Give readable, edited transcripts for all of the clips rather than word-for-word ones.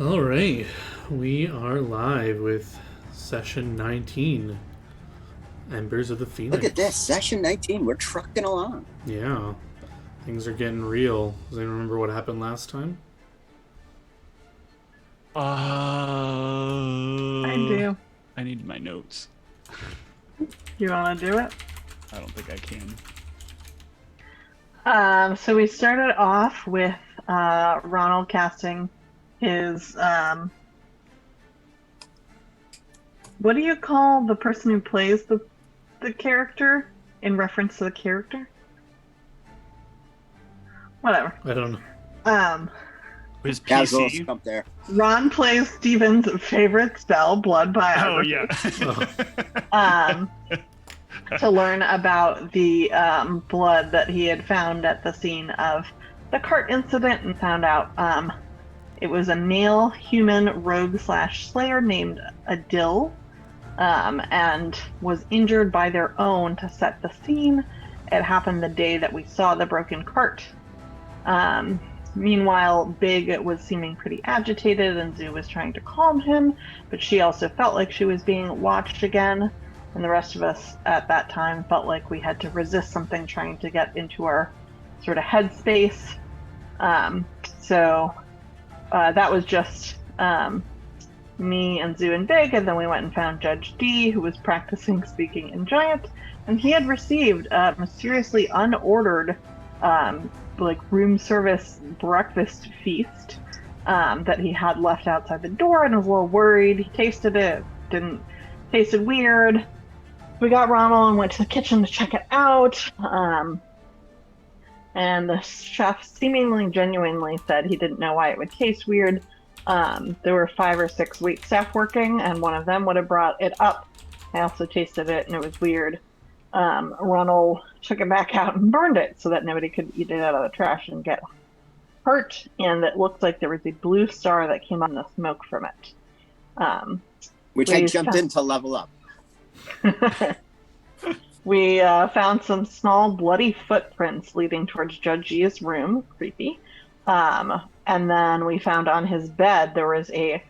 All right, we are live with session 19, Embers of the Look at this, Phoenix. session 19. We're trucking along. Yeah, things are getting real. Does anyone remember what happened last time? I Uh, do. I need my notes. You want to do it? I don't think I can. So we started off with Ronald casting his what do you call the person who plays the character in reference to the character? Whatever. I don't know. Um, His Casuals PC. up there. Ron plays Steven's favorite spell, blood Oh biography. yeah. Um, to learn about the blood that he had found at the scene of the cart incident and found out it was a male human rogue slash slayer named Adil, and was injured by their own to set the scene. It happened the day that we saw the broken cart. Meanwhile, Big was seeming pretty agitated and Zoo was trying to calm him, but she also felt like she was being watched again. And the rest of us at that time felt like we had to resist something trying to get into our sort of headspace. So that was just me and Zoo and Big, and then we went and found Judge D, who was practicing speaking in Giant, and he had received a mysteriously unordered room service breakfast feast that he had left outside the door, and was a little worried. He tasted it, didn't tasted weird. We got Ronald and went to the kitchen to check it out. And the chef seemingly genuinely said he didn't know why it would taste weird. There were 5 or 6 wait staff working, and one of them would have brought it up. I also tasted it, and it was weird. Ronald took it back out and burned it so that nobody could eat it out of the trash and get hurt. And it looked like there was a blue star that came on the smoke from it. Which I jumped in to level up. We found some small bloody footprints leading towards Judge G's room. Creepy. And then we found on his bed there was a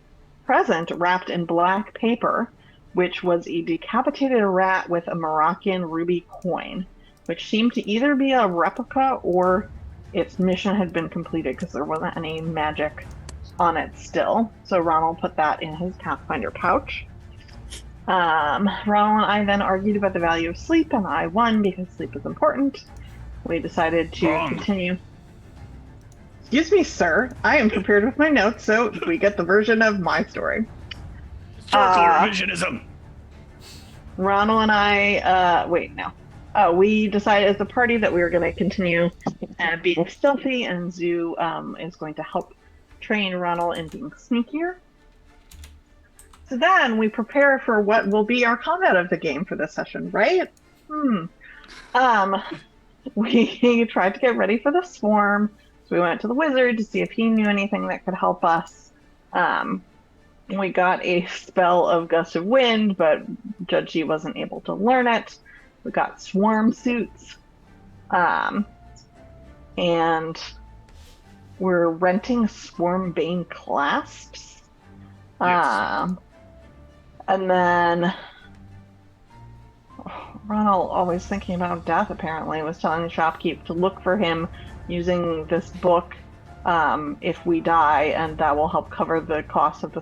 present wrapped in black paper, which was a decapitated rat with a Moroccan ruby coin, which seemed to either be a replica or its mission had been completed because there wasn't any magic on it still. So Ronald put that in his Pathfinder pouch. Ronald and I then argued about the value of sleep, and I won because sleep is important. We decided to continue. Excuse me, sir. I am prepared with my notes, so we get the version of my story. Historical revisionism. Ronald and I, we decided as a party that we were going to continue being stealthy, and Zoo is going to help train Ronald in being sneakier. So then we prepare for what will be our combat of the game for this session, right? We tried to get ready for the swarm. So we went to the wizard to see if he knew anything that could help us. We got a spell of Gust of Wind, but Judge G wasn't able to learn it. We got swarm suits. And we're renting Swarm Bane clasps. Yes. And then Ronald, always thinking about death, apparently, was telling the shopkeep to look for him using this book if we die, and that will help cover the cost of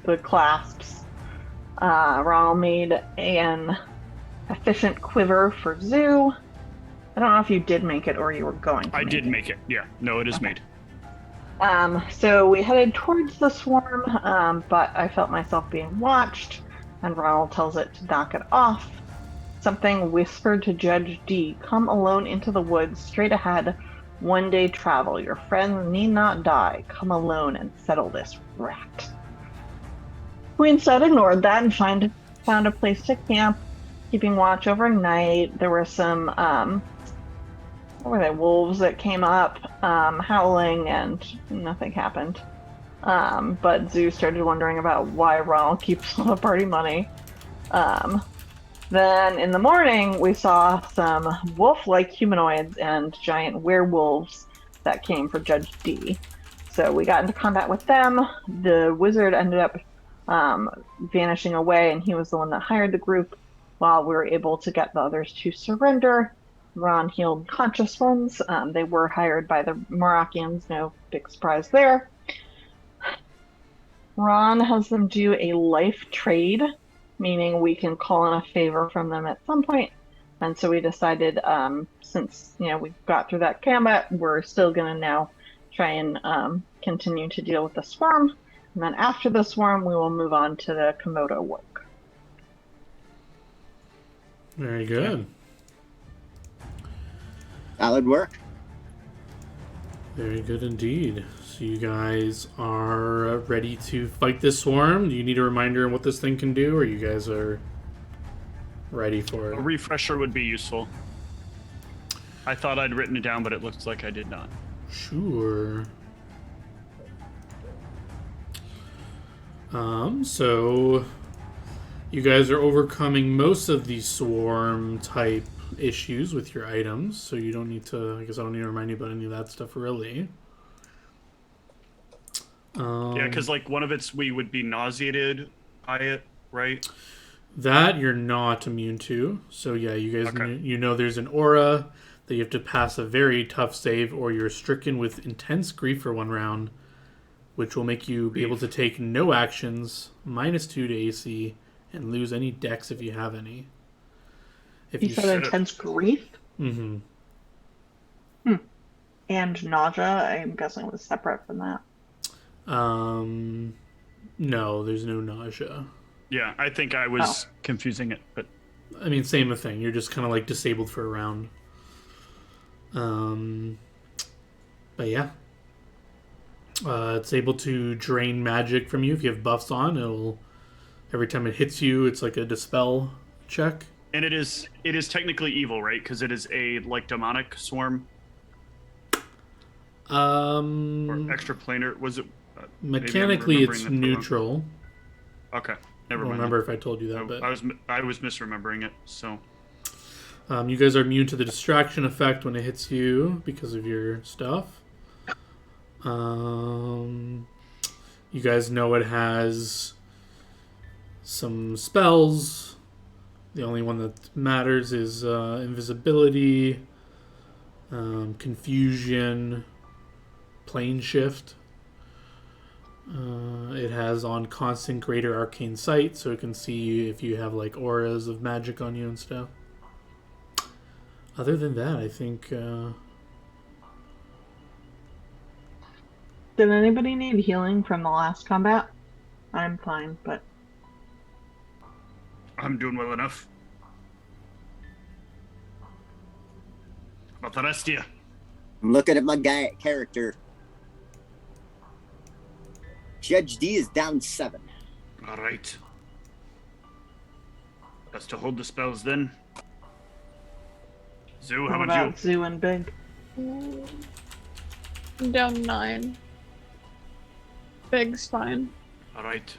the clasps. Ronald made an efficient quiver for Zoo. I don't know if you did make it or you were going to. I did make it. Yeah. No, it is made. So we headed towards the swarm, but I felt myself being watched, and Ronald tells it to knock it off. Something whispered to Judge D, "Come alone into the woods, straight ahead, 1 day travel. Your friends need not die. Come alone and settle this rat." We instead ignored that and found a place to camp, keeping watch overnight. There were some wolves that came up, howling, and nothing happened. But Zoo started wondering about why Ronald keeps all the party money. Then in the morning, we saw some wolf-like humanoids and giant werewolves that came for Judge D. So we got into combat with them. The wizard ended up vanishing away, and he was the one that hired the group. While we were able to get the others to surrender, Ron healed conscious ones. They were hired by the Moroccians, no big surprise there. Ron has them do a life trade, meaning we can call in a favor from them at some point. And so we decided, since we got through that combat, we're still going to now try and continue to deal with the swarm. And then after the swarm, we will move on to the Komodo work. Very good. Solid work. Very good indeed. So you guys are ready to fight this swarm? Do you need a reminder on what this thing can do, or you guys are ready for it? A refresher would be useful. I thought I'd written it down, but it looks like I did not. Sure. So you guys are overcoming most of these swarm type issues with your items, so you don't need to, I guess I don't need to remind you about any of that stuff really. Yeah, because like one of it's we would be nauseated by it, right? That you're not immune to. So yeah, you guys know there's an aura that you have to pass a very tough save, or you're stricken with intense grief for 1 round, which will make you be able to take no actions, -2 to AC, and lose any dex if you have any. If you said intense grief? Mm-hmm. And nausea, I'm guessing, was separate from that. No, there's no nausea. Yeah, I think I was confusing it, but I mean, same thing. You're just kind of like disabled for a round. But yeah. It's able to drain magic from you if you have buffs on. It'll every time it hits you, it's like a dispel check. And it is technically evil, right? Because it is a like demonic swarm. Or extraplanar. Was it? Mechanically, it's neutral. Okay, never I don't mind. remember if I told you that, but I was misremembering it. So, you guys are immune to the distraction effect when it hits you because of your stuff. You guys know it has some spells. The only one that matters is invisibility, confusion, plane shift. It has on constant greater arcane sight, so it can see if you have like auras of magic on you and stuff. Other than that, I think... Did anybody need healing from the last combat? I'm fine, but... I'm doing well enough. About the rest of you? I'm looking at my character. Judge D is down 7. All right. Best to hold the spells then. Zoo, how What about you? about Zoo and Big? I'm down 9. Big's fine. All right.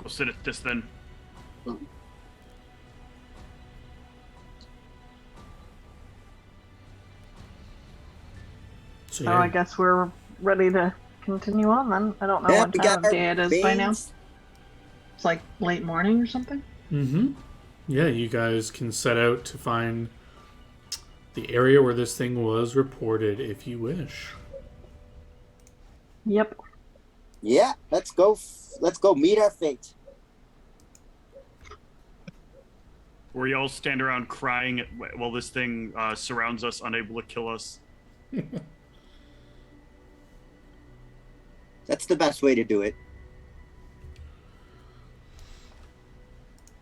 Go sit at this then. So Oh, I guess we're ready to continue on then. I don't know Yeah, what we time got of day it is by now. veins. It's like late morning or something? Mm-hmm. Yeah, you guys can set out to find the area where this thing was reported, if you wish. Yep. Yeah, let's go. Let's go meet our fate. Where you all stand around crying while this thing surrounds us, unable to kill us. That's the best way to do it.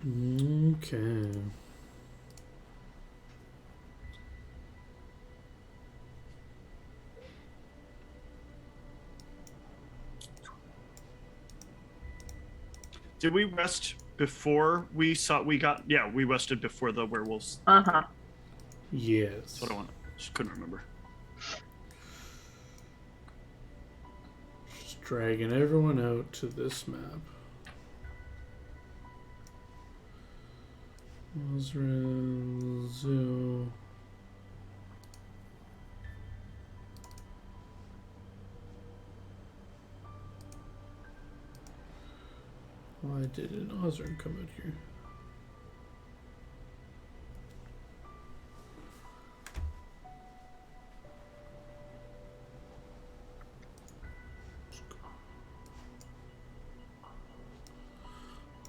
Okay. Did we rest before we got? Yeah, we rested before the werewolves. Uh-huh. Yes. That's what I want. Just couldn't remember. Just dragging everyone out to this map. Osriel, Zoo. Why didn't Ozrin come out here?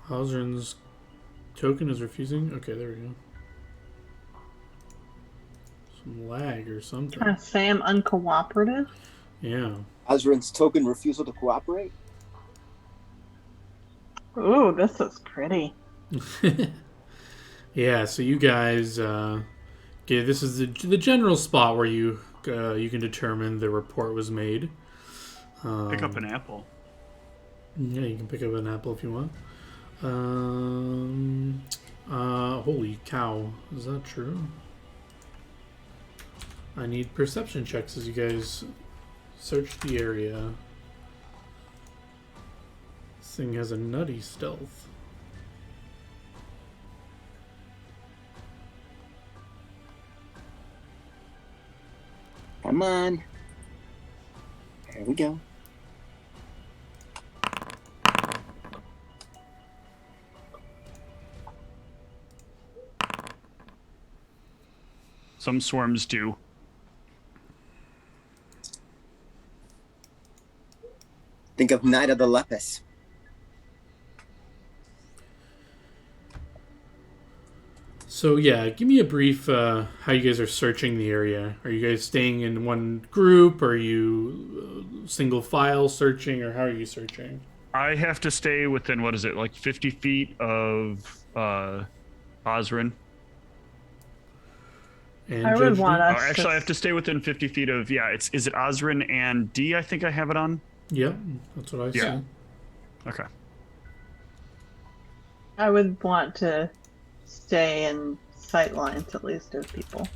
Ozrin's token is refusing? Okay, there we go. Some lag or something. Trying to say I'm uncooperative. Yeah. Ozrin's token refusal to cooperate. Ooh, this is pretty. Yeah, so you guys, okay, this is the general spot where you can determine the report was made. Pick up an apple. Yeah, you can pick up an apple if you want. Holy cow, is that true? I need perception checks as you guys search the area. This thing has a nutty stealth. Come on. There we go. Some swarms do. Think of Night of the Lepus. So yeah, give me a brief how you guys are searching the area. Are you guys staying in one group? Are you single file searching, or how are you searching? I have to stay within, what is it, like 50 feet of Ozrin. And I would Judge want Lee? us Actually, I have to stay within 50 feet of, is it Ozrin and D, I think I have it on? Yep, that's what I Yeah. see. Okay. I would want to stay in sight lines at least of people.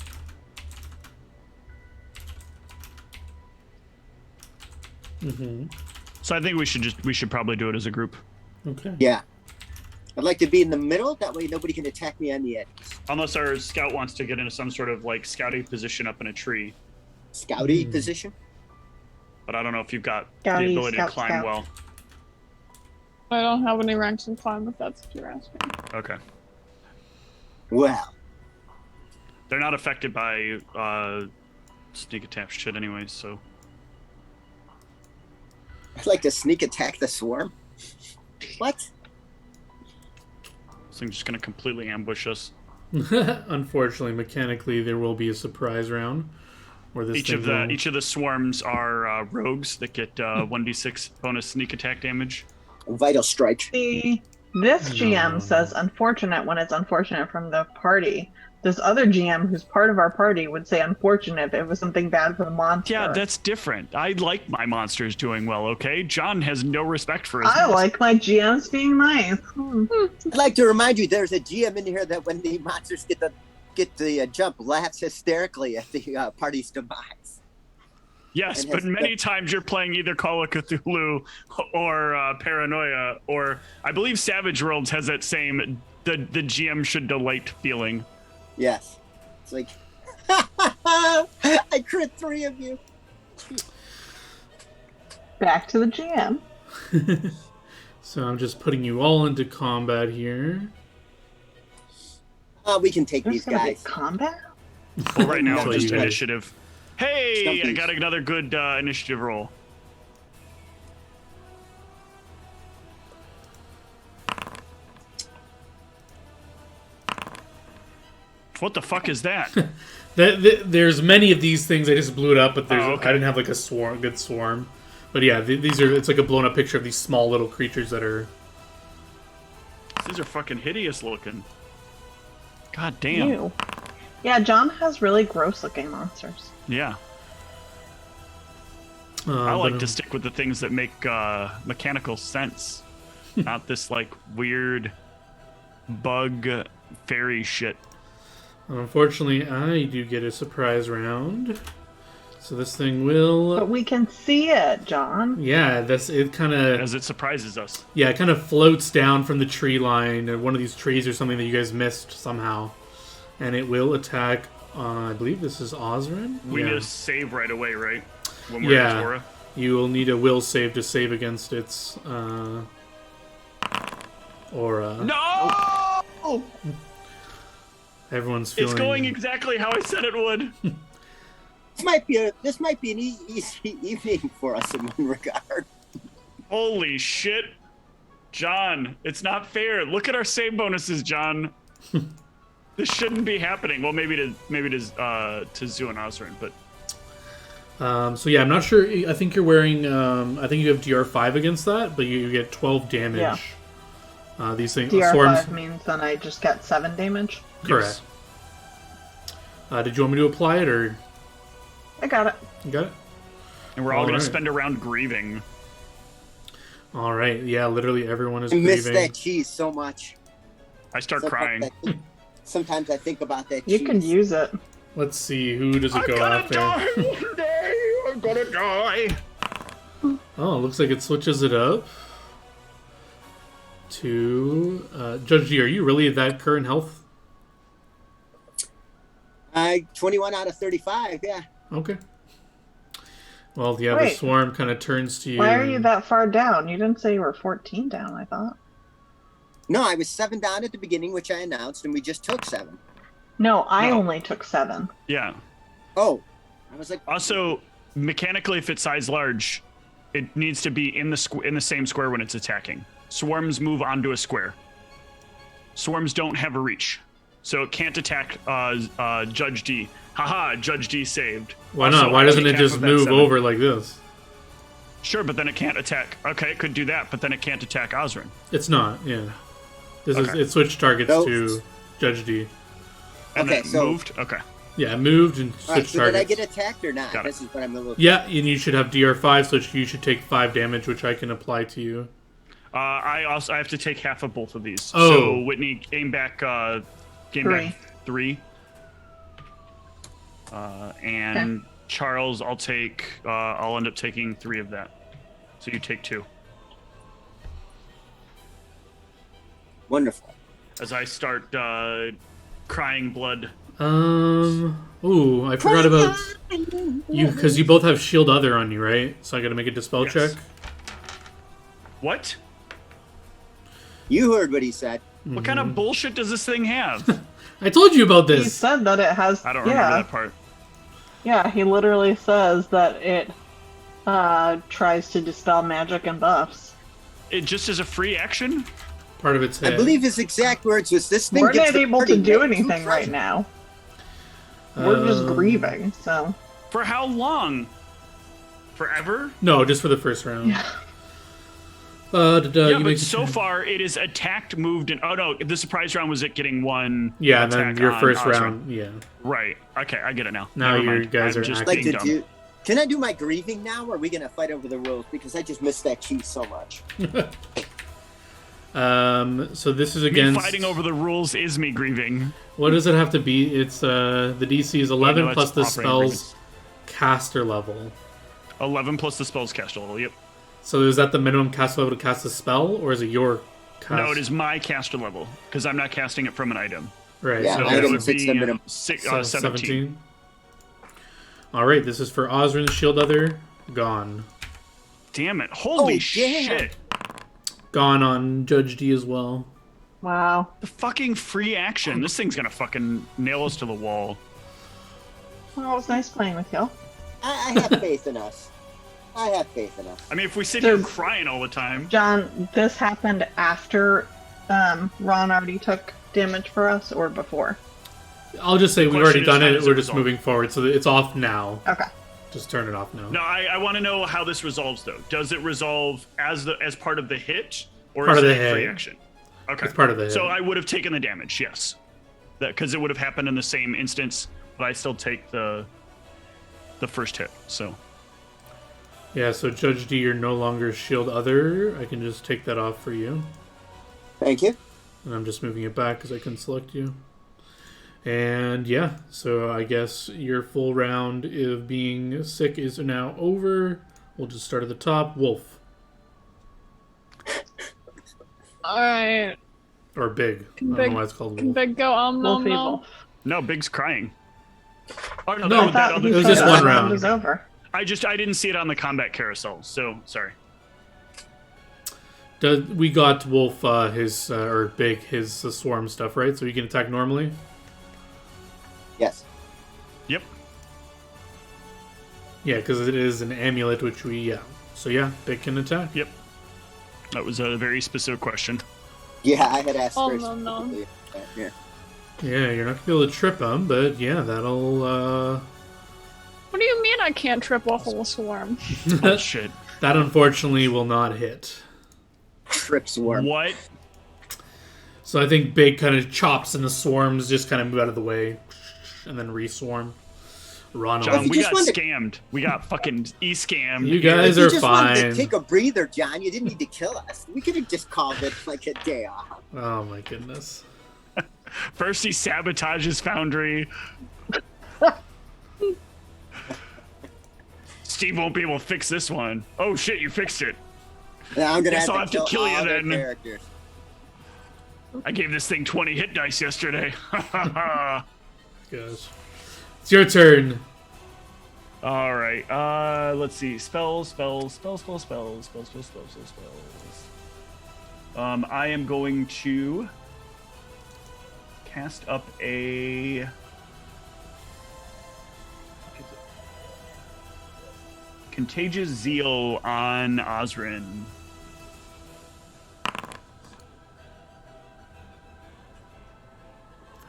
Mm-hmm. So I think we should probably do it as a group. Okay. Yeah. I'd like to be in the middle. That way nobody can attack me on the edge. Unless our scout wants to get into some sort of like scouting position up in a tree. Scouty position. But I don't know if you've got Scouty, the ability scout, to climb scout. well. I don't have any ranks in climb if that's what you're asking. Okay. Well, They're not affected by sneak attack shit anyway, so. I'd like to sneak attack the swarm. What? This thing's just gonna completely ambush us. Unfortunately, mechanically, there will be a surprise round where this Each thing of the swarms are rogues that get 1d6 bonus sneak attack damage. Vital strike. See, this No. GM says unfortunate when it's unfortunate from the party. This other GM, who's part of our party, would say unfortunate if it was something bad for the monster. Yeah, that's different. I like my monsters doing well, okay? John has no respect for his I like my GMs being nice. I'd like to remind you there's a GM in here that when the monsters get the jump, laughs hysterically at the party's demise. Yes, And but has- many times you're playing either Call of Cthulhu or Paranoia, or I believe Savage Worlds has that same the GM should delight feeling. Yes. It's like, I crit 3 of you. Back to the GM. So I'm just putting you all into combat here. We can take There's these gonna be guys. combat? Well, right now, That's just what you guys- initiative. Hey, I Stumpies. got another good initiative roll. What the fuck is that? There's many of these things. I just blew it up, but there's Oh, okay. I didn't have like a good swarm. But yeah, these are. It's like a blown up picture of these small little creatures that are. These are fucking hideous looking. God damn. Ew. Yeah, John has really gross looking monsters. Yeah. I like but, to stick with the things that make mechanical sense, not this like weird bug fairy shit. Unfortunately, I do get a surprise round. So this thing will. But we can see it, John. Yeah, it kind of. As it surprises us. Yeah, it kind of floats down from the tree line, or one of these trees or something that you guys missed somehow, and it will attack. I believe this is Ozrin. We yeah. need to save right away, right? When we're in Torah. You will need a will save to save against its aura. No! Everyone's feeling. It's going exactly how I said it would. This might be an easy evening for us in one regard. Holy shit. John, it's not fair. Look at our save bonuses, John. This shouldn't be happening. Well, maybe to Zoo and Osrin, but So yeah, I'm not sure. I think you're wearing. I think you have DR5 against that, but you get 12 damage. Yeah. These things. DR5 Swarms. means then I just get 7 damage. Correct. yes. Did you want me to apply it, or I got it. you got it? And we're all going Alright. to spend a round grieving. All right. Yeah, literally everyone is I miss grieving. that cheese so much. I start crying. Sometimes I think about that You cheese. can use it. Let's see, who does it I'm go gonna after? die one day. I'm gonna die. Oh, it looks like it switches it up to Judge G. Are you really at that current health? 21 out of 35, yeah. Okay. Well, yeah, the Wait. swarm kind of turns to you. Why are you that far down? You didn't say you were 14 down, I thought. No, I was 7 down at the beginning, which I announced, and we just took 7. No, I No. only took 7. Yeah. Oh, I was like, Also, mechanically, if it's size large, it needs to be in the same square when it's attacking. Swarms move onto a square. Swarms don't have a reach, so it can't attack Judge D. Haha, Judge D saved. Why Also, not? Why I doesn't take it half just of that move 7. over like this? Sure, but then it can't attack. Okay, it could do that, but then it can't attack Osrin. It's not. Yeah. This is Okay. it. Switched targets Nope. to Judge D. And Okay, then it so- moved? Okay. Yeah, it moved and all right, switched so did I targets. get attacked or not? Got it. This is what I'm looking. Yeah, and you should have DR5, so you should take 5 damage, which I can apply to you. I have to take half of both of these. Oh. So Whitney, aim back 3. And Charles, I'll end up taking 3 of that. So you take 2. Wonderful. As I start crying blood. Ooh, I forgot about you, because you both have shield other on you, right? So I gotta make a dispel Yes. check. What? You heard what he said. What kind of bullshit does this thing have? I told you about He this. said that it has. I don't remember yeah, that part. yeah. He literally says that it tries to dispel magic and buffs. It just is a free action? Part of its head. I believe his exact words was, "This thing We're gives not the able party to do no anything right pleasure." now. We're just Um, grieving. So For how long? Forever? No, just for the first round. yeah. Yeah, you but make- so far it is attacked, moved, and oh no, the surprise round was it getting 1 Yeah, and then attack your on first Osrin. round. Yeah. Right. Okay, I get it now. Now Never you mind. guys I'm are just acting Like being to dumb. do. Can I do my grieving now, or are we gonna fight over the rules? Because I just missed that cheese so much. So this is Me against. fighting over the rules is me grieving. What does it have to be? It's the DC is 11 No, plus it's the operating spell's caster level. 11 plus the spell's cast level. Yep. So is that the minimum caster level to cast a spell, or is it your cast? No, it is my caster level because I'm not casting it from an item. Right. Yeah, so So that item would fits be the minimum. 17. All right, this is for Osrin's shield other. Gone. Damn it! Holy Oh, damn. shit! Gone on Judge D as well. Wow. The fucking free action. This thing's gonna fucking nail us to the wall. Well, it was nice playing with y'all. I have faith in us. I have faith in us. I mean, if we sit here Dude. crying all the time, John, this happened after Ron already took damage for us, or before? I'll just say we've Question already is, done how it. does We're it just resolve? moving forward, so it's off now. Okay. Just turn it off now. no, I want to know how this resolves though. Does it resolve as part of the hit, or Part is of it the a free hit. action? Okay, It's part of the hit. So I would have taken the damage, yes, because it would have happened in the same instance, but I still take the first hit. So Yeah, so Judge D, you're no longer shield other. I can just take that off for you. Thank you. And I'm just moving it back because I can select you. And yeah, so I guess your full round of being sick is now over. We'll just start at the top. Wolf. Alright. Or Big. I don't Big- know why it's called Can Wolf. Big go nom Wolfie nom? Wolf. no, Big's crying. Oh no, No, that, that I other it was thought just that one round. was over. I didn't see it on the combat carousel, so sorry. We got Wolf or Big his swarm stuff, right? So he can attack normally. Yes. Yep. Yeah, because it is an amulet, which So yeah, Big can attack. Yep. That was a very specific question. Yeah, I had asked Oh, first. no. Yeah. Yeah, you're not gonna be able to trip him, but yeah, that'll. What do you mean I can't trip a whole swarm? Oh, shit. That unfortunately will not hit. Trip swarm. What? So I think Big kind of chops and the swarms just kind of move out of the way, and then re-swarm. Run John, on. we got scammed. We got fucking e-scammed. You guys If are you just wanted to fine. take a breather, John, you didn't need to kill us. We could have just called it like a day off. Oh my goodness. First he sabotages Foundry. Steve won't be able to fix this one. Oh shit, you fixed it. Now I'm gonna Guess I'll have to kill you all their then. characters. I gave this thing 20 hit dice yesterday. Gosh. It's your turn. All right. Let's see. Spells. I am going to cast up a. Contagious Zeal on Osrin.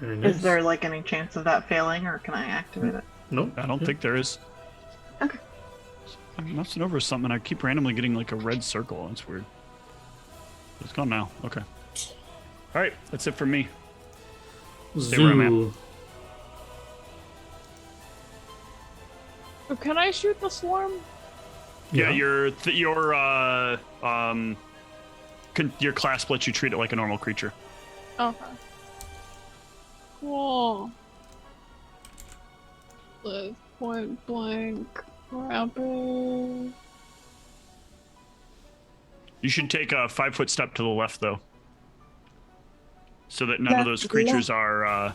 Very nice. Is there like any chance of that failing, or can I activate it? Nope. I don't think there is. Okay. I'm mousing over something. I keep randomly getting like a red circle. That's weird. It's gone now. Okay. All right. That's it for me. Stay where I'm at. Zoo. So can I shoot the swarm? Yeah, your class lets you treat it like a normal creature. Okay. Cool. With point blank rapid. You should take a 5-foot step to the left, though, so that none of those creatures are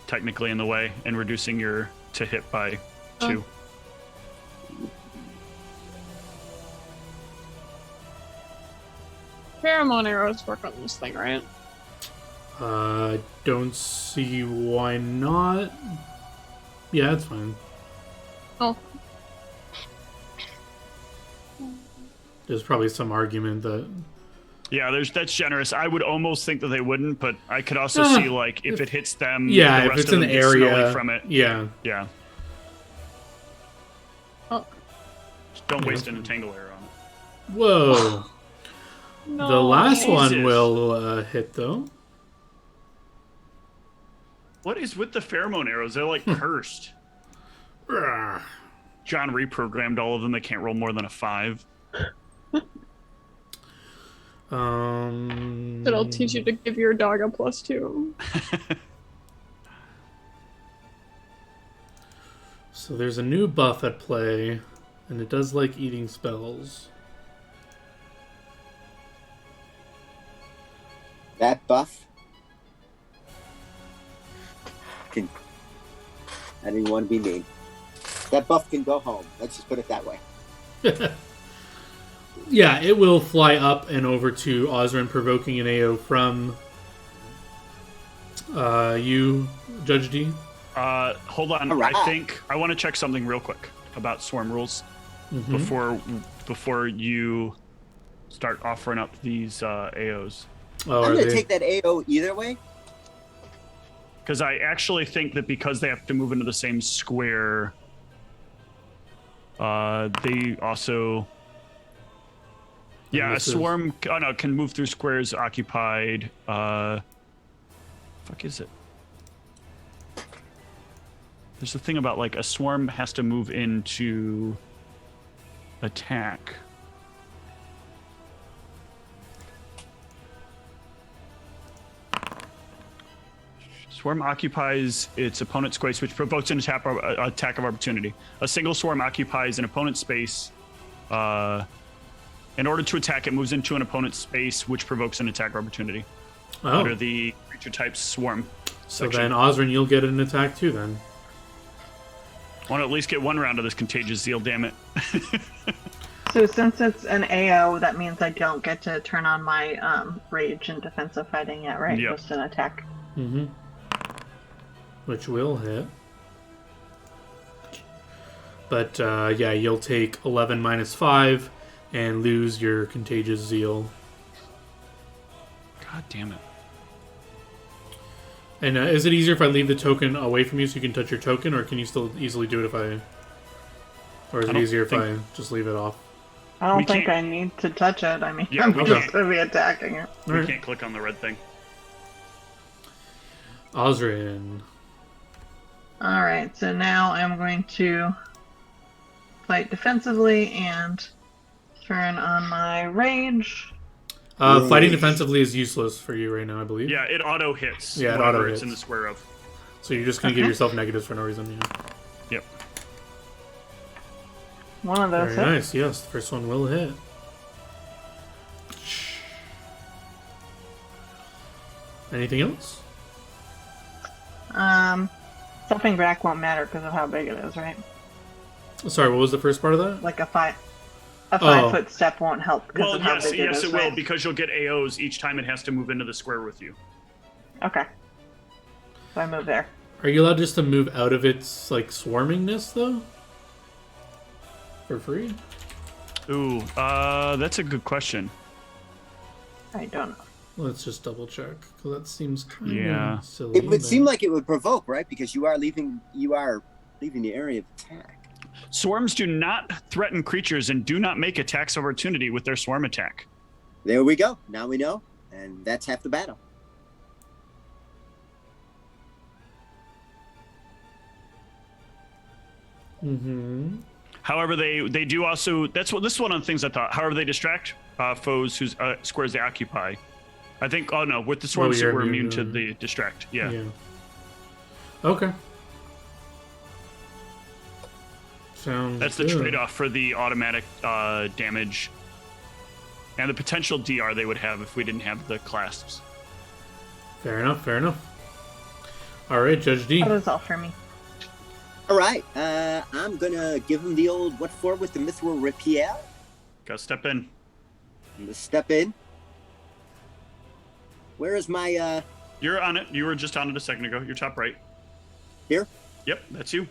technically in the way, and reducing your to hit by 2. Pheromone arrows work on this thing, right? Don't see why not. Yeah, it's fine. Oh. There's probably some argument that. Yeah, that's generous. I would almost think that they wouldn't, but I could also see like if it hits them, Yeah, the if rest it's of an them get snowy area from it. Yeah. Yeah. Oh. Just don't waste an entangle arrow on it. Whoa. No. The last one Jesus. will hit though. What is with the pheromone arrows? They're like cursed. Rawr. John reprogrammed all of them. They can't roll more than a 5. It'll teach you to give your dog a +2. So there's a new buff at play, and it does like eating spells. That buff can. I didn't want to be mean. That buff can go home. Let's just put it that way. Yeah, it will fly up and over to Osrin, provoking an AO from you, Judge D. Hold on. All right. I think I want to check something real quick about swarm rules before you start offering up these AOs. Oh, I'm are going to they? take that AO either way. Because I actually think that because they have to move into the same square, they also. Yeah, a this is- swarm can move through squares occupied. Fuck is it? There's a thing about like a swarm has to move into attack. Swarm occupies its opponent's space, which provokes an attack of opportunity. A single swarm occupies an opponent's space. In order to attack, it moves into an opponent's space, which provokes an attack of opportunity. Oh, Under the creature type's swarm so section. then Osrin, you'll get an attack too then. I want to at least get one round of this contagious zeal, damn it. So since it's an AO, that means I don't get to turn on my rage and defensive fighting yet, right? Yep. Just an attack. Mm-hmm. Which will hit. But yeah, you'll take 11 minus 5 and lose your contagious zeal. God damn it. And is it easier if I leave the token away from you so you can touch your token, or can you still easily do it if I... Or is it easier if I just leave it off? I don't think I need to touch it. I mean, Yeah, I'm we just can't. going to be attacking it. We Alright. can't click on the red thing. Osrin. Alright, so now I'm going to fight defensively and turn on my rage. Fighting defensively is useless for you right now, I believe. Yeah, it auto hits. Yeah, it whatever auto it's hits. in the square of. So you're just going to give yourself negatives for no reason. Yeah. Yep. One of those Very hits. nice. Yes, the first one will hit. Anything else? Stepping back won't matter because of how big it is, right? Sorry, what was the first part of that? Like a 5-foot step won't help because Well, of how yes, big it is. it will, right? because you'll get AOs each time it has to move into the square with you. Okay. So I move there. Are you allowed just to move out of its like swarmingness though? For free? Ooh, that's a good question. I don't know. Let's just double check because that seems kind of Yeah. silly. It would seem like it would provoke, right? Because you are leaving the area of attack. Swarms do not threaten creatures and do not make attacks of opportunity with their swarm attack. There we go. Now we know, and that's half the battle. Mm-hmm. However, they do also. This is one of the things I thought. However, they distract foes whose squares they occupy. I think. Oh no, with the swarms, you're we're immune immune to to- the distract. Yeah. Okay. Sounds That's the good. trade-off for the automatic damage and the potential DR they would have if we didn't have the clasps. Fair enough. Fair enough. All right, Judge D. That was all for me. All right, I'm gonna give him the old what for with the mithril rapier. Gotta step in. I'm gonna step in. Where is my You're on it. You were just on it a second ago. You're top right. here? Yep, that's you.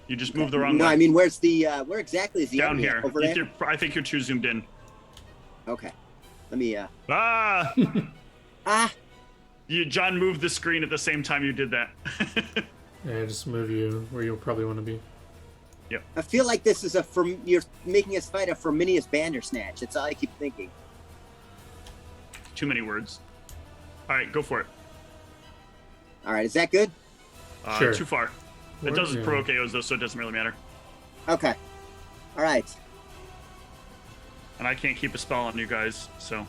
You just moved the wrong No, way. I mean where's the where exactly is the Down enemy? here. Over there? I think you're too zoomed in. Okay. Let me Ah! ah John moved the screen at the same time you did that. Yeah, just move you where you'll probably want to be. I feel like this is you're making us fight a Firminius Bandersnatch. That's all I keep thinking. Too many words. All right, go for it. All right, is that good? Sure. Too far. It doesn't Yeah. provoke AOs though, so it doesn't really matter. Okay. All right. And I can't keep a spell on you guys, so.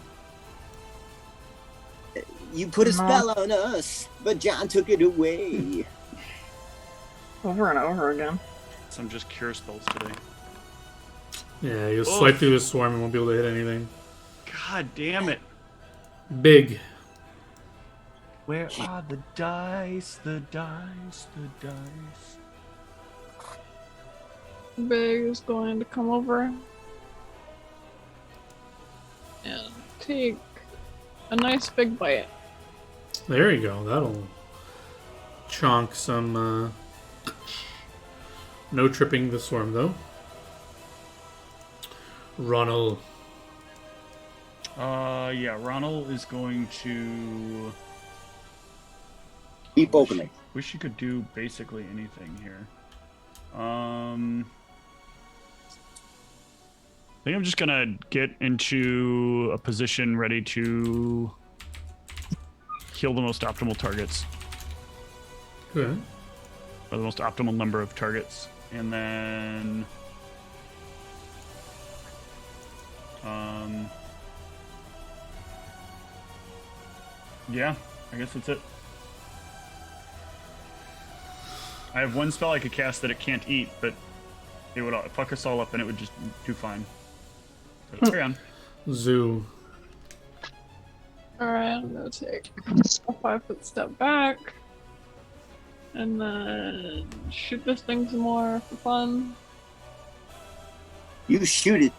You put a spell on us, but John took it away. Over and over again. Some just cure spells today. Yeah, you'll Oof. swipe through the swarm and won't be able to hit anything. God damn it. Big. Where are the dice? The dice, the dice. Big is going to come over and take a nice big bite. There you go. That'll chonk some. No tripping the swarm though. Ronald. Yeah, Ronald is going to. Keep opening. Wish you could do basically anything here. I think I'm just gonna get into a position ready to kill the most optimal targets, Good. or the most optimal number of targets, and then yeah, I guess that's it. I have one spell I could cast that it can't eat, but it would fuck us all up and it would just do fine. So, carry on. Zoo. Alright, I'm gonna take a 5-foot step back. And then shoot this thing some more for fun. You shoot it.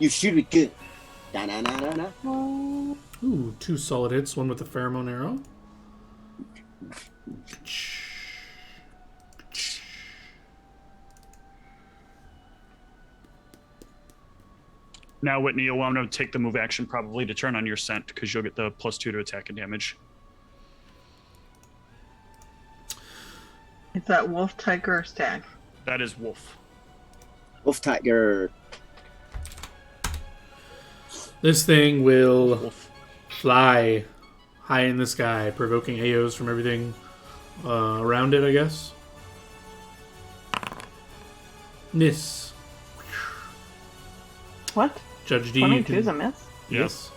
You shoot it good. Da-na-na-na-na. Ooh, 2 solid hits. One with the pheromone arrow. Now, Whitney, you'll want to take the move action probably to turn on your scent because you'll get the +2 to attack and damage. Is that wolf, tiger, or stag? That is wolf. Wolf tiger. This thing will Wolf. fly high in the sky, provoking AOs from everything around it, I guess. Miss. What? Judge D. 22 is a miss? Yes.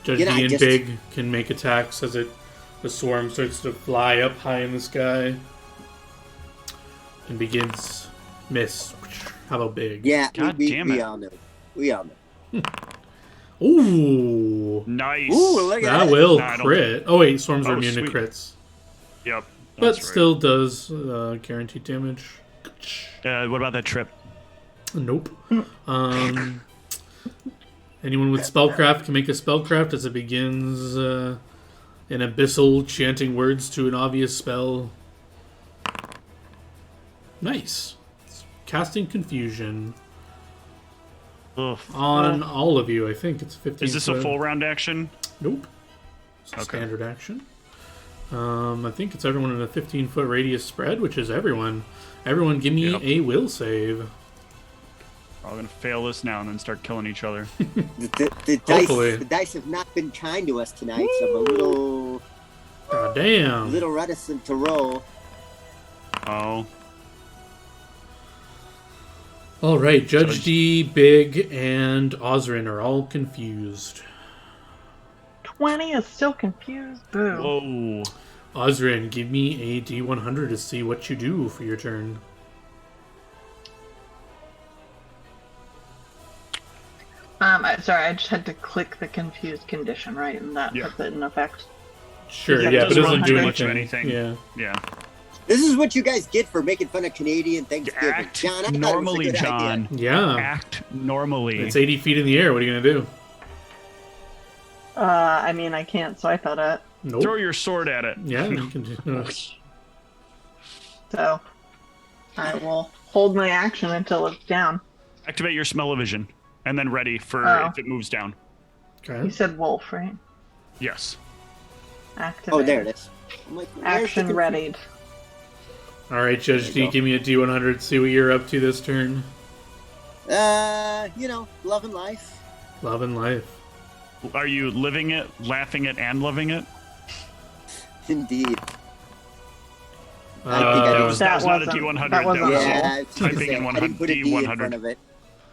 Judge You know, D I and just- Big can make attacks as the swarm starts to fly up high in the sky and begins. Miss. How about Big? Yeah, God we, damn we it. all know. We all know. Ooh. Nice. Ooh, look at That that. will Nah, I don't crit. Oh wait, swarms are Oh, immune to sweet. crits. Yep. But that's right. still does guaranteed damage. What about that trip? Nope. Anyone with spellcraft can make a spellcraft as it begins an abyssal chanting words to an obvious spell. Nice. It's casting confusion Ugh. on all of you. I think it's 15. Is this a full round action? Nope. It's a Okay. standard action. I think it's everyone in a 15-foot radius spread, which is everyone. Everyone, give me Yep. a will save. We're all gonna fail this now and then start killing each other. Hopefully. The dice have not been kind to us tonight, so I'm a little God damn. reticent to roll. Oh. All right, Judge Judge. D, Big, and Osrin are all confused. 20 is still confused. Boo. Whoa. Osrin, give me a D100 to see what you do for your turn. Sorry, I just had to click the confused condition, right? And that Yeah. puts it in effect. Sure, Yeah, yeah, it but it doesn't doesn't do do much of anything. anything. Yeah. Yeah. This is what you guys get for making fun of Canadian Thanksgiving. Act John, I thought it was a normally, good idea. John. Yeah. Act normally. It's 80 feet in the air. What are you going to do? I mean, I can't, so I thought it. Nope. Throw your sword at it. Yeah, you can do So I will hold my action until it's down. Activate your smell-o-vision, and then ready for Oh. if it moves down. You Okay. said wolf, right? Yes. Activate. Oh, there it is. I'm like, where's the Action confu- readied. All right, Judge There D, you go. give me a D100. See what you're up to this turn. Loving life. Love and life. Are you living it, laughing it, and loving it? Indeed. That was That not a wasn't- D100. that wasn't was all. Yeah, I was gonna typing say, in I didn't put a D in 100. front of it.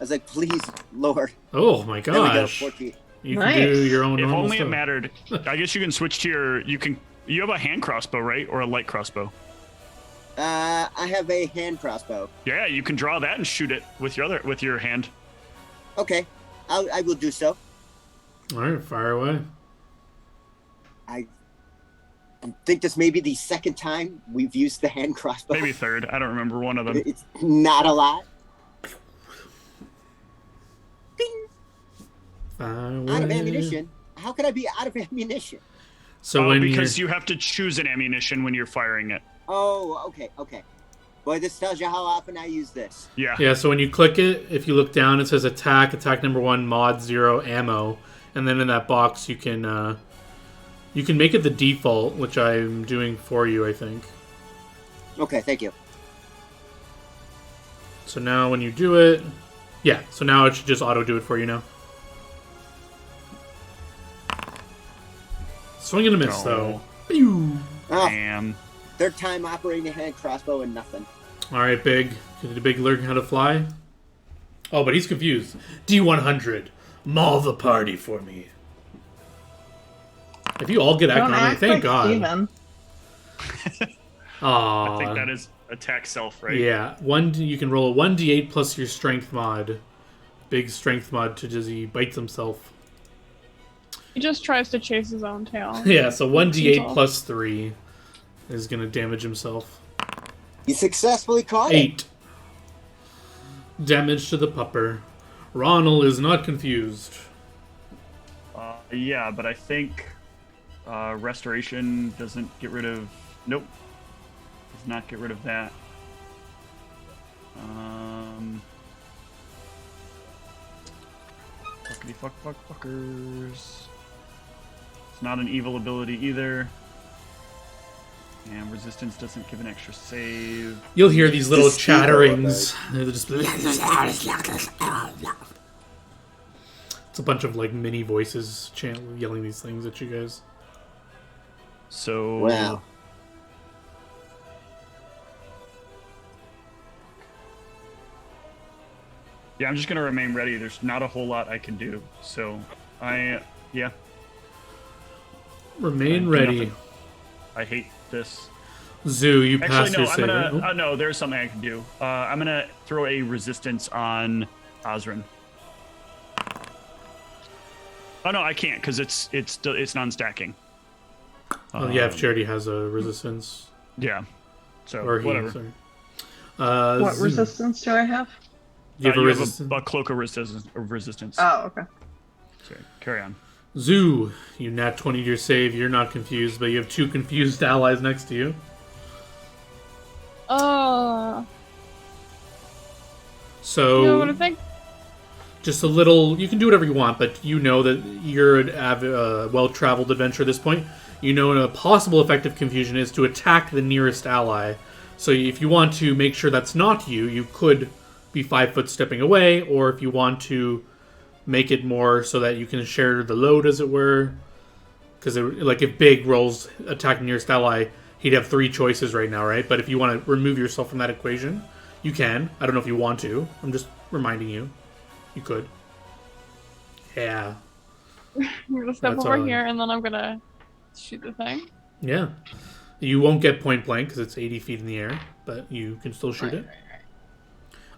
I was like, please, Lord. Oh my There we go, gosh. 14. You Nice. can do your own If normal only stuff. it mattered. I guess you can switch to your. You have a hand crossbow, right, or a light crossbow? I have a hand crossbow. Yeah, you can draw that and shoot it with your hand. Okay, I will do so. All right, fire away. I think this may be the second time we've used the hand crossbow. Maybe third. I don't remember one of them. It's not a lot. Ding! Fire Out of away. ammunition. How could I be out of ammunition? So when because you're... you have to choose an ammunition when you're firing it. Oh, okay. Boy, this tells you how often I use this. Yeah. Yeah, so when you click it, if you look down, it says attack number 1, mod 0, ammo. And then in that box, you can make it the default, which I'm doing for you, I think. Okay, thank you. So now when you do it... Yeah, so now it should just auto-do it for you now. Swing and a miss, No. though. Pew! Oh, Damn. third time operating a hand crossbow and nothing. Alright, Big. Did Big learn how to fly? Oh, but he's confused. D100. Maul the party for me. If you all get Don't economic, act thank like God. Steven. Aww. I think that is attack self, right? Yeah, you can roll a 1d8 plus your strength mod. Big strength mod to just he bites himself. He just tries to chase his own tail. Yeah, so 1d8 Himself. plus 3 is going to damage himself. You successfully caught it. 8 damage to the pupper. Ronald is not confused. Yeah, but I think restoration doesn't get rid of. Nope, does not get rid of that. Fuckity fuckers. It's not an evil ability either. And resistance doesn't give an extra save. You'll hear these little Just speak chatterings. They're just it's a bunch of like mini voices yelling these things at you guys. So Wow. yeah, I'm just gonna remain ready. There's not a whole lot I can do. So yeah. Remain I ready. nothing. I hate this. Zoo, you Actually, pass no. your I'm save. gonna. right? No, there's something I can do. I'm gonna throw a resistance on Osrin. Oh no, I can't because it's non-stacking. Oh, yeah, if Charity has a resistance. Yeah. So Or he, whatever. sorry. What Zoo, resistance do I have? You have a you resistance. have a cloak of resistance. Oh, okay. Sorry, carry on. Zoo, you nat 20 to your save. You're not confused, but you have two confused allies next to you. So, You know what I think? just a little. You can do whatever you want, but you know that you're a well-traveled adventurer at this point. You know a possible effective confusion is to attack the nearest ally. So if you want to make sure that's not you, you could be 5 foot stepping away, or if you want to make it more so that you can share the load, as it were. Because like if Big rolls attack the nearest ally, he'd have 3 choices right now, right? But if you want to remove yourself from that equation, you can. I don't know if you want to. I'm just reminding you. You could. Yeah. I'm gonna step That's over all. here and then I'm gonna shoot the thing. Yeah. You won't get point blank because it's 80 feet in the air, but you can still shoot it.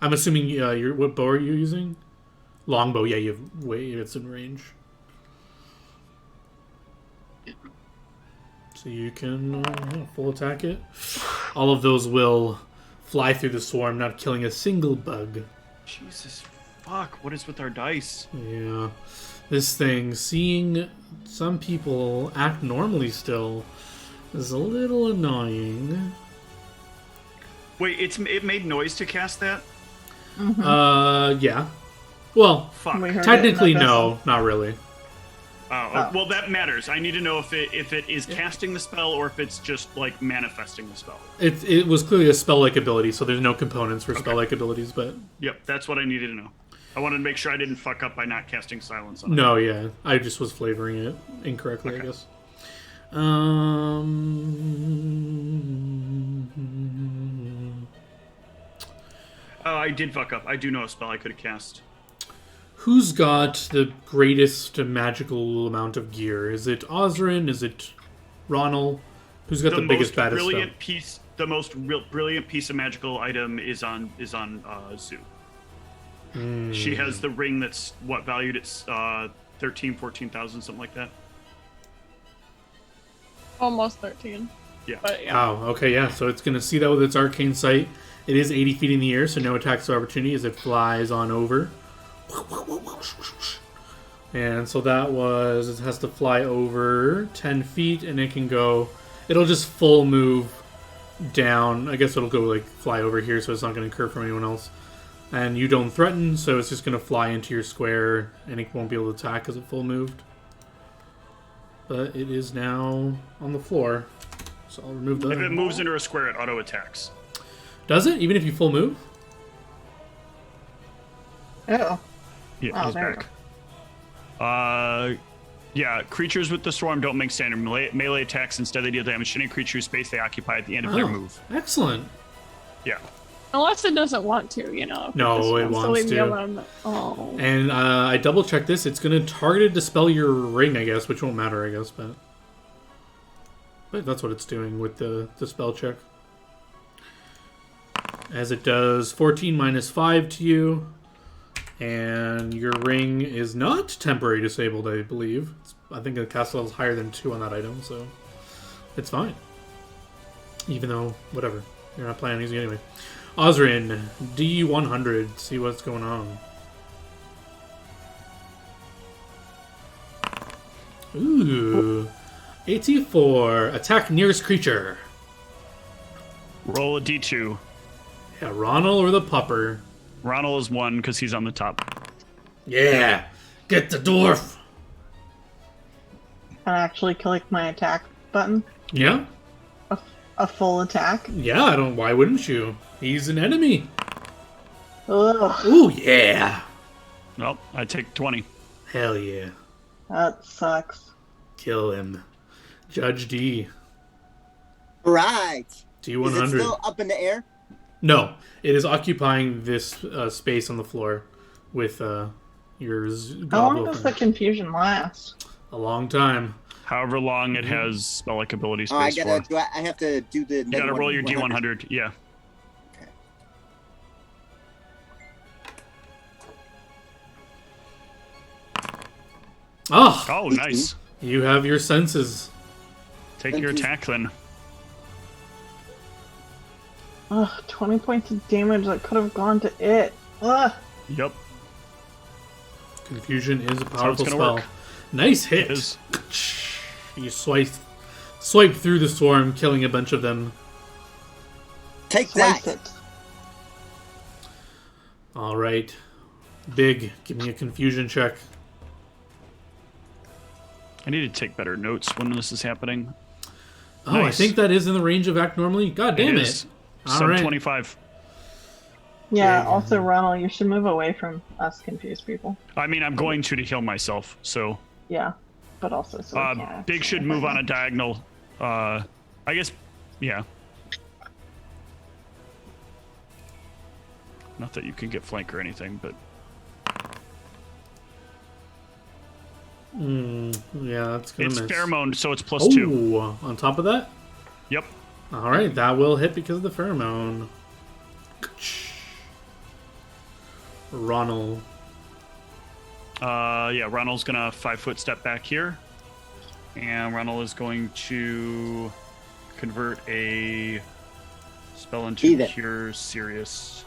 I'm assuming what bow are you using? Longbow. Yeah, you have it's in range. So you can full attack it. All of those will fly through the swarm, not killing a single bug. Jesus fuck! What is with our dice? Yeah. This thing, seeing some people act normally still, is a little annoying. Wait, it made noise to cast that? Yeah. Well, Fuck. We heard technically it in the no, not really. Oh, well, that matters. I need to know if it is casting the spell or if it's just like manifesting the spell. It was clearly a spell-like ability, so there's no components for spell-like abilities, but... Yep, that's what I needed to know. I wanted to make sure I didn't fuck up by not casting silence on it. No, yeah. I just was flavoring it incorrectly, I Okay. guess. I did fuck up. I do know a spell I could have cast. Who's got the greatest magical amount of gear? Is it Osrin? Is it Ronald? Who's got the biggest, baddest brilliant stuff? piece. The most brilliant piece of magical item is on Zoo. She has the ring that's valued at 14,000, something like that. Almost 13. Yeah. But yeah. Oh, okay, yeah. So it's going to see that with its arcane sight. It is 80 feet in the air, so no attacks of opportunity as it flies on over. And so that was... It has to fly over 10 feet, and it can go... It'll just full move down. I guess it'll go, like, fly over here, so it's not going to curve from anyone else. And you don't threaten, so it's just going to fly into your square, and it won't be able to attack because it full moved. But it is now on the floor. So I'll remove that. If it moves into a square, it auto attacks. Does it? Even if you full move? Oh. Yeah, Oh, he's there we back. Yeah, creatures with the swarm don't make standard melee attacks. Instead, they deal damage to any creature whose space they occupy at the end of their move. Excellent. Yeah. Unless it doesn't want to, you know. If No, just it wants leave me to. alone. Oh. And I double checked this. It's going to target dispel your ring, I guess, which won't matter, I guess, but that's what it's doing with the spell check. As it does 14 minus 5 to you. And your ring is not temporary disabled, I believe. I think the cast level is higher than 2 on that item, so it's fine. Even though, whatever. You're not planning on using it anyway. Osrin, D100. See what's going on. Ooh. 84. Attack nearest creature. Roll a d2. Yeah, Ronald or the pupper. Ronald is 1 because he's on the top. Yeah. Get the dwarf. And actually click my attack button. Yeah. A full attack. Yeah, I don't. Why wouldn't you? He's an enemy. Ugh, Ooh, yeah. Well, I take 20. Hell yeah. that sucks. Kill him. Judge D. All right. D100. Is it still up in the air? No, it is occupying this space on the floor with your How long gob does the opener. confusion last? A long time. However long it has spell-like ability Oh, I space gotta. for. Do I have to do the? You gotta roll your d100. Yeah. Okay. Oh, Oh, nice. you have your senses. Take Thank your you. attack then. Ugh, 20 points of damage that could have gone to it. Ugh. Yep. Confusion is a how it's powerful gonna spell. work. Nice hit. It is. You swipe through the swarm, killing a bunch of them. Take that. Slice it. All right. Big, give me a confusion check. I need to take better notes when this is happening. Oh, I Nice. think that is in the range of act normally. God damn it. is. All Sub right. 25. Yeah, Yeah. also, Ronald, you should move away from us confused people. I mean, I'm going to heal myself, so. Yeah, but also so we can't Big should move on a diagonal. I guess, yeah. Not that you can get flank or anything, but Yeah, that's gonna it's miss. pheromone, so it's +2. Oh, on top of that? Yep. All right, that will hit because of the pheromone. Ronald. Yeah, Ronald's gonna 5-foot step back here. And Ronald is going to convert a spell into Heathen. Cure Serious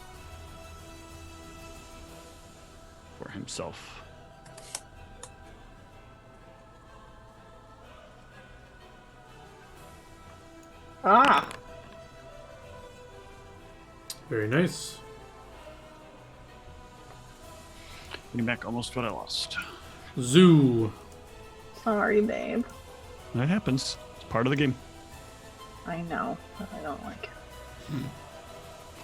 for himself. Ah, Very nice. Getting back almost what I lost. Zoo. sorry, babe. That happens. It's part of the game. I know, but I don't like it.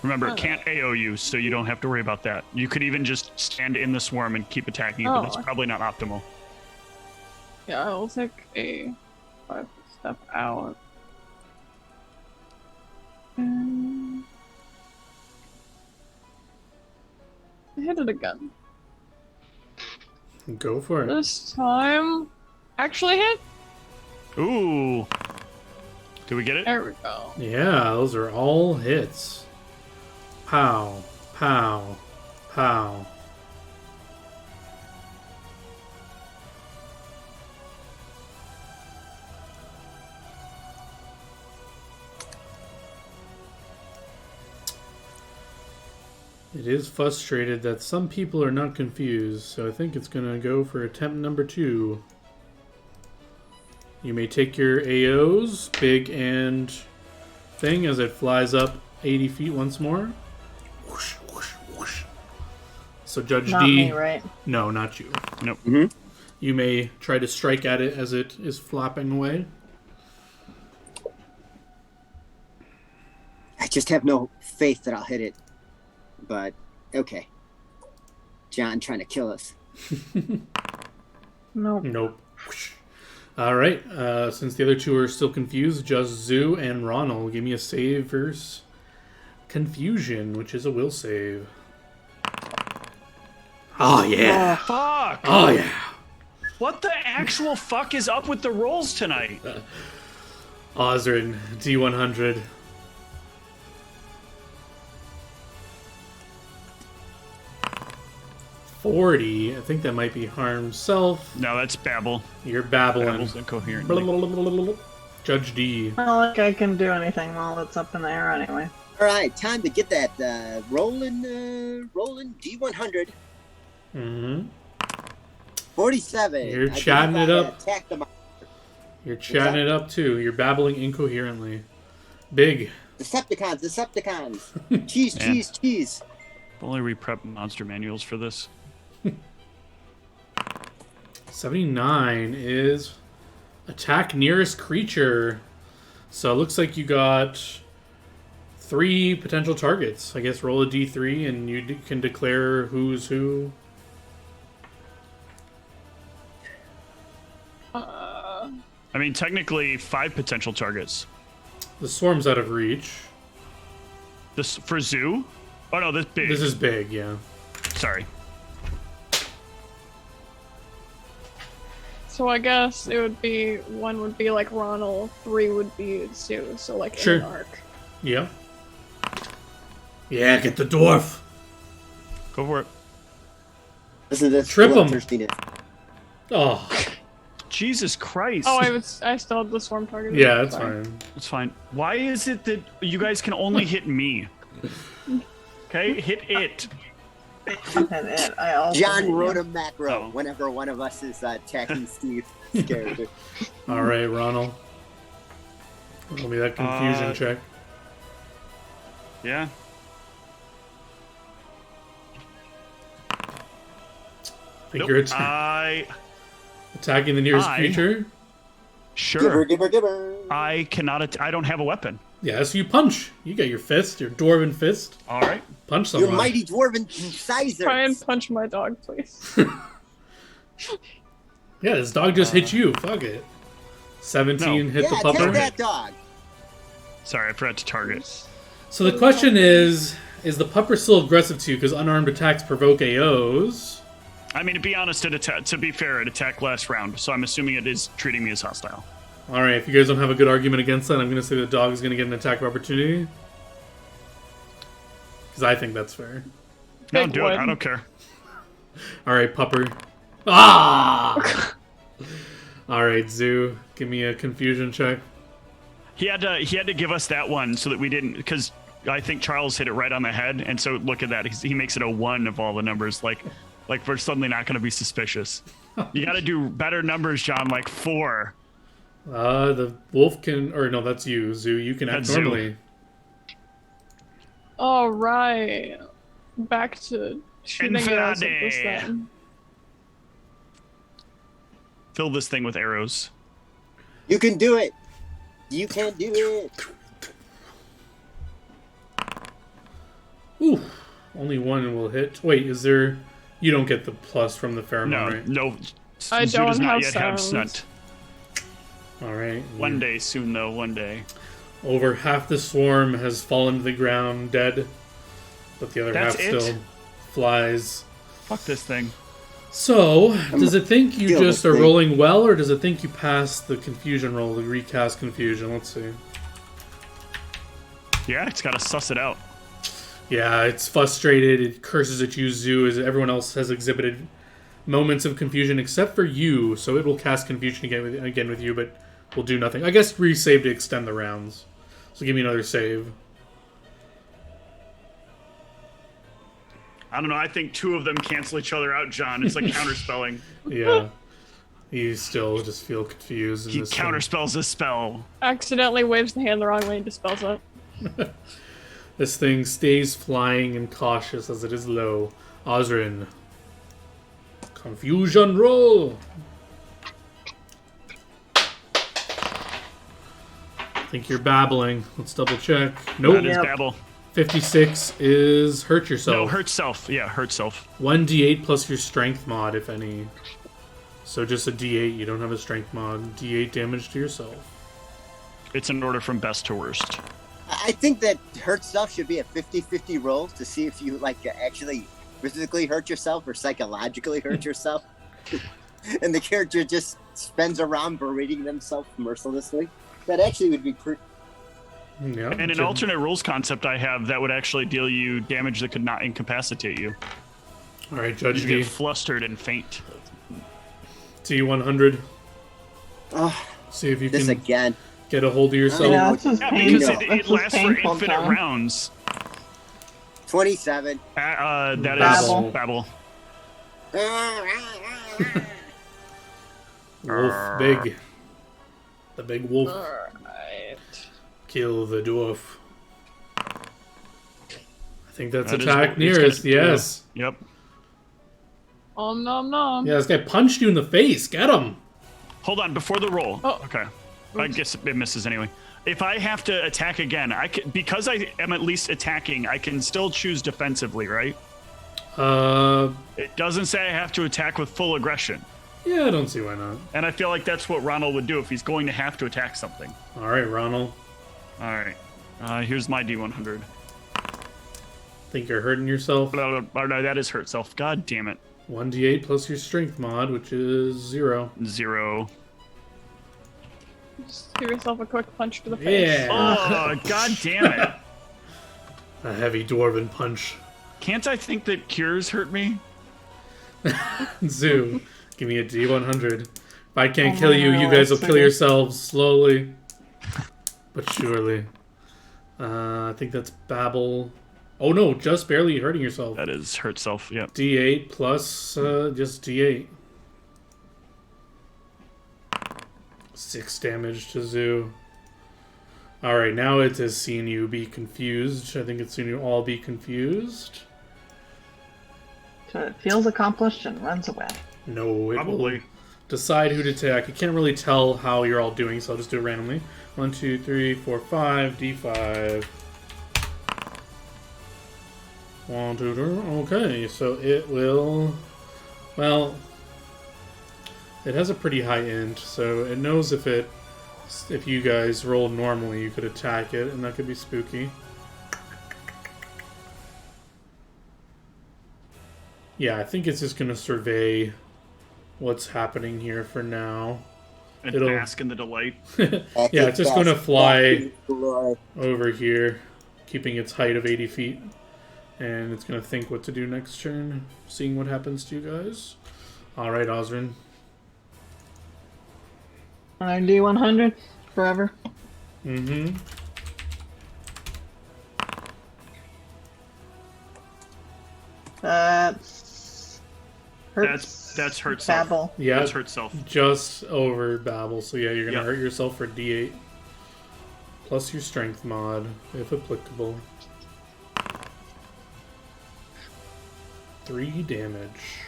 Remember, it can't AO you, so you don't have to worry about that. You could even just stand in the swarm and keep attacking it, but Oh. that's probably not optimal. Yeah, I will take a 5 step out. And I hit it again. Go for it. This time, actually hit. Ooh. Did we get it? There we go. Yeah, those are all hits. Pow, pow, pow. It is frustrated that some people are not confused, so I think it's going to go for attempt number 2. You may take your AOs, big and thing, as it flies up 80 feet once more. Whoosh, whoosh, whoosh. So Judge Not D... me, right? No, not you. Nope. You may try to strike at it as it is flapping away. I just have no faith that I'll hit it. But okay. John trying to kill us. Nope. Nope. All right. Since the other two are still confused, just Zoo and Ronald, give me a save versus confusion, which is a will save. Oh yeah. Fuck! Oh yeah. What the actual fuck is up with the rolls tonight? Osrin, D100. I think that might be harm self. No, that's Babel. You're babbling. Babel's incoherent. Judge D. Not like I can do anything while it's up in the air anyway. All right, time to get that rolling D100. Mm-hmm. 47. You're I chatting believe it I up. attacked them You're chatting it up too. You're babbling incoherently. Big. Decepticons. Cheese. If only we prep monster manuals for this. 79 is attack nearest creature. So it looks like you got 3 potential targets. I guess roll a d3 and you can declare who's who. I mean, technically 5 potential targets. The swarm's out of reach. This for Zoo? Oh no, this big. This is big, yeah. Sorry. So I guess it would be 1 would be like Ronald, 3 would be Sue. So like Sure. in an arc. Yeah. Yeah, get the dwarf. Go for it. Listen to this. Trip 'em. bloodthirstiness. Oh, Jesus Christ. Oh, I still have the swarm target. yeah, that's Sorry. fine. It's fine. Why is it that you guys can only hit me? Okay, hit it. And it, I also John hit you. wrote a macro Oh. whenever one of us is attacking Steve's character. All right, Ronald. Roll me that confusion check. Yeah. I think you're attacking the nearest I- creature. Sure. Give her. I cannot. I don't have a weapon. Yeah, so you punch. You got your fist, your dwarven fist. All right. Punch Your someone. mighty dwarven sizer. Try and punch my dog, please. Yeah, this dog just hit you. Fuck it. 17 No. hit Yeah, the attack pupper. that dog. Sorry, I forgot to target. So the question is the pupper still aggressive to you because unarmed attacks provoke AOs? I mean, to be honest, to be fair, it attacked last round, so I'm assuming it is treating me as hostile. All right, if you guys don't have a good argument against that, I'm going to say the dog is going to get an attack of opportunity. Because I think that's fair. No, Big do it. one. I don't care. All right, pupper. Ah! All right, Zoo, give me a confusion check. He had to give us that one so that we didn't, because I think Charles hit it right on the head, and so look at that. He makes it a 1 of all the numbers. Like we're suddenly not going to be suspicious. You got to do better numbers, John. Like 4. The wolf can, or no, that's you, Zoo. You can act That's Zoo. normally. All right, back to shooting arrows at this Infernade. thing. Fill this thing with arrows. You can do it. You can do it. Ooh, only 1 will hit. Wait, is there? You don't get the plus from the pheromone, No, right? no. I Zoo don't does not have yet have sounds. scent. All right. One day soon, though. One day. Over half the swarm has fallen to the ground dead, but the other That's half it? still flies. Fuck this thing. So, does it think you Kill just this are thing. rolling well, or does it think you pass the confusion roll, the recast confusion? Let's see. Yeah, it's got to suss it out. Yeah, it's frustrated. It curses at you, Zoo, as everyone else has exhibited moments of confusion except for you. So it will cast confusion again with you, but will do nothing. I guess resave to extend the rounds. So give me another save. I don't know. I think 2 of them cancel each other out, John. It's like counterspelling. Yeah. You still just feel confused. In He this thing. counterspells a spell. Accidentally waves the hand the wrong way and dispels it. This thing stays flying and cautious as it is low. Osrin. Confusion roll! I think you're babbling. Let's double check. Nope. That is babble. 56 is hurt yourself. No, hurt self. Yeah, hurt self. 1d8 plus your strength mod, if any. So just a d8. You don't have a strength mod. d8 damage to yourself. It's an order from best to worst. I think that hurt self should be a 50-50 roll to see if you actually physically hurt yourself or psychologically hurt yourself. And the character just spends around berating themselves mercilessly. That actually would be pretty. Yeah. And an alternate rules concept I have that would actually deal you damage that could not incapacitate you. All right, Judge You V. get flustered and faint. T100. Oh, See if you this can again. get a hold of yourself. Yeah, this is Yeah, because painful. it This is lasts for painful, infinite John. rounds. 27. That Babble. is babble. Wolf, big. The big wolf. Alright. Kill the dwarf. I think that's That is attack what he's nearest, gonna do. yes. Yep. Om nom nom. Yeah, this guy punched you in the face. Get him. Hold on, before the roll. Oh. Okay. I guess it misses anyway. If I have to attack again, I can, because I am at least attacking, I can still choose defensively, right? It doesn't say I have to attack with full aggression. Yeah, I don't see why not. And I feel like that's what Ronald would do if he's going to have to attack something. All right, Ronald. All right. Here's my D100. Think you're hurting yourself? Blah, blah, blah, blah, that is hurt self. God damn it. 1d8 plus your strength mod, which is 0. 0. Just give yourself a quick punch to the face. Yeah. Oh, god damn it. A heavy dwarven punch. Can't I think that cures hurt me? Zoo, give me a D100. If I can't kill you, you guys will kill sorry. yourselves slowly. But surely. I think that's Babel. Oh no, just barely hurting yourself. That is hurt self, yep. D8 plus just D8. 6 damage to Zoo. Alright, now it has seen you be confused. I think it's seen you all be confused. So it feels accomplished and runs away. No, it Probably. will decide who to attack. You can't really tell how you're all doing, so I'll just do it randomly. 1, 2, 3, 4, 5, D5. 1, 2, 3. Okay, so it will. Well, it has a pretty high int, so it knows if you guys roll normally, you could attack it, and that could be spooky. Yeah, I think it's just gonna survey what's happening here for now. And It'll- bask in the delight. Yeah, it's just gonna fly Glory. over here, keeping its height of 80 feet. And it's gonna think what to do next turn, seeing what happens to you guys. Alright, Osrin. Another D100 forever. Mm-hmm. That's That's hurt self. Babel. Yeah, That's hurt self. just over Babel. So yeah, you're gonna Yep. hurt yourself for D8. Plus your strength mod, if applicable. 3 damage.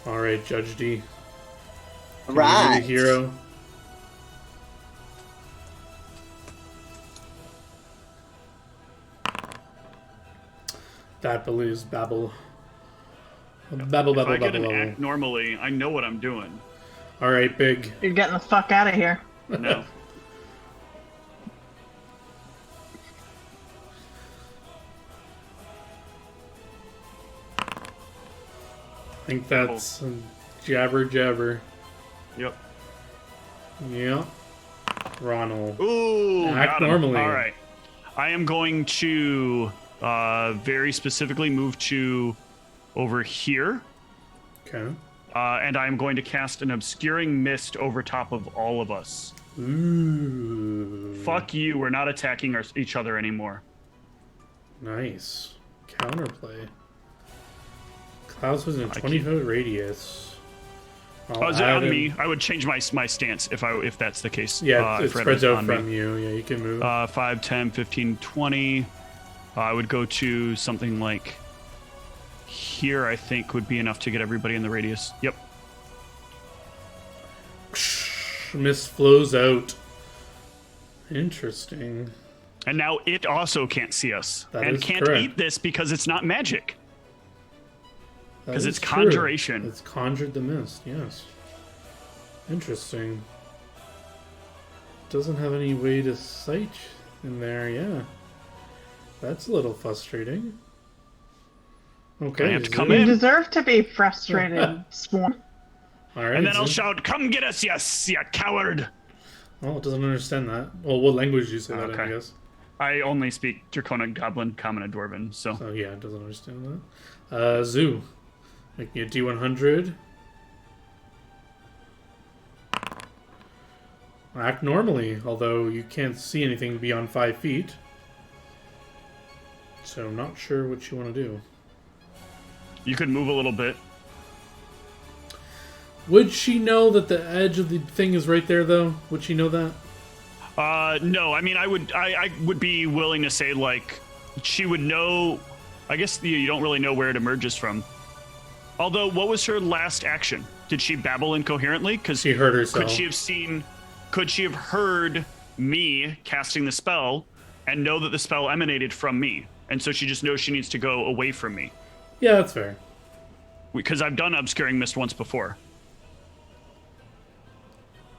Alright, Judge D. You're Right. the hero. That believes Babel. Babble, If babble, I get babble, an babble. act normally, I know what I'm doing. Alright, Big. You're getting the fuck out of here. No. I think that's Jabber Jabber. Yep. Yeah. Ronald. Ooh, Act got him. normally. All right. I am going to very specifically move to over here, Okay. and I am going to cast an obscuring mist over top of all of us. Ooh. Fuck you, we're not attacking each other anymore. Nice. Counterplay. Clouds within a I 20-foot radius. I'll Is it add on in- me? I would change my stance if that's the case. Yeah, it if Red spreads was out on from me. you. Yeah, you can move. 5, 10, 15, 20. I would go to something like here, I think, would be enough to get everybody in the radius. Yep. Mist flows out. Interesting. And now it also can't see us. That and is can't correct. eat this because it's not magic. That 'Cause is it's true. conjuration. It's conjured the mist, yes. Interesting. Doesn't have any way to sight in there, yeah. That's a little frustrating. Okay. I have to Zoo. come You in. deserve to be frustrated, Swarm. Alright. And then I'll Zoo. shout, "Come get us, you coward!" Oh, it doesn't understand that. Well, what language do you say that in, I Okay. guess? I only speak Draconic, Goblin, Common, and Dwarven, so. So yeah, it doesn't understand that. Zoo. Make me a D100. Act normally, although you can't see anything beyond 5 feet. So I'm not sure what you want to do. You could move a little bit. Would she know that the edge of the thing is right there, though? Would she know that? No. I mean, I would be willing to say, like, she would know. I guess you don't really know where it emerges from. Although, what was her last action? Did she babble incoherently? Because She hurt herself. Could she have heard me casting the spell and know that the spell emanated from me? And so she just knows she needs to go away from me. Yeah, that's fair. Because I've done Obscuring Mist once before.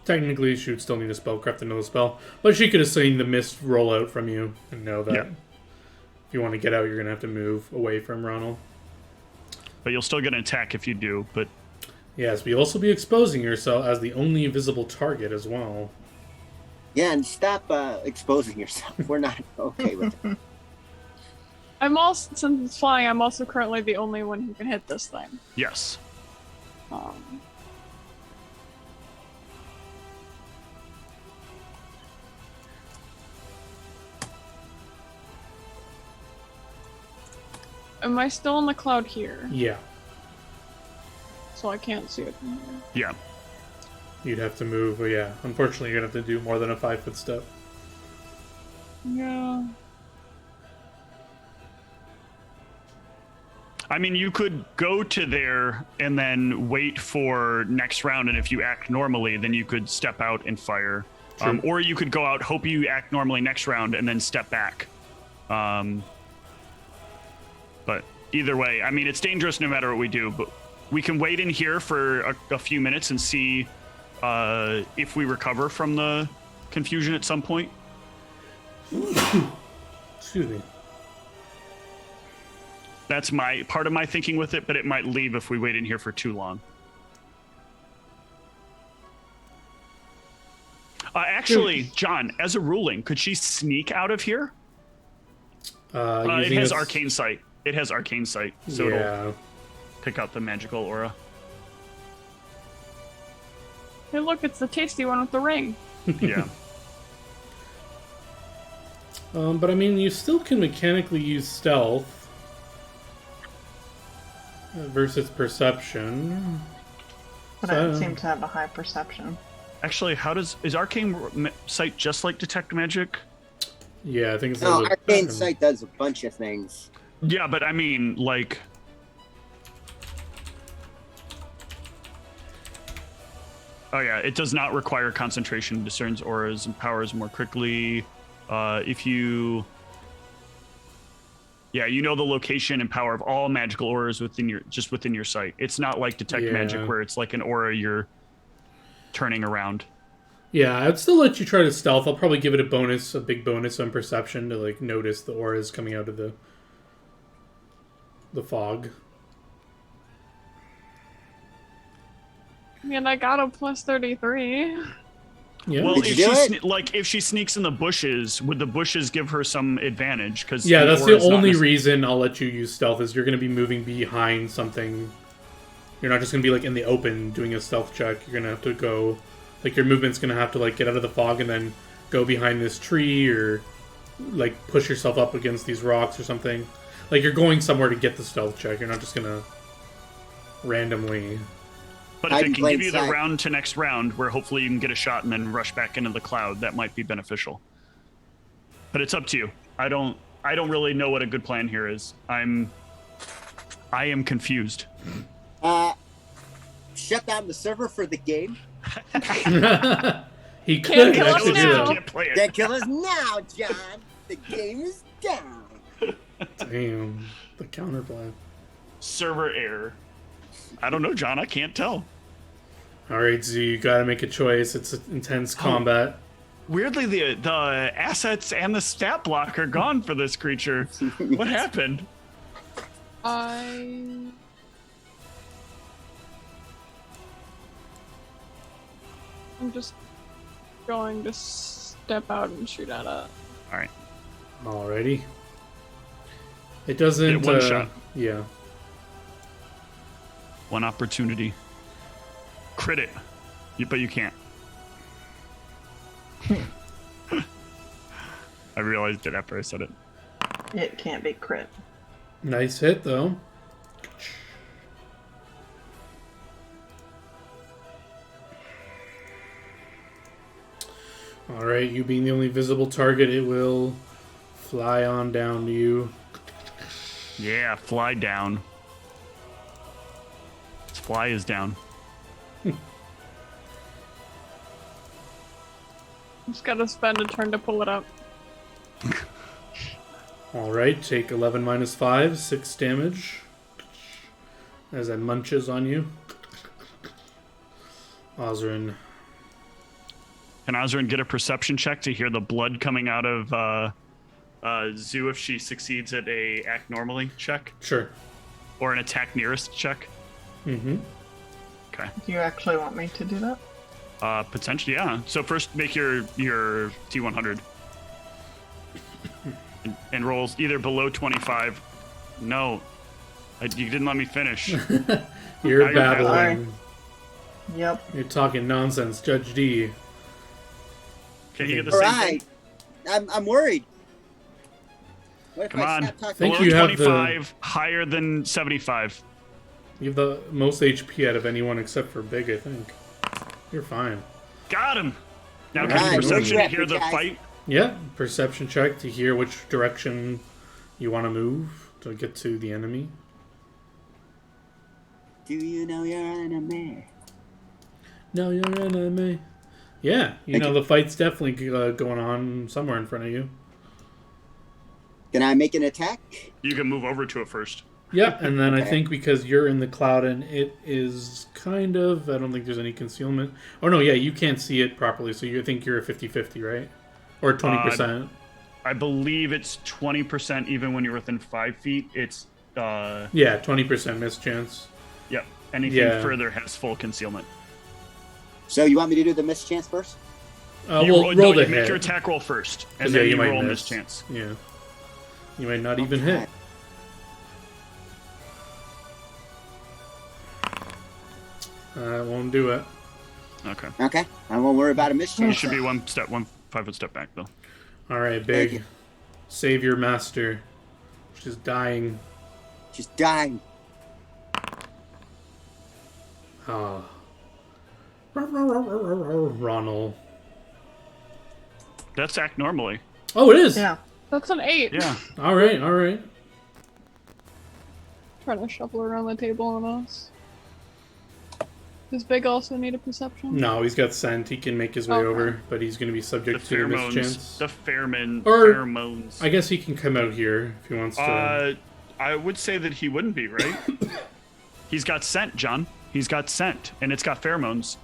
Technically, she would still need a spellcraft to know the spell. But she could have seen the mist roll out from you and know that if you want to get out, you're going to have to move away from Ronald. But you'll still get an attack if you do, but... Yes, but you'll also be exposing yourself as the only visible target as well. Yeah, and stop exposing yourself. We're not okay with it. I'm also, since it's flying, I'm also currently the only one who can hit this thing. Yes. Am I still in the cloud here? Yeah. So I can't see it from here. Yeah. You'd have to move. Well, yeah. Unfortunately, you're going to have to do more than a 5-foot step. Yeah. I mean, you could go to there and then wait for next round, and if you act normally, then you could step out and fire. Or you could go out, hope you act normally next round, and then step back. But either way, I mean, it's dangerous no matter what we do, but we can wait in here for a few minutes and see if we recover from the confusion at some point. Excuse me. That's my part of my thinking with it, but it might leave if we wait in here for too long. Actually, John, as a ruling, could she sneak out of here? It has arcane sight. It has arcane sight, so it'll pick out the magical aura. Hey, look, it's the tasty one with the ring. Yeah. But I mean, you still can mechanically use stealth versus perception. But I don't seem to have a high perception. Actually, is arcane sight just like detect magic? Yeah, I think it's no. Arcane sight does a bunch of things. Yeah, but I mean, like, oh yeah, it does not require concentration. Discerns auras and powers more quickly. If you, you know the location and power of all magical auras within your sight. It's not like detect magic where it's like an aura you're turning around. Yeah, I'd still let you try to stealth. I'll probably give it a big bonus on perception to like notice the auras coming out of the fog. I mean, I got a plus 33. Yeah. Well, if she sneaks in the bushes, would the bushes give her some advantage? Because that's the only reason I'll let you use stealth is you're going to be moving behind something. You're not just going to be like in the open doing a stealth check. You're going to have to go, like your movement's going to have to like get out of the fog and then go behind this tree or like push yourself up against these rocks or something. Like you're going somewhere to get the stealth check. You're not just going to randomly. But if it can give you the round to next round, where hopefully you can get a shot and then rush back into the cloud, that might be beneficial. But it's up to you. I don't really know what a good plan here is. I am confused. Shut down the server for the game. He could kill us actually do now. that. Can't kill us now, John. The game is down. Damn, the counterplay. Server error. I don't know, John. I can't tell. All right, Z, you got to make a choice. It's intense combat. Weirdly, the assets and the stat block are gone for this creature. What happened? I'm just going to step out and shoot at it. All right. Alrighty. It doesn't. Get one shot. Yeah. One opportunity. Crit it. But you can't. I realized it after I said it. It can't be crit. Nice hit, though. All right, you being the only visible target, it will fly on down to you. Yeah, fly down. Its fly is down. Just gotta spend a turn to pull it up. All right, take 11 minus 5, 6 damage. As it munches on you. Osrin. Can Osrin get a perception check to hear the blood coming out of Zoo if she succeeds at a act normally check? Sure. Or an attack nearest check? Mm-hmm. Okay. Do you actually want me to do that? Potentially, yeah. So first make your T100. and rolls either below 25. No. You didn't let me finish. You're Now babbling. Yep. You're talking nonsense, Judge D. Can you get the All same right. thing? I'm worried. What if Come I on. stop talking? Think Below you have 25, higher than 75. You have the most HP out of anyone except for Big, I think. You're fine. Got him! Now All can right, you perception where to you hear at, the guys? fight? Yeah, perception check to hear which direction you want to move to get to the enemy. Do you know your enemy? No, you're an enemy. Yeah, you know the fight's definitely going on somewhere in front of you. Can I make an attack? You can move over to it first. Yeah, and then I Okay. think because you're in the cloud and it is kind of... I don't think there's any concealment. Oh, no, yeah, you can't see it properly, so you think you're a 50-50, right? Or 20%. I believe it's 20% even when you're within 5 feet. It's, Yeah, 20% miss chance. yep. Anything Yeah. further has full concealment. So you want me to do the mischance first? You We'll roll you the make hit. your attack roll first, 'Cause, and yeah, then you you might roll miss. mischance. Yeah. You might not even hit. Won't do it. Okay. Okay. I won't worry about a You mischance. should be 5 foot step back, though. All right, Thank Big. you. Save your master. She's dying. She's dying. Ah. Ronald. That's act normally. Oh, it is. Yeah. That's an 8. Yeah. All right. All right. Trying to shuffle around the table on us. Does Big also need a perception? No, he's got scent. He can make his way Okay. over, but he's going to be The subject to the pheromones. mischance. The Or- pheromones. I guess he can come out here if he wants to. I would say that he wouldn't be, right? He's got scent, John. He's got scent, and it's got pheromones.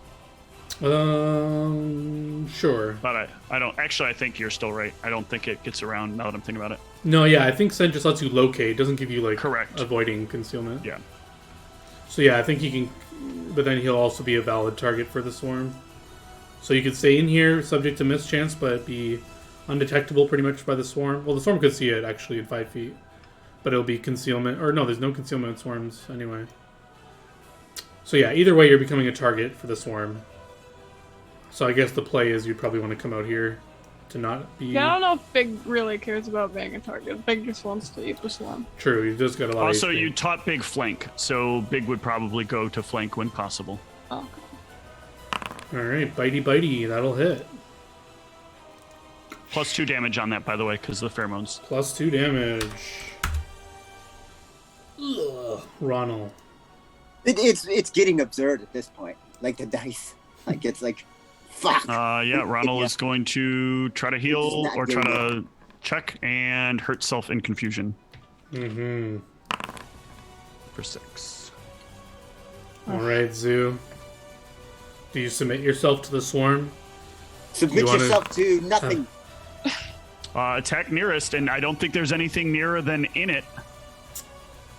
Sure. But I don't. Actually, I think you're still right. I don't think it gets around now that I'm thinking about it. No, yeah, I think scent just lets you locate. It doesn't give you, like, Correct. avoiding concealment. Yeah. So, yeah, I think he can... But then he'll also be a valid target for the swarm. So you could stay in here, subject to mischance, but be undetectable pretty much by the swarm. Well, the swarm could see it, actually, at 5 feet. But it'll be concealment. Or, no, there's no concealment in swarms, anyway. So, yeah, either way, you're becoming a target for the swarm. So I guess the play is you'd probably want to come out here to not be... Yeah, I don't know if Big really cares about being a target. Big just wants to eat the swarm. True, you just got a lot Also, of HP. you taught Big flank, so Big would probably go to flank when possible. Oh. Alright, bitey, that'll hit. Plus 2 damage on that, by the way, because of the pheromones. Plus 2 damage. Ugh. Ronald. It's getting absurd at this point. Like the dice. Like it's like, fuck. Yeah, Ronald Yeah. is going to try to heal not or try doing to check and hurt self in confusion Mm-hmm. for 6. Alright, Zoo. Do you submit yourself to the swarm? Submit you wanna- yourself to nothing. Attack nearest, and I don't think there's anything nearer than in it.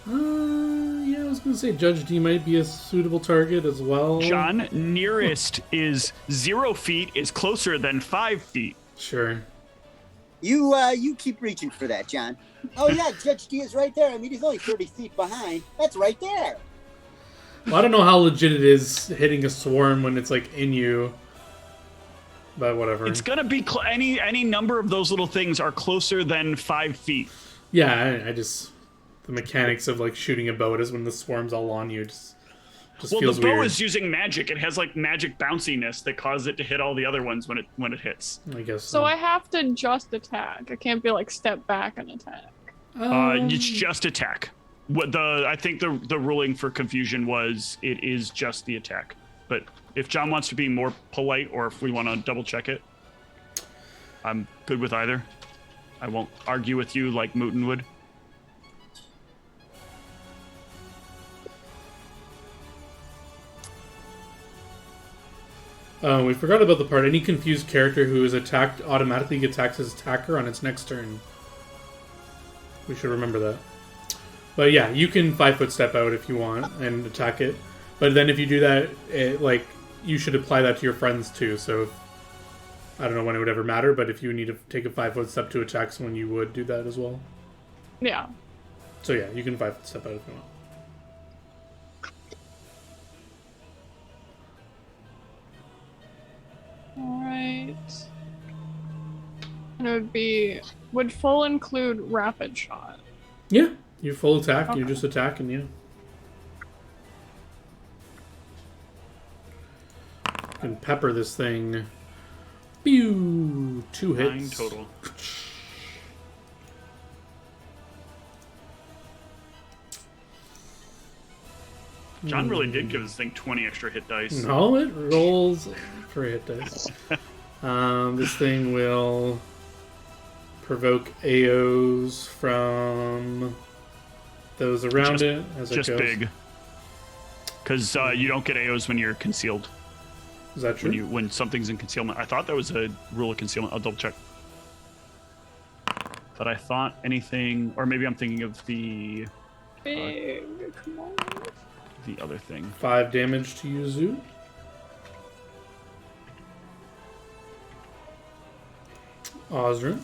Yeah, I was gonna say Judge D might be a suitable target as well. John, nearest is 0 feet, is closer than 5 feet. Sure. You keep reaching for that, John. Oh yeah, Judge D is right there. I mean, he's only 30 feet behind. That's right there. Well, I don't know how legit it is hitting a swarm when it's like in you. But whatever. It's gonna be any number of those little things are closer than 5 feet. Yeah, I just... The mechanics of like shooting a bow is when the swarm's all on you. Just Just Well, feels the bow weird. is using magic. It has like magic bounciness that causes it to hit all the other ones when it hits. I guess So I have to just attack. I can't be like step back and attack. It's just attack. I think the ruling for confusion was it is just the attack. But if John wants to be more polite, or if we want to double check it, I'm good with either. I won't argue with you like Mooten would. We forgot about the part. Any confused character who is attacked automatically attacks his attacker on its next turn. We should remember that. But yeah, you can 5-foot step out if you want and attack it. But then if you do that, you should apply that to your friends too. So I don't know when it would ever matter, but if you need to take a 5-foot step to attack someone, you would do that as well. Yeah. So yeah, you can 5-foot step out if you want. Alright. And it would full include rapid shot? Yeah, you full attack. Okay. You're just attacking, yeah. You can pepper this thing. Pew! 2 hits. 9 total. John really did give this thing 20 extra hit dice. No, it rolls for hit dice. This thing will provoke AOs from those around it as Just it goes. big. Because you don't get AOs when you're concealed. Is that true? When something's in concealment. I thought that was a rule of concealment. I'll double check. But I thought anything, or maybe I'm thinking of the Big. Come on. other thing. 5 damage to you, Zoo. Osrin.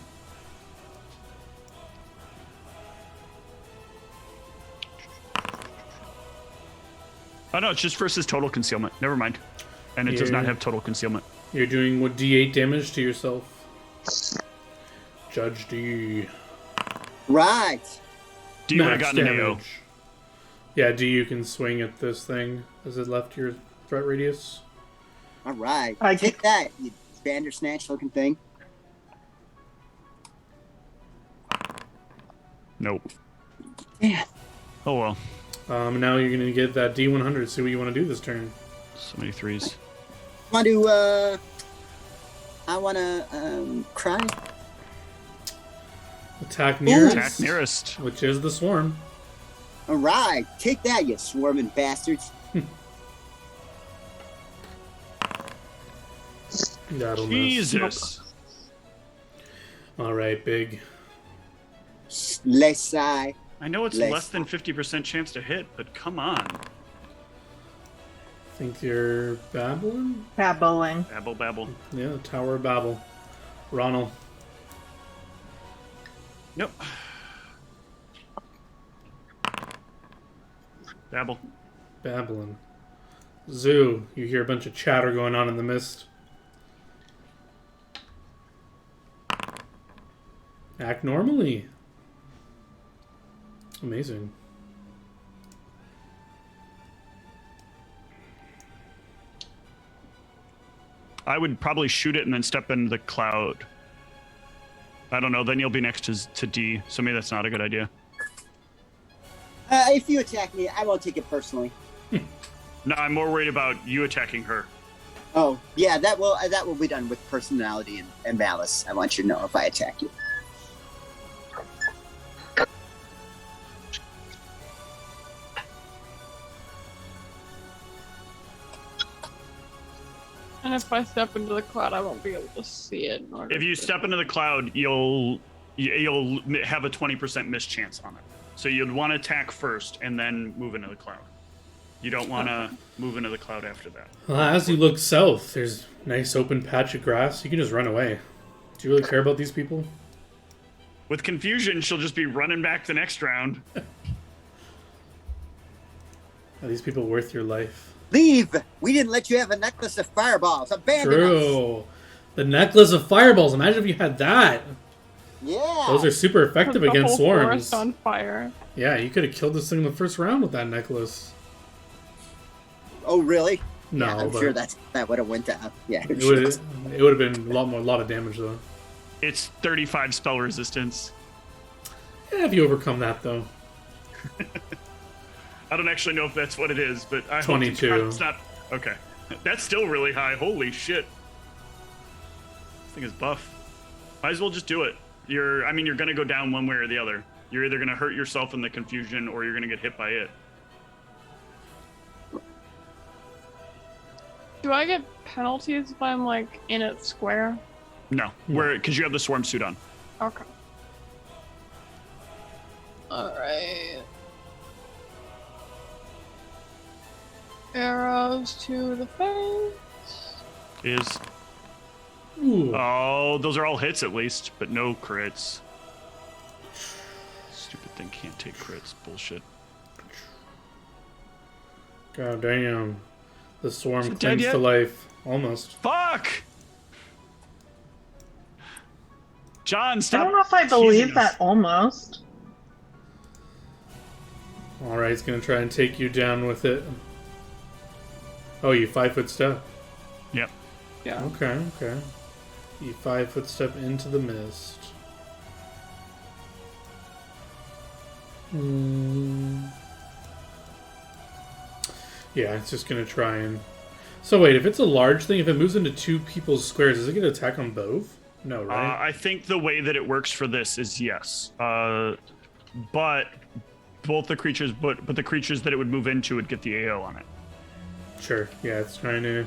Oh no, it's just versus total concealment. Never mind. And it does not Yeah. have total concealment. You're doing what D8 damage to yourself. Judge D. Right. Do you have Max gotten an AO? damage. Yeah, D, you can swing at this thing as it left your threat radius. All right. I Take that, you Bandersnatch looking thing. Nope. Yeah. Oh well. Now you're gonna get that D100. See what you want to do this turn. So many threes. I wanna cry. Attack nearest. Attack nearest. Which is the swarm. All right. Take that, you swarming bastards. That'll miss. Jesus. All right, big. Let's sigh. I know it's Less. less than 50% chance to hit, but come on. Think you're babbling? Babbling. Babble, babble. Yeah, Tower of Babel. Ronald. Nope. Babble. Babbling. Zoo, you hear a bunch of chatter going on in the mist. Act normally. Amazing. I would probably shoot it and then step into the cloud. I don't know. Then you'll be next to D, so maybe that's not a good idea. If you attack me, I won't take it personally. No, I'm more worried about you attacking her. Oh, yeah, that will be done with personality and malice. I want you to know if I attack you. And if I step into the cloud, I won't be able to see it. In order If you to- step into the cloud, you'll have a 20% miss chance on it. So you'd want to attack first and then move into the cloud. You don't want to move into the cloud after that. Well, as you look south, there's a nice open patch of grass. You can just run away. Do you really care about these people? With confusion, she'll just be running back the next round. Are these people worth your life? Leave! We didn't let you have a necklace of fireballs. Abandon us! True. The necklace of fireballs. Imagine if you had that. Yeah! Those are super effective the against whole swarms. forest on fire. Yeah, you could have killed this thing in the first round with that necklace. Oh, really? No, Yeah, I'm but sure that would have went down. Yeah, I'm it sure. would have been a lot of damage though. It's 35 spell resistance. Yeah, if you overcome that though. I don't actually know if that's what it is, but I hope 22. it's not. Okay. That's still really high. Holy shit. This thing is buff. Might as well just do it. You're gonna go down one way or the other. You're either gonna hurt yourself in the confusion or you're gonna get hit by it. Do I get penalties if I'm like in a square? No, because you have the swarm suit on. Okay. Alright. Arrows to the face. Is Ooh. oh, those are all hits at least, but no crits. Stupid thing can't take crits. Bullshit. God damn. The swarm Is it dead clings yet? to life. Almost. Fuck! John, I stop. don't know if I teasing believe us. that almost. Alright, he's gonna try and take you down with it. Oh, you 5-foot step. Yep. Yeah. Okay. You 5-foot step into the mist. Yeah, it's just gonna try and. So wait, if it's a large thing, if it moves into two people's squares, is it gonna attack on both? No, right? I think the way that it works for this is yes. But both the creatures, but the creatures that it would move into would get the AO on it. Sure. Yeah, it's trying to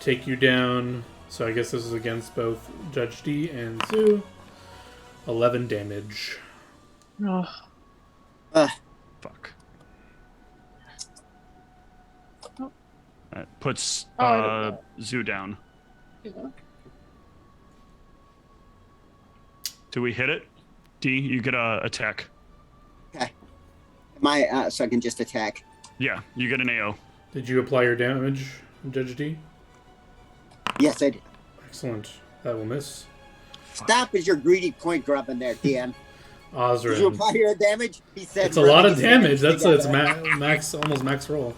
take you down. So I guess this is against both Judge D and Zoo. 11 damage. Ugh. Fuck. That puts I did Zoo down. Yeah. Do we hit it? D, you get a attack. Okay. So I can just attack. Yeah, you get an AO. Did you apply your damage, Judge D? Yes, I did. Excellent. That will miss. Stop as your greedy point grubbing there, DM. Did you Osrin. apply your damage? He said. It's a lot of rubbing his damage. hands That's together. max, almost max roll.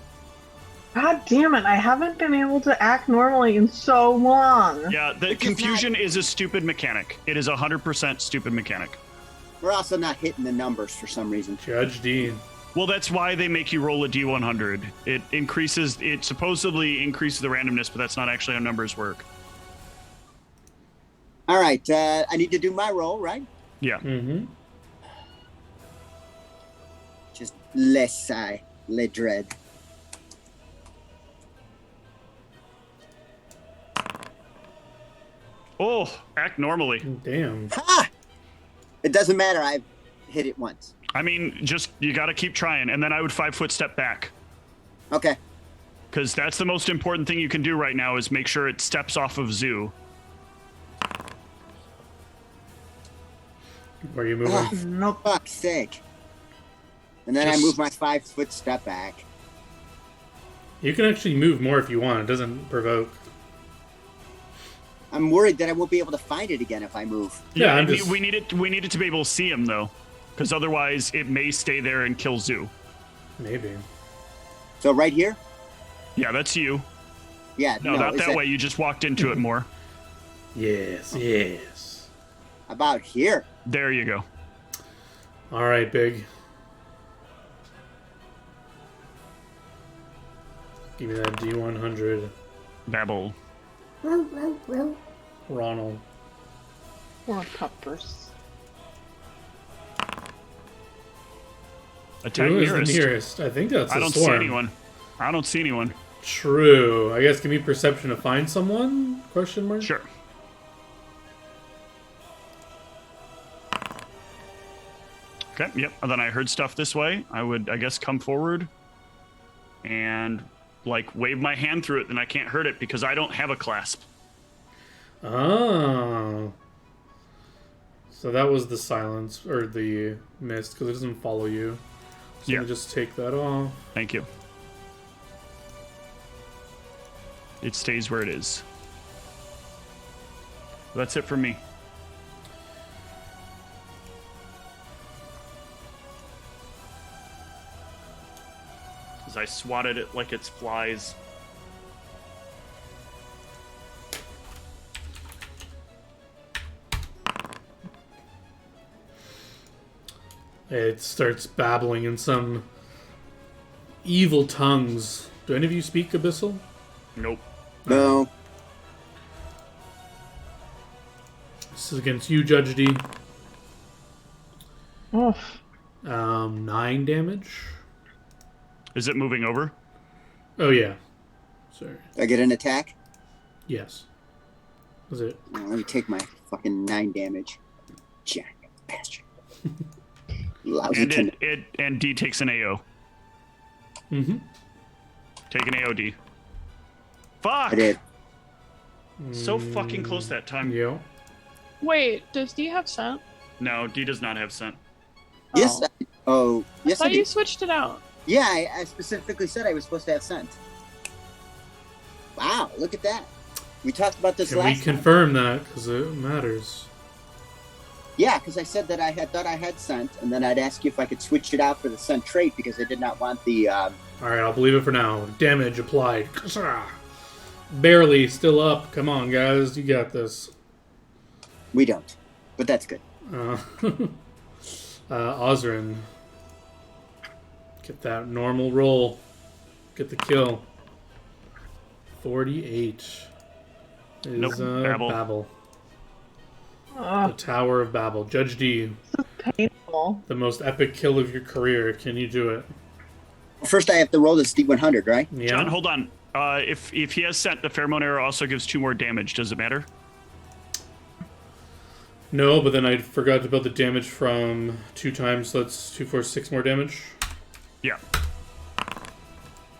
God damn it, I haven't been able to act normally in so long. Yeah, the It's just confusion is a stupid mechanic. It is 100% stupid mechanic. We're also not hitting the numbers for some reason. Judge D. Well, that's why they make you roll a D100. It supposedly increases the randomness, but that's not actually how numbers work. All right, I need to do my roll, right? Yeah. Mm-hmm. Just less le dread. Oh, act normally. Damn. Ha! It doesn't matter. I've hit it once. I mean, just you got to keep trying, and then I would 5-foot step back, Okay. because that's the most important thing you can do right now is make sure it steps off of Zoo. Where are you moving? Oh, Nope. fuck's sake. And then Just- I move my 5-foot step back. You can actually move more if you want. It doesn't provoke. I'm worried that I won't be able to find it again if I move. Yeah, I'm we- just- we need it. We need it to be able to see him though, because otherwise it may stay there and kill Zoo. Maybe. So right here? Yeah, that's you. Yeah. No, not is that way. You just walked into it more. Yes, yes. About here. There you go. All right, Big. Give me that D100. Babble. Ronald. Or puppers. Attack Who is nearest. the nearest? I think that's I a don't swarm. see anyone. I don't see anyone. True. I guess give me perception to find someone? Question mark? Sure. Okay, yep. And then I heard stuff this way. I would, I guess, come forward and, like, wave my hand through it, then I can't hurt it because I don't have a clasp. Oh. So that was the silence, or the mist, because it doesn't follow you. So Yeah. yeah. Just take that off. Thank you. It stays where it is. That's it for me. I swatted it like it's flies. It starts babbling in some evil tongues. Do any of you speak Abyssal? Nope. No. This is against you, Judge D. Oof. 9 damage. Is it moving over? Oh, yeah. Sorry. Do I get an attack? Yes. Was it? Oh, let me take my fucking 9 damage. Jack bastard. Lousy And ten- and D takes an AO. Mm-hmm. Take an AOD. Fuck! I did. So fucking close that time. Yeah. Wait, does D have scent? No, D does not have scent. Yes. Oh. Yes, I I thought you did. switched it out. Yeah, I specifically said I was supposed to have scent. Wow, look at that. We talked about this Can we last time. confirm that? Because it matters. Yeah, because I said that I thought I had scent, and then I'd ask you if I could switch it out for the scent trait because I did not want the. Alright, I'll believe it for now. Damage applied. Barely. Still up. Come on, guys. You got this. We don't, but that's good. Osrin. Get that normal roll. Get the kill. 48 is Nope, Babel. Babel. The Ugh, Tower of Babel. Judge D, painful. the most epic kill of your career. Can you do it? First, I have to roll this D100, right? Yeah. John, hold on. If he has scent, the pheromone arrow also gives 2 more damage. Does it matter? No, but then I forgot to build the damage from 2 times. So that's 2, 4, 6 more damage. Yeah.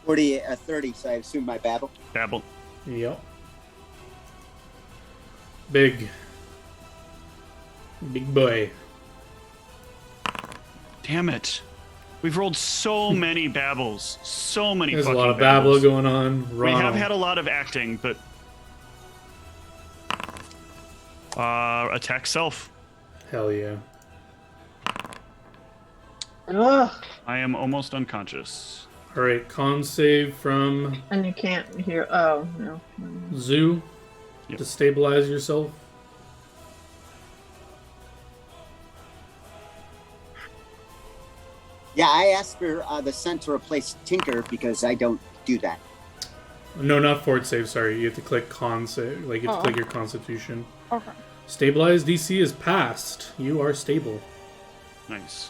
30, so I assume my babble. Babel. Yep. Big boy. Damn it. We've rolled so many babbles. So many There's a fucking lot of babbles. babble going on. We have had a lot of acting, but... attack self. Hell yeah. Ugh. I am almost unconscious. Alright, con save from And you can't hear. Oh, no. Zoo Yep. to stabilize yourself. Yeah, I asked for the scent to replace Tinker because I don't do that. No, not fort save, sorry. You have to click con save. Like, you have to Oh. click your constitution. Okay. Stabilize DC is passed. You are stable. Nice.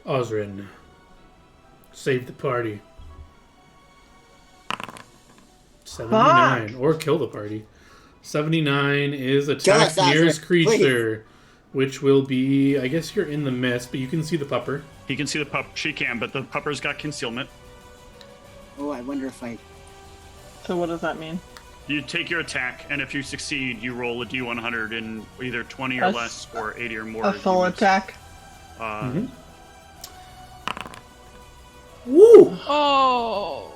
Osrin. Save the party. 79. Or kill the party. 79 is attack us, Osrin, nearest creature. Which will be... I guess you're in the mist, but you can see the pupper. He can see the pup. She can, but the pupper's got concealment. Oh, I wonder if I. So what does that mean? You take your attack, and if you succeed, you roll a d100 in either 20 or A less or 80 or more. A full units. attack? Mhm. Woo! Oh.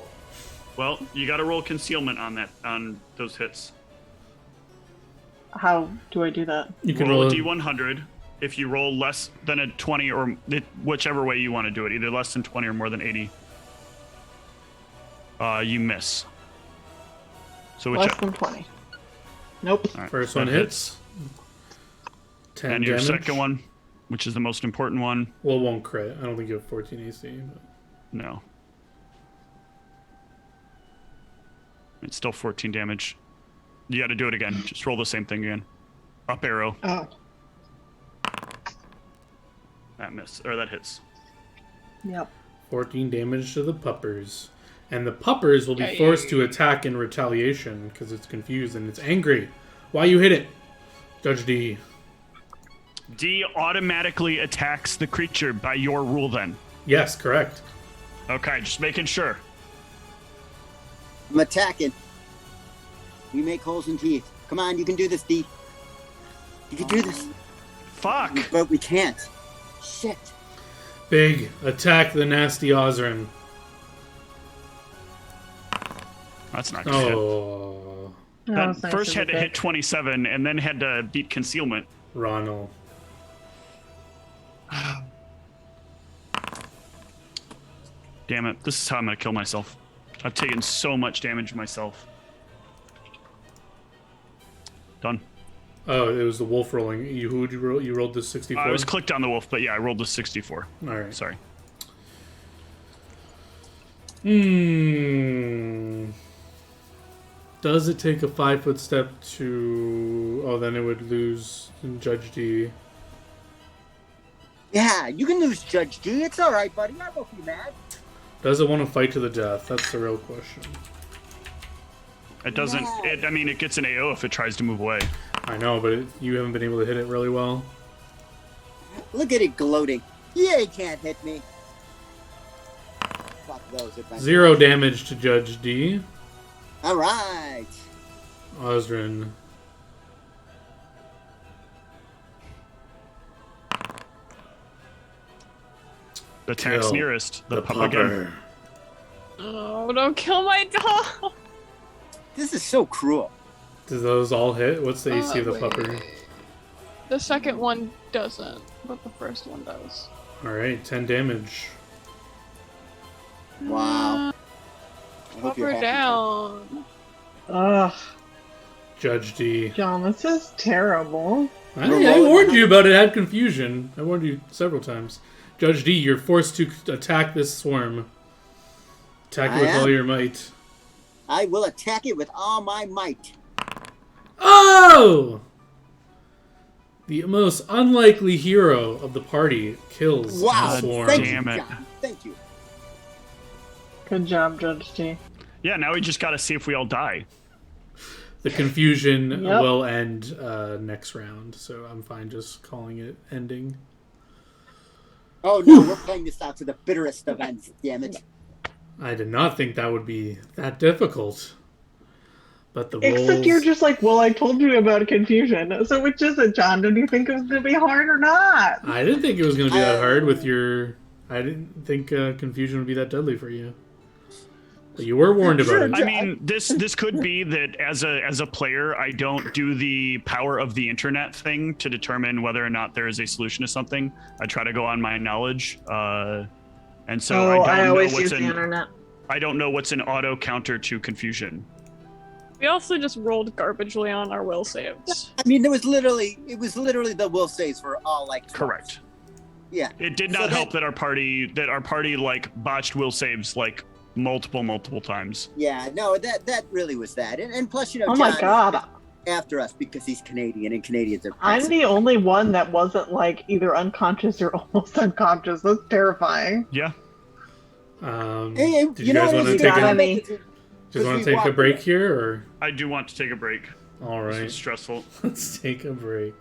Well, you got to roll concealment on those hits. How do I do that? You can roll roll a d100. If you roll less than a 20 or whichever way you want to do it, either less than 20 or more than 80, you miss. So Less than 20. Nope. all right, First that one hits. 10 And your damage. second one, which is the most important one, Well, it won't crit. I don't think you have 14 AC. But... no. It's still 14 damage. You got to do it again. Just roll the same thing again. Up arrow. Oh. That hits. Yep. 14 damage to the puppers. And the puppers will be Yay. forced to attack in retaliation because it's confused and it's angry. Why you hit it? Judge D. D automatically attacks the creature by your rule then. Yes, correct. Okay, just making sure. I'm attacking. We make holes in teeth. Come on, you can do this, D. You can do this. Fuck! But we can't. Shit. Big. Attack the nasty Osrin. That's not good. Oh. That was That nice first of had the to hit pick. 27 and then had to beat concealment. Ronald. Damn it. This is how I'm going to kill myself. I've taken so much damage myself. Done. Oh, it was the wolf rolling. Who would you roll? You rolled this 64? I was clicked on the wolf, but yeah, I rolled the 64. All right. Sorry. Does it take a 5-foot step to... Oh, then it would lose Judge D. Yeah, you can lose Judge D. It's all right, buddy. I won't be mad. Does it want to fight to the death? That's the real question. It doesn't... No. I mean, it gets an AO if it tries to move away. I know, but you haven't been able to hit it really well. Look at it gloating. Yeah, he can't hit me. Fuck those adventures. 0 damage to Judge D. All right. Osrin. The tank's Kill nearest. The pup pupper. again. Oh, don't kill my dog. This is so cruel. Do those all hit? What's the AC of the wait. pupper? The second one doesn't, but the first one does. Alright, 10 damage. Wow. I hope you're Pupper happy. down. Ugh, Judge D. John, this is terrible. I warned you about it. Had confusion. I warned you several times. Judge D, you're forced to attack this swarm. Attack it with all your might. I will attack it with all my might. Oh! The most unlikely hero of the party kills Wow. the swarm. Thank Damn you, it. John. Thank you. Good job, Judge T. Yeah, now we just got to see if we all die. The confusion Yep. will end next round, so I'm fine just calling it ending. Oh no, we're playing this out to the bitterest of ends. Damn it. I did not think that would be that difficult. But the Except rolls... you're just like, well, I told you about confusion. So which is it, John? Did you think it was going to be hard or not? I didn't think it was going to be that hard with your... I didn't think confusion would be that deadly for you. But you were warned about it. I mean, this could be that as a player, I don't do the power of the internet thing to determine whether or not there is a solution to something. I try to go on my knowledge, and so I don't know what's internet. I don't know what's an auto counter to confusion. We also just rolled garbagely on our will saves. I mean, it was literally the will saves for all like 12. Correct. Yeah. It did So not that- help that our party like botched will saves like multiple times. Yeah, no, that really was that. And plus, you know, Oh John my is god. after us because he's Canadian and Canadians are I'm passive. the only one that wasn't like either unconscious or almost unconscious. That's terrifying. Yeah. Hey, Did you guys what? want to It's take got a, me. just want to take a break here, or I do want to take a break. all This right? was stressful. Let's take a break.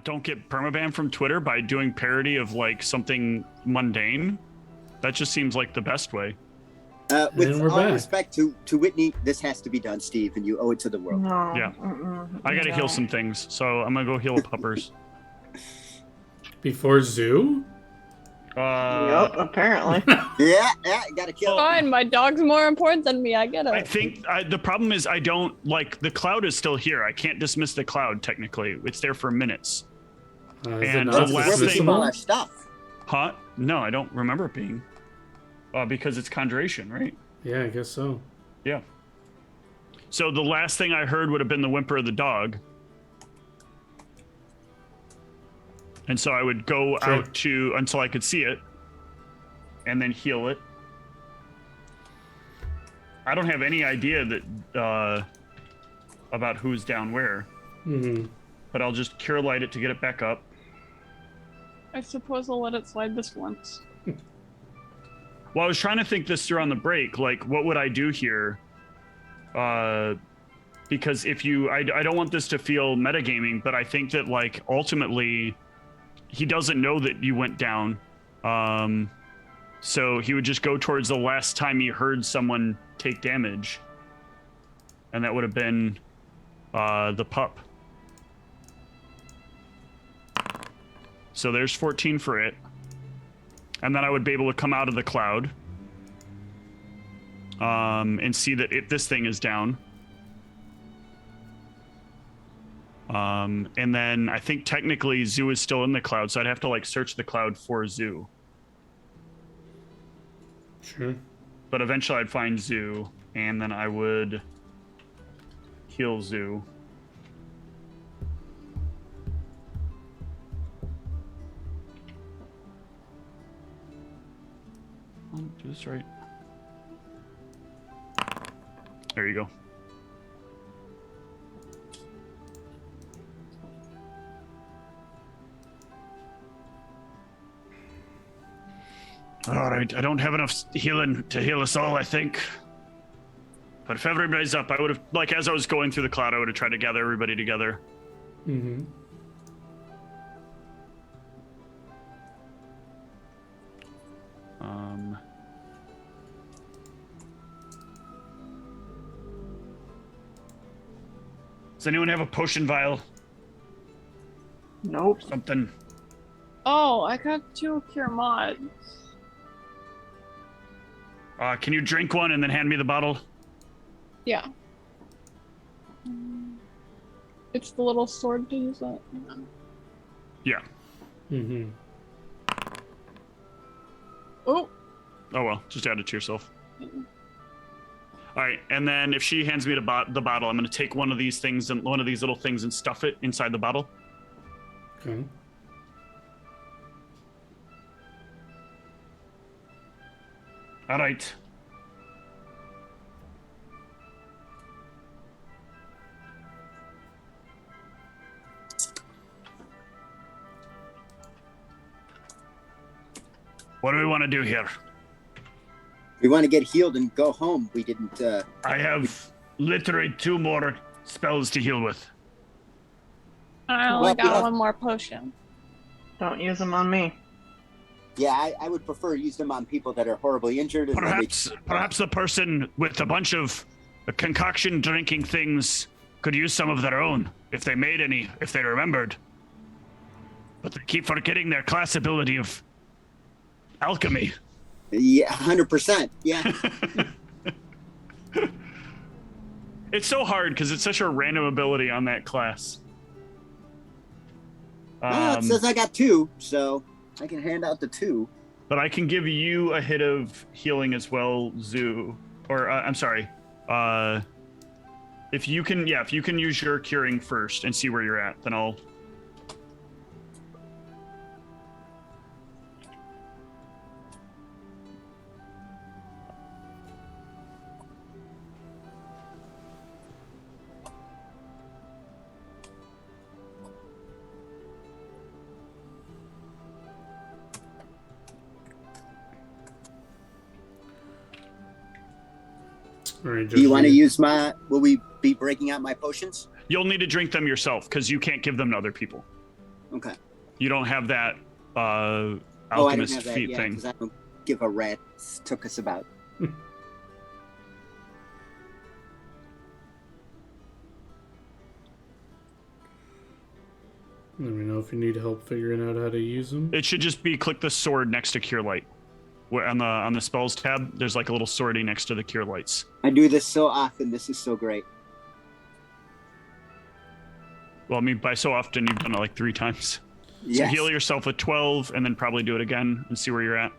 don't get permabanned from Twitter by doing parody of like something mundane. That just seems like the best way. With And we're all back. respect to Whitney, this has to be done, Steve, and you owe it to the world. No. Yeah. I gotta no. heal some things, so I'm gonna go heal puppers. Before Zoo? Yep, apparently. Yeah, gotta kill. Fine, my dog's more important than me. I get it. I think the problem is I don't like the cloud is still here. I can't dismiss the cloud technically. It's there for minutes. Is And it not the last Where we thing- keep all dismissible? our stuff. Huh? No, I don't remember it being. Because it's conjuration, right? Yeah, I guess so. Yeah. So the last thing I heard would have been the whimper of the dog. And so I would go Sure. out to until I could see it and then heal it. I don't have any idea that about who's down where, Mm-hmm. but I'll just cure light it to get it back up. I suppose I'll let it slide this once. Well, I was trying to think this through on the break. Like, what would I do here? Because if you, I don't want this to feel metagaming, but I think that like ultimately, he doesn't know that you went down. So he would just go towards the last time he heard someone take damage, and that would have been the pup. So there's 14 for it. And then I would be able to come out of the cloud and see that this thing is down. And then I think technically Zoo is still in the cloud, so I'd have to like search the cloud for Zoo. Sure. But eventually I'd find Zoo, and then I would heal Zoo. Do this right. There you go. All right, I don't have enough healing to heal us all, I think. But if everybody's up, I would have, like, as I was going through the cloud, I would have tried to gather everybody together. Mm-hmm. Does anyone have a potion vial? Nope. Something. Oh, I got 2 cure mods. Can you drink one and then hand me the bottle? Yeah. It's the little sword to use it. Yeah. Mm-hmm. Oh, Oh well, just add it to yourself. All right, and then if she hands me the bottle, I'm going to take one of these things and one of these little things and stuff it inside the bottle. Okay. All right. What do we want to do here? We want to get healed and go home. We didn't. I have literally 2 more spells to heal with. I only Well, got yeah. 1 more potion. Don't use them on me. Yeah, I would prefer use them on people that are horribly injured. And then Perhaps the person with a bunch of concoction drinking things could use some of their own if they made any, if they remembered. But they keep forgetting their class ability of alchemy. Yeah, 100%. Yeah. It's so hard because it's such a random ability on that class. Well, it says I got 2, so I can hand out the 2. But I can give you a hit of healing as well, Zoo. Or I'm sorry. If you can use your curing first and see where you're at, then I'll. All right, Do you want to use will we be breaking out my potions? You'll need to drink them yourself because you can't give them to other people. Okay. You don't have that I don't alchemist have that feat yet thing. because I don't give a rat's took us about. Let me know if you need help figuring out how to use them. It should just be click the sword next to Cure Light. Where on the spells tab, there's like a little swordie next to the Cure Lights. I do this so often. This is so great. Well, I mean, by so often, you've done it like 3 times. Yes. So heal yourself with 12, and then probably do it again and see where you're at.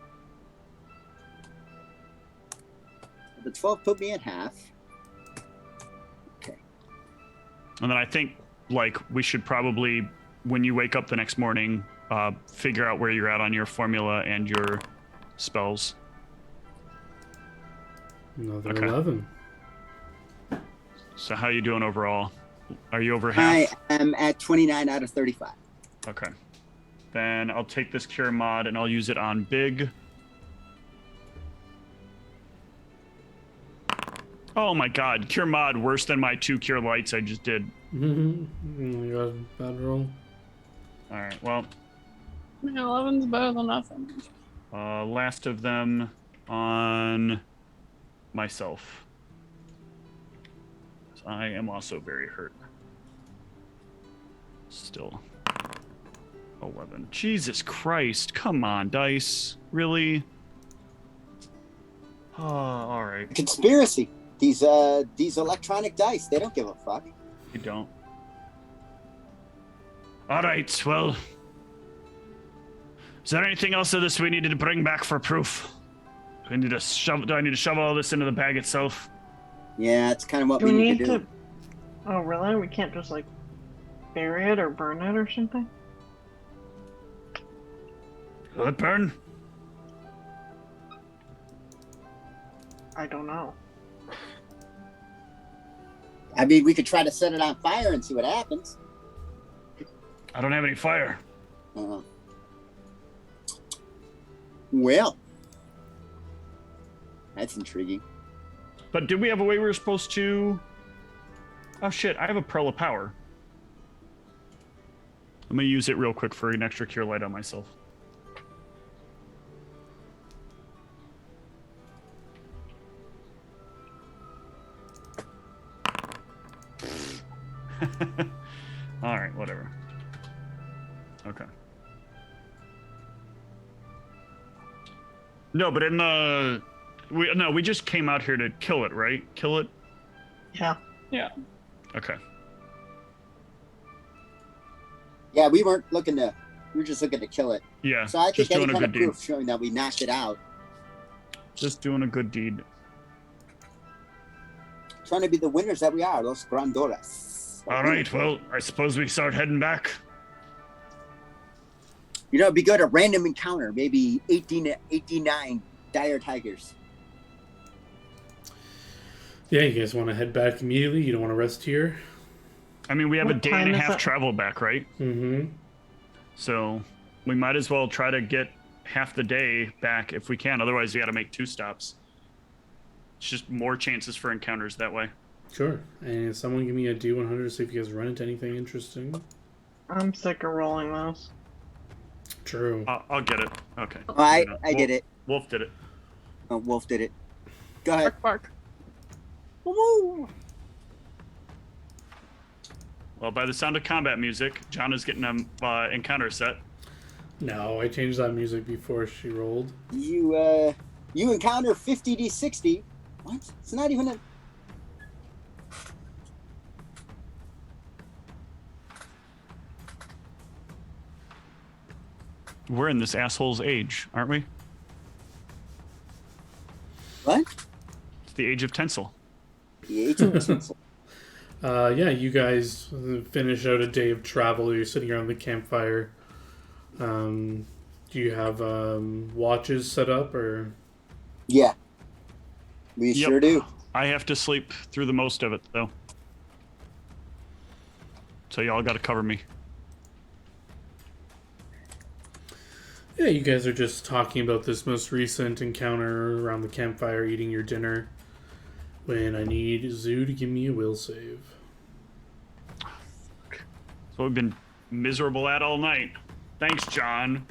The 12 put me at half. Okay. And then I think, like, we should probably, when you wake up the next morning, figure out where you're at on your formula and your spells. Another Okay. 11. So how you doing overall? Are you over half? I am at 29 out of 35. Okay. Then I'll take this cure mod and I'll use it on Big. Oh my god, cure mod worse than my 2 cure lights I just did. Oh my god, bad roll. Alright, well, Yeah, 11's better than nothing. last of them on myself. I am also very hurt. Still. 11. Jesus Christ, come on, dice. Really? Oh, alright. Conspiracy. These electronic dice, they don't give a fuck. You don't. Alright, well. Is there anything else of this we needed to bring back for proof? Do I need to shove all this into the bag itself? Yeah, it's kind of what Do we we need need to to? do. Oh, really? We can't just like bury it or burn it or something? Will it burn? I don't know. I mean, we could try to set it on fire and see what happens. I don't have any fire. Uh, well, that's intriguing. But did we have a way we were supposed to... Oh shit, I have a Pearl of Power. I'm gonna use it real quick for an extra cure light on myself. Alright, whatever. Okay. No, but in the... we just came out here to kill it, right? Kill it? Yeah. Yeah. Okay. Yeah, we weren't looking to. We were just looking to kill it. Yeah, So I think just any doing a kind good of deed. proof showing that we knocked it out, Just doing a good deed. trying to be the winners that we are, los grandoras. Alright, well, I suppose we start heading back. You know, it'd be good a random encounter, maybe 89 dire tigers. Yeah, you guys want to head back immediately? You don't want to rest here? I mean, we have a What day and time a is half it? travel back, right? Mm-hmm. So we might as well try to get half the day back if we can. Otherwise, we got to make 2 stops. It's just more chances for encounters that way. Sure. And someone give me a D100 to see if you guys run into anything interesting. I'm sick of rolling those. True. I'll get it. Okay. Oh, I Wolf, did it. Wolf did it. Oh, Wolf did it. Go ahead. Bark, bark. Woo! Well, by the sound of combat music, John is getting an encounter set. No, I changed that music before she rolled. You encounter 50d60. What? It's not even a. We're in this asshole's age, aren't we? What? It's the age of Tencel. The age of tinsel. Yeah, you guys finish out a day of travel. You're sitting around the campfire. Do you have watches set up, or? Yeah. We Yep. sure do. I have to sleep through the most of it, though. So y'all got to cover me. Yeah, you guys are just talking about this most recent encounter around the campfire, eating your dinner. When I need Zoo to give me a will save. So we've been miserable at all night. Thanks, John.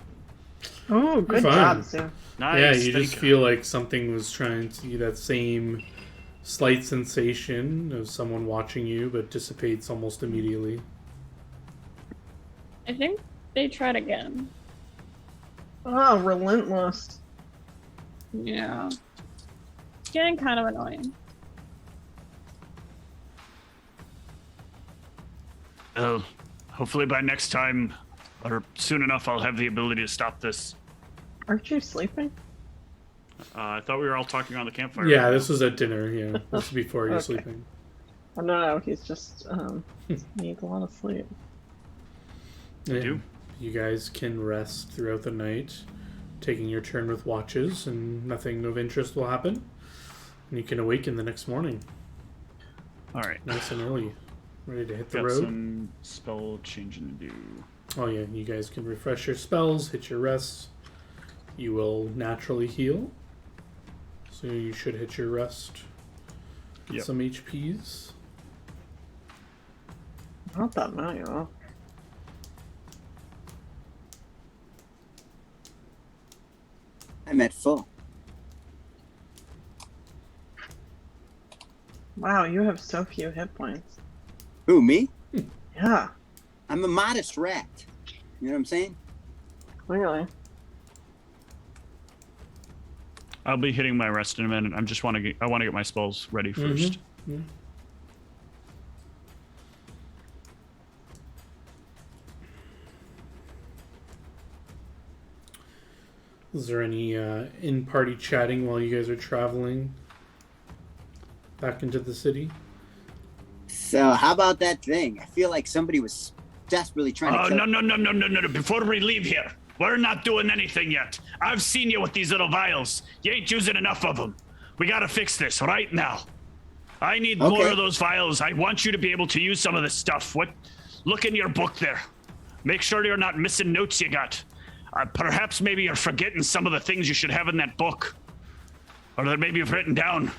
Oh, good fine. job, Sue. Nice. Yeah, you thank just feel like something was trying to you that same slight sensation of someone watching you, but dissipates almost immediately. I think they tried again. Oh, relentless. Yeah. It's getting kind of annoying. Well, hopefully by next time, or soon enough, I'll have the ability to stop this. Aren't you sleeping? I thought we were all talking on the campfire. Yeah, this was at dinner. Yeah, this is before you're Okay. sleeping. I don't know. He's just needs a lot of sleep. Yeah. do. You guys can rest throughout the night, taking your turn with watches, and nothing of interest will happen. And you can awaken the next morning, All right. nice and early, ready to hit the Got road. some spell changing to do. Oh yeah, you guys can refresh your spells, hit your rests. You will naturally heal, so you should hit your rest. Get Yep. some HPs. Not that many, though. I'm at full. Wow, you have so few hit points. Who, me? Yeah, I'm a modest rat. You know what I'm saying? clearly. I'll be hitting my rest in a minute. I want to get my spells ready first. Yeah. Is there any in-party chatting while you guys are traveling back into the city? So how about that thing? I feel like somebody was desperately trying to Oh, kill no. Before we leave here, we're not doing anything yet. I've seen you with these little vials. You ain't using enough of them. We gotta fix this right now. I need more Okay. of those vials. I want you to be able to use some of this stuff. Look in your book there. Make sure you're not missing notes you got. Perhaps maybe you're forgetting some of the things you should have in that book. Or that maybe you've written down.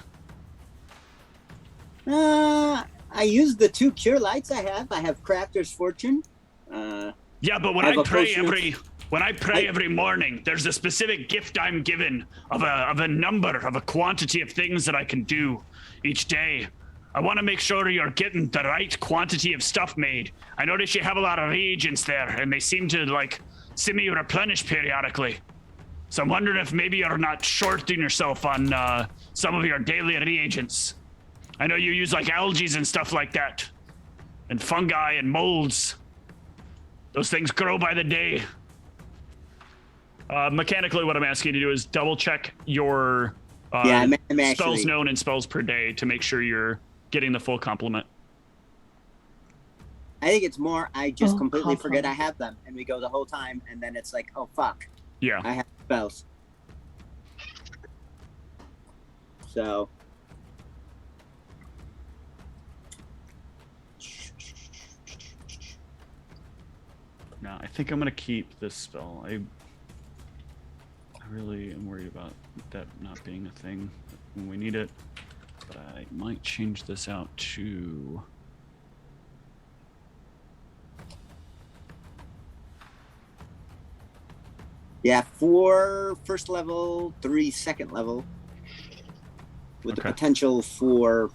I used the 2 cure lights I have. I have Crafter's Fortune. Yeah, but when I have I a pray potion every morning, there's a specific gift I'm given of a number, of a quantity of things that I can do each day. I want to make sure you're getting the right quantity of stuff made. I notice you have a lot of reagents there, and they seem to semi-replenish periodically. So I'm wondering if maybe you're not shorting yourself on some of your daily reagents. I know you use algae and stuff like that, and fungi and molds. Those things grow by the day. Mechanically, what I'm asking you to do is double check your I'm spells actually known and spells per day to make sure you're getting the full complement. I think it's more I just Oh, completely forget I compliment. have them, and we go the whole time, and then it's like, oh fuck, Yeah. I have spells. So No, I think I'm gonna keep this spell. I really am worried about that not being a thing when we need it, but I might change this out to. yeah, 4 first level, 3 second level, with the Okay. potential for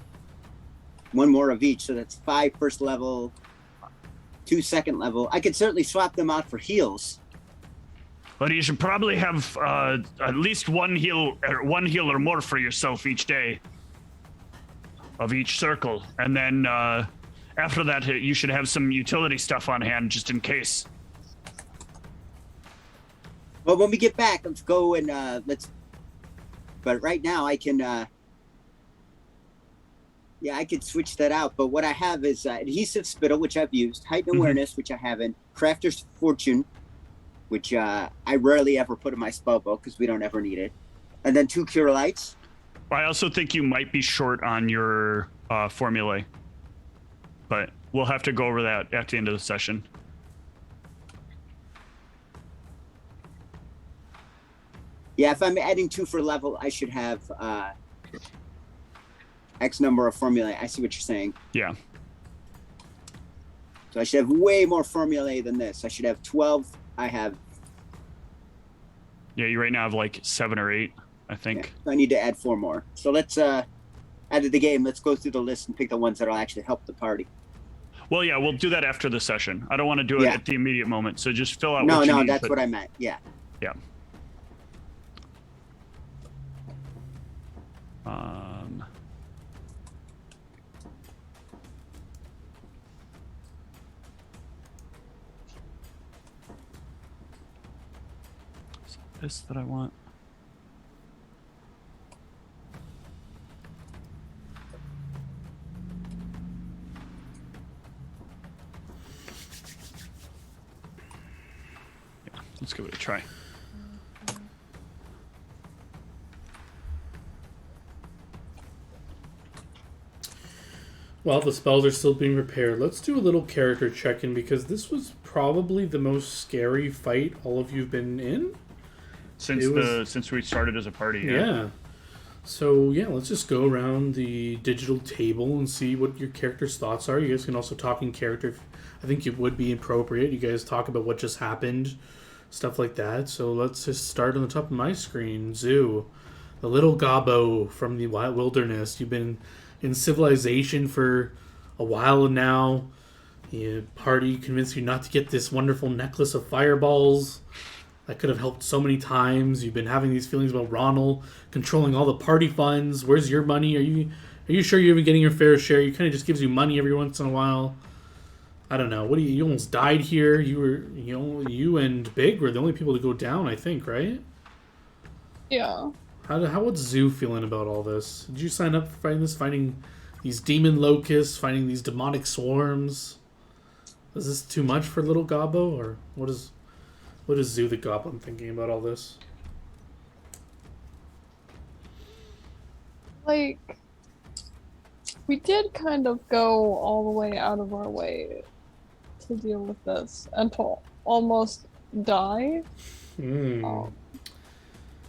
1 more of each. So that's 5 first level, 2 second level. I could certainly swap them out for heals. But you should probably have at least one heal or more for yourself each day of each circle, and then after that, you should have some utility stuff on hand just in case. Well, when we get back, let's go and let's. But right now, I can. Yeah, I could switch that out. But what I have is adhesive spittle, which I've used, heightened awareness, which I haven't, crafter's fortune, which I rarely ever put in my spell book because we don't ever need it, and then 2 cure lights. I also think you might be short on your formulae, but we'll have to go over that at the end of the session. Yeah, if I'm adding 2 for level, I should have X number of formulae. I see what you're saying. Yeah. So I should have way more formulae than this. I should have 12. I have. Yeah, you right now have like 7 or 8, I think. Yeah, I need to add 4 more. So let's out of the game. Let's go through the list and pick the ones that'll actually help the party. Well, yeah, we'll do that after the session. I don't want to do it at the immediate moment. So just fill out. No, what you need, that's what I meant. Yeah. Yeah. Is it this that I want? Yeah, let's give it a try. While the spells are still being prepared, let's do a little character check-in because this was probably the most scary fight all of you've been in. Since we started as a party. Yeah. So yeah, let's just go around the digital table and see what your character's thoughts are. You guys can also talk in character. I think it would be appropriate. You guys talk about what just happened, stuff like that. So let's just start on the top of my screen. Zoo, the little gobbo from the wilderness. You've been in civilization for a while now. The party convinced you not to get this wonderful necklace of fireballs that could have helped so many times. You've been having these feelings about Ronald controlling all the party funds. Where's your money? Are you sure you're even getting your fair share? He kind of just gives you money every once in a while. I don't know. You almost died here. You and Big were the only people to go down, I think, right? Yeah. How was Zoo feeling about all this? Did you sign up for fighting this? Finding these demon locusts, finding these demonic swarms? Is this too much for little Gobbo, or what is Zoo the Goblin thinking about all this? Like, we did kind of go all the way out of our way to deal with this and to almost die.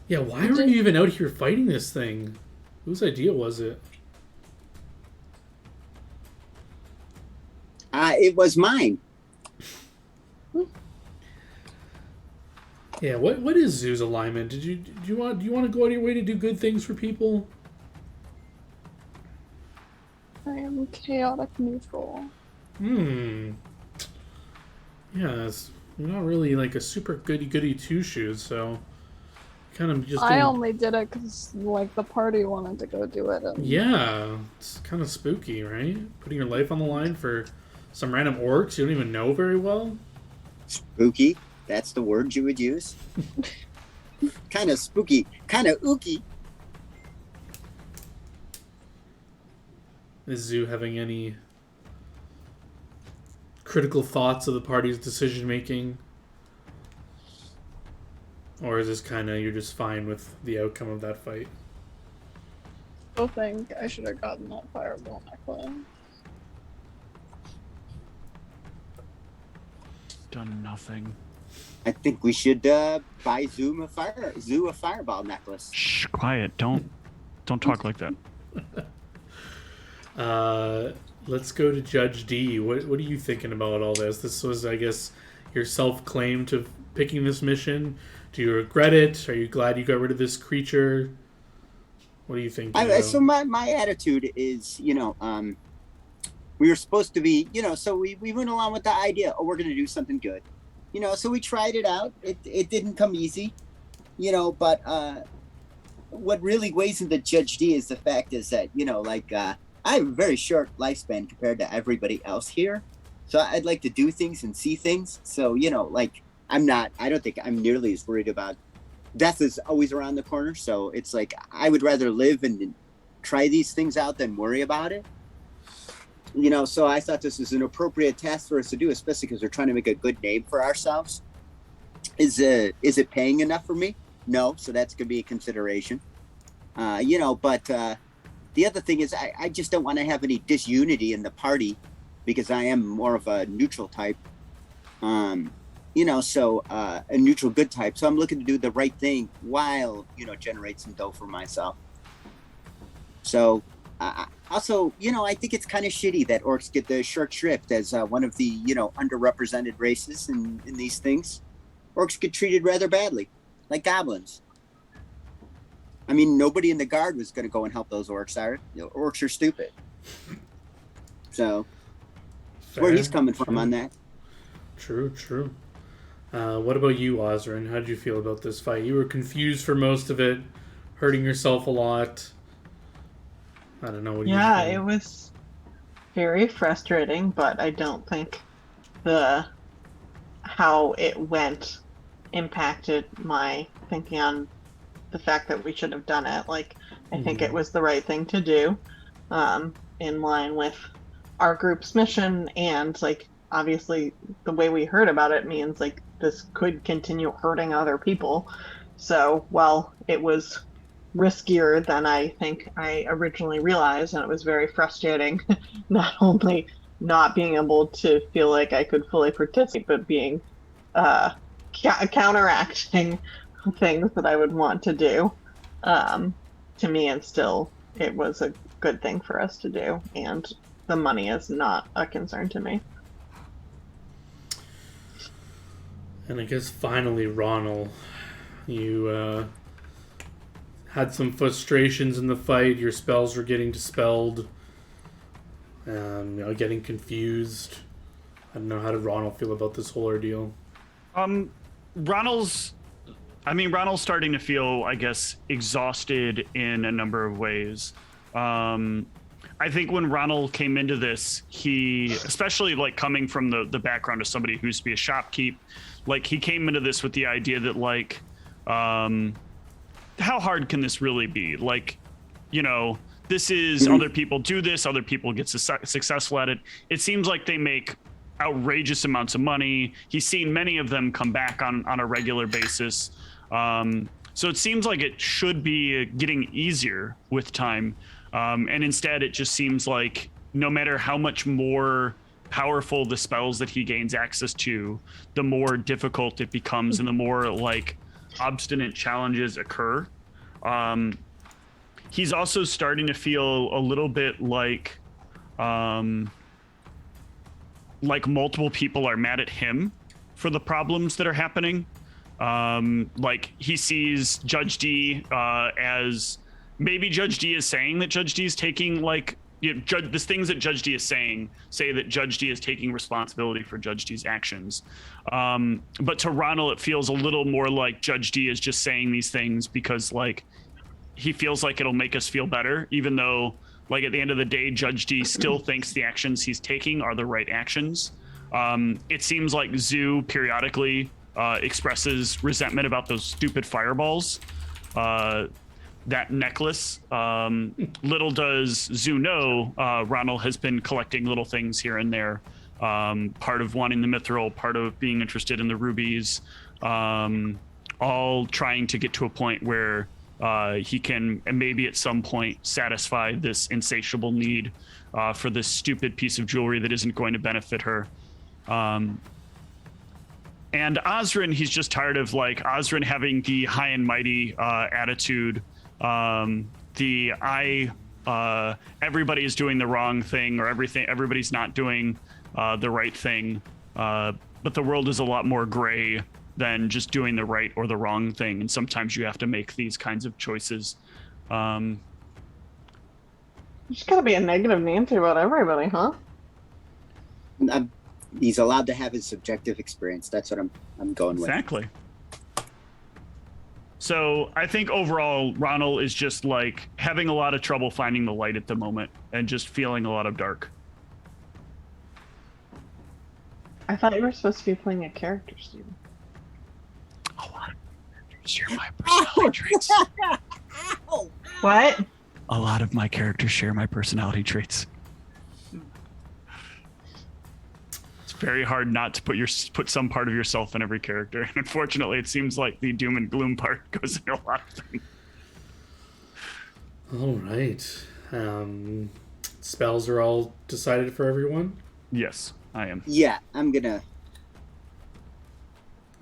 Yeah, why were you even out here fighting this thing? Whose idea was it? It was mine. Yeah, what is Zoo's alignment? Do you want to go out of your way to do good things for people? I am chaotic neutral. Yeah, you're not really like a super goody two shoes, so kind of just. I only did it because like the party wanted to go do it. Yeah, it's kind of spooky, right? Putting your life on the line for some random orcs you don't even know very well. Spooky. That's the word you would use. Kind of spooky. Kind of ooky. Is Zoo having any critical thoughts of the party's decision making? Or is this kind of, you're just fine with the outcome of that fight? I think I should have gotten that fireball necklace. Done nothing. I think we should buy Zoo a fireball necklace. Shh, quiet. Don't talk like that. Let's go to Judge D. What are you thinking about all this? This was, I guess, your self-claim to picking this mission. Do you regret it? Are you glad you got rid of this creature? What do you think? So my attitude is, we were supposed to be, so we went along with the idea, we're going to do something good. So we tried it out. It didn't come easy, but what really weighs in the Judge D is the fact is that, I have a very short lifespan compared to everybody else here. So I'd like to do things and see things. So, I don't think I'm nearly as worried about death is always around the corner. So it's like, I would rather live and try these things out than worry about it. So I thought this was an appropriate task for us to do, especially because we're trying to make a good name for ourselves. Is it paying enough for me? No. So that's going to be a consideration. But the other thing is I just don't want to have any disunity in the party because I am more of a neutral type. A neutral good type. So I'm looking to do the right thing while, generate some dough for myself. So Also, I think it's kind of shitty that orcs get the short shrift as one of the, underrepresented races in these things. Orcs get treated rather badly, like goblins. I mean, nobody in the guard was going to go and help those orcs. Orcs are stupid. So, Fair, where he's coming from true. on that. True. What about you, Ozrin? How did you feel about this fight? You were confused for most of it, hurting yourself a lot. I don't know what you Yeah, think. it was very frustrating, but I don't think the how it went impacted my thinking on the fact that we should have done it. Like, I think it was the right thing to do, in line with our group's mission, and like obviously the way we heard about it means like this could continue hurting other people. So while it was riskier than I think I originally realized, and it was very frustrating, not only not being able to feel like I could fully participate, but being counteracting things that I would want to do. To me, and still, it was a good thing for us to do, and the money is not a concern to me. And I guess finally, Ronald, you had some frustrations in the fight. Your spells were getting dispelled. Getting confused. I don't know, how did Ronald feel about this whole ordeal? Ronald's starting to feel, I guess, exhausted in a number of ways. I think when Ronald came into this, he, especially like coming from the background of somebody who used to be a shopkeep, like he came into this with the idea that like, how hard can this really be? Like, this is other people do this, other people get successful at it. It seems like they make outrageous amounts of money. He's seen many of them come back on a regular basis. So it seems like it should be getting easier with time. And instead, it just seems like no matter how much more powerful the spells that he gains access to, the more difficult it becomes and the more like obstinate challenges occur. He's also starting to feel a little bit like multiple people are mad at him for the problems that are happening. Like he sees Judge D as maybe Judge D is saying that Judge D is taking like the things that Judge D is saying say that Judge D is taking responsibility for Judge D's actions. But to Ronald, it feels a little more like Judge D is just saying these things because like he feels like it'll make us feel better, even though like at the end of the day, Judge D still thinks the actions he's taking are the right actions. It seems like Zoo periodically expresses resentment about those stupid fireballs. That necklace. Little does Zoo know, Ronald has been collecting little things here and there. Part of wanting the mithril, part of being interested in the rubies, all trying to get to a point where he can maybe at some point satisfy this insatiable need for this stupid piece of jewelry that isn't going to benefit her. And Ozrin, he's just tired of like Ozrin having the high and mighty attitude. Everybody is doing the wrong thing, or everybody's not doing the right thing. But the world is a lot more gray than just doing the right or the wrong thing. And sometimes you have to make these kinds of choices. You just gotta be a negative Nancy about everybody, huh? He's allowed to have his subjective experience. That's what I'm going with. Exactly. So I think overall, Ronald is just like having a lot of trouble finding the light at the moment and just feeling a lot of dark. I thought you were supposed to be playing a character, Steven. A lot of characters share my personality traits. What? A lot of my characters share my personality traits. It's very hard not to put some part of yourself in every character. And unfortunately, it seems like the doom and gloom part goes in a lot of things. All right. Spells are all decided for everyone? Yes, I am. Yeah, I'm gonna.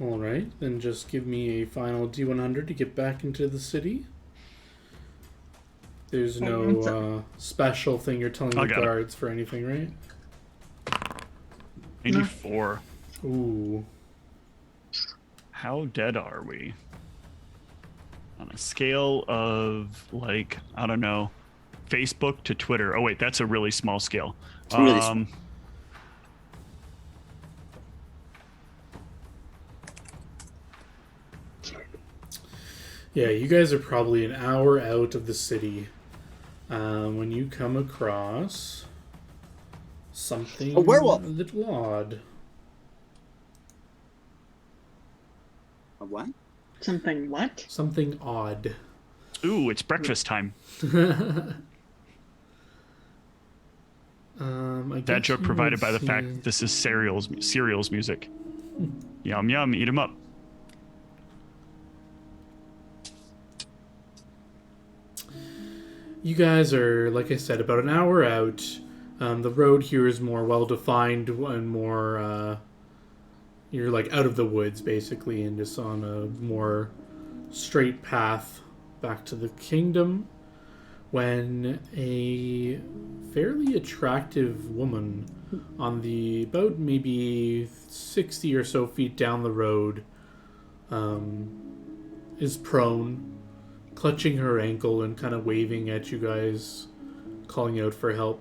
All right, then just give me a final D100 to get back into the city. There's no special thing you're telling the got it. guards for anything, right? 84. Ooh. How dead are we? On a scale of, like, I don't know, Facebook to Twitter. Oh, wait, that's a really small scale. Really small. Yeah, you guys are probably an hour out of the city when you come across something A werewolf. a little odd. A what? Something what? Something odd. Ooh, it's breakfast time. I That guess joke you provided would by the see- fact that this is cereals music. Yum, yum, eat 'em up. You guys are, like I said, about an hour out. The road here is more well-defined and more... you're, like, out of the woods, basically, and just on a more straight path back to the kingdom, when a fairly attractive woman on the about maybe 60 or so feet down the road is prone, clutching her ankle and kind of waving at you guys, calling out for help.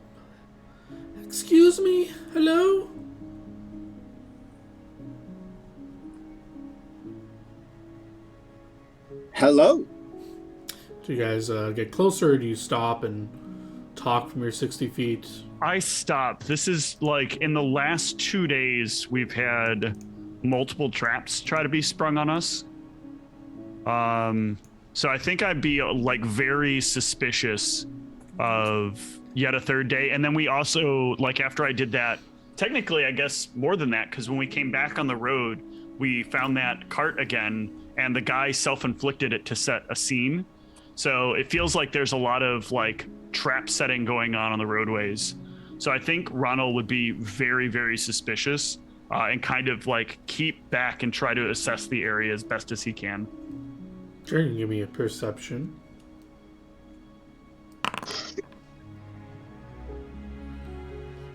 Excuse me? Hello? Hello. Do you guys get closer, or do you stop and talk from your 60 feet? I stop. This is like in the last 2 days, we've had multiple traps try to be sprung on us. So I think I'd be like very suspicious of yet a third day. And then we also, like, after I did that, technically, I guess more than that, because when we came back on the road, we found that cart again, and the guy self-inflicted it to set a scene. So it feels like there's a lot of like trap setting going on the roadways. So I think Ronald would be very, very suspicious and kind of like keep back and try to assess the area as best as he can. Sure, you can give me a perception.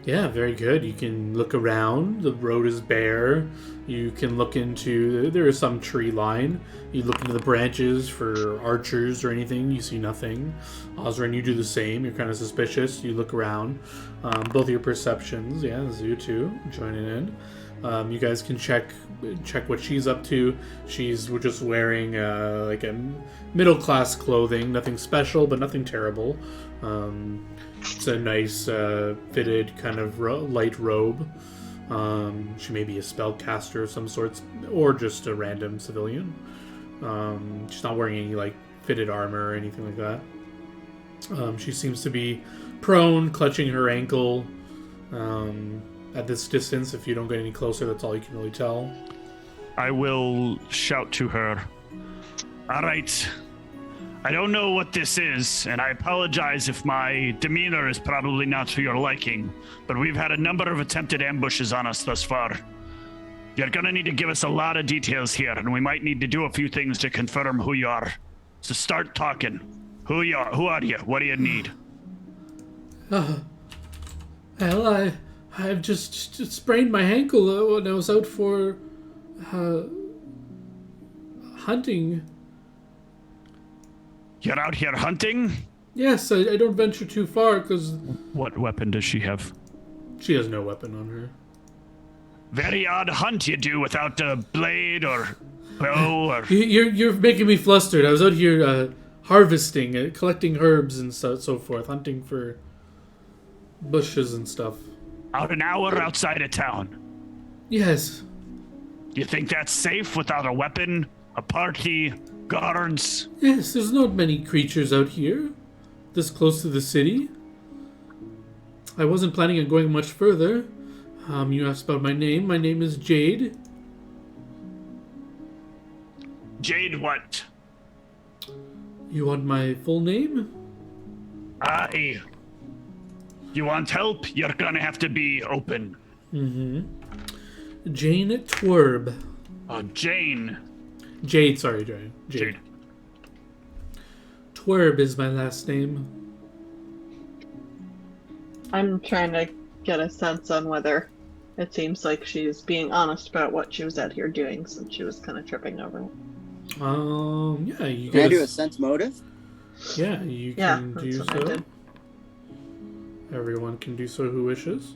Yeah, very good. You can look around. The road is bare. You can look into... There is some tree line. You look into the branches for archers or anything. You see nothing. Osrin, you do the same. You're kind of suspicious. You look around. Both your perceptions. Yeah, you too. Joining in. You guys can check what she's up to. She's just wearing like a middle-class clothing. Nothing special, but nothing terrible. It's a nice fitted kind of light robe. She may be a spellcaster of some sorts, or just a random civilian. She's not wearing any like fitted armor or anything like that. She seems to be prone, clutching her ankle. At this distance, if you don't get any closer, that's all you can really tell. I will shout to her. All right. I don't know what this is, and I apologize if my demeanor is probably not to your liking, but we've had a number of attempted ambushes on us thus far. You're gonna need to give us a lot of details here, and we might need to do a few things to confirm who you are. So start talking. Who are you? What do you need? Well, I've just sprained my ankle when I was out for hunting. You're out here hunting? Yes, I don't venture too far because What weapon does she have? she has no weapon on her. Very odd hunt you do without a blade or bow or... You're making me flustered. I was out here harvesting, collecting herbs and so forth, hunting for bushes and stuff. Out an hour outside of town. Yes. You think that's safe without a weapon, a party, guards? Yes, there's not many creatures out here, this close to the city. I wasn't planning on going much further. You asked about my name. My name is Jade. Jade what? You want my full name? Aye. You want help? You're gonna have to be open. Jane Twerb. Jane. Jade, sorry, Jade. Jade. Twerb is my last name. I'm trying to get a sense on whether it seems like she's being honest about what she was out here doing, since she was kind of tripping over it. Yeah, you Can I do a guys. sense motive? Yeah, you Yeah, can that's do what I so. did. Everyone can do so who wishes.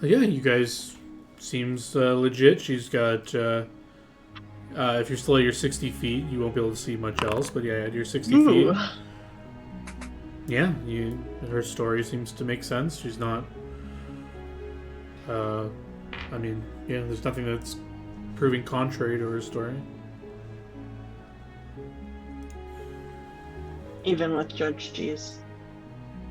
Yeah, you guys seems legit. She's got. If you're still at your 60 feet, you won't be able to see much else. But yeah, at your 60 Ooh. feet, yeah, her story seems to make sense. She's not. I mean, yeah, there's nothing that's proving contrary to her story. Even with Judge G's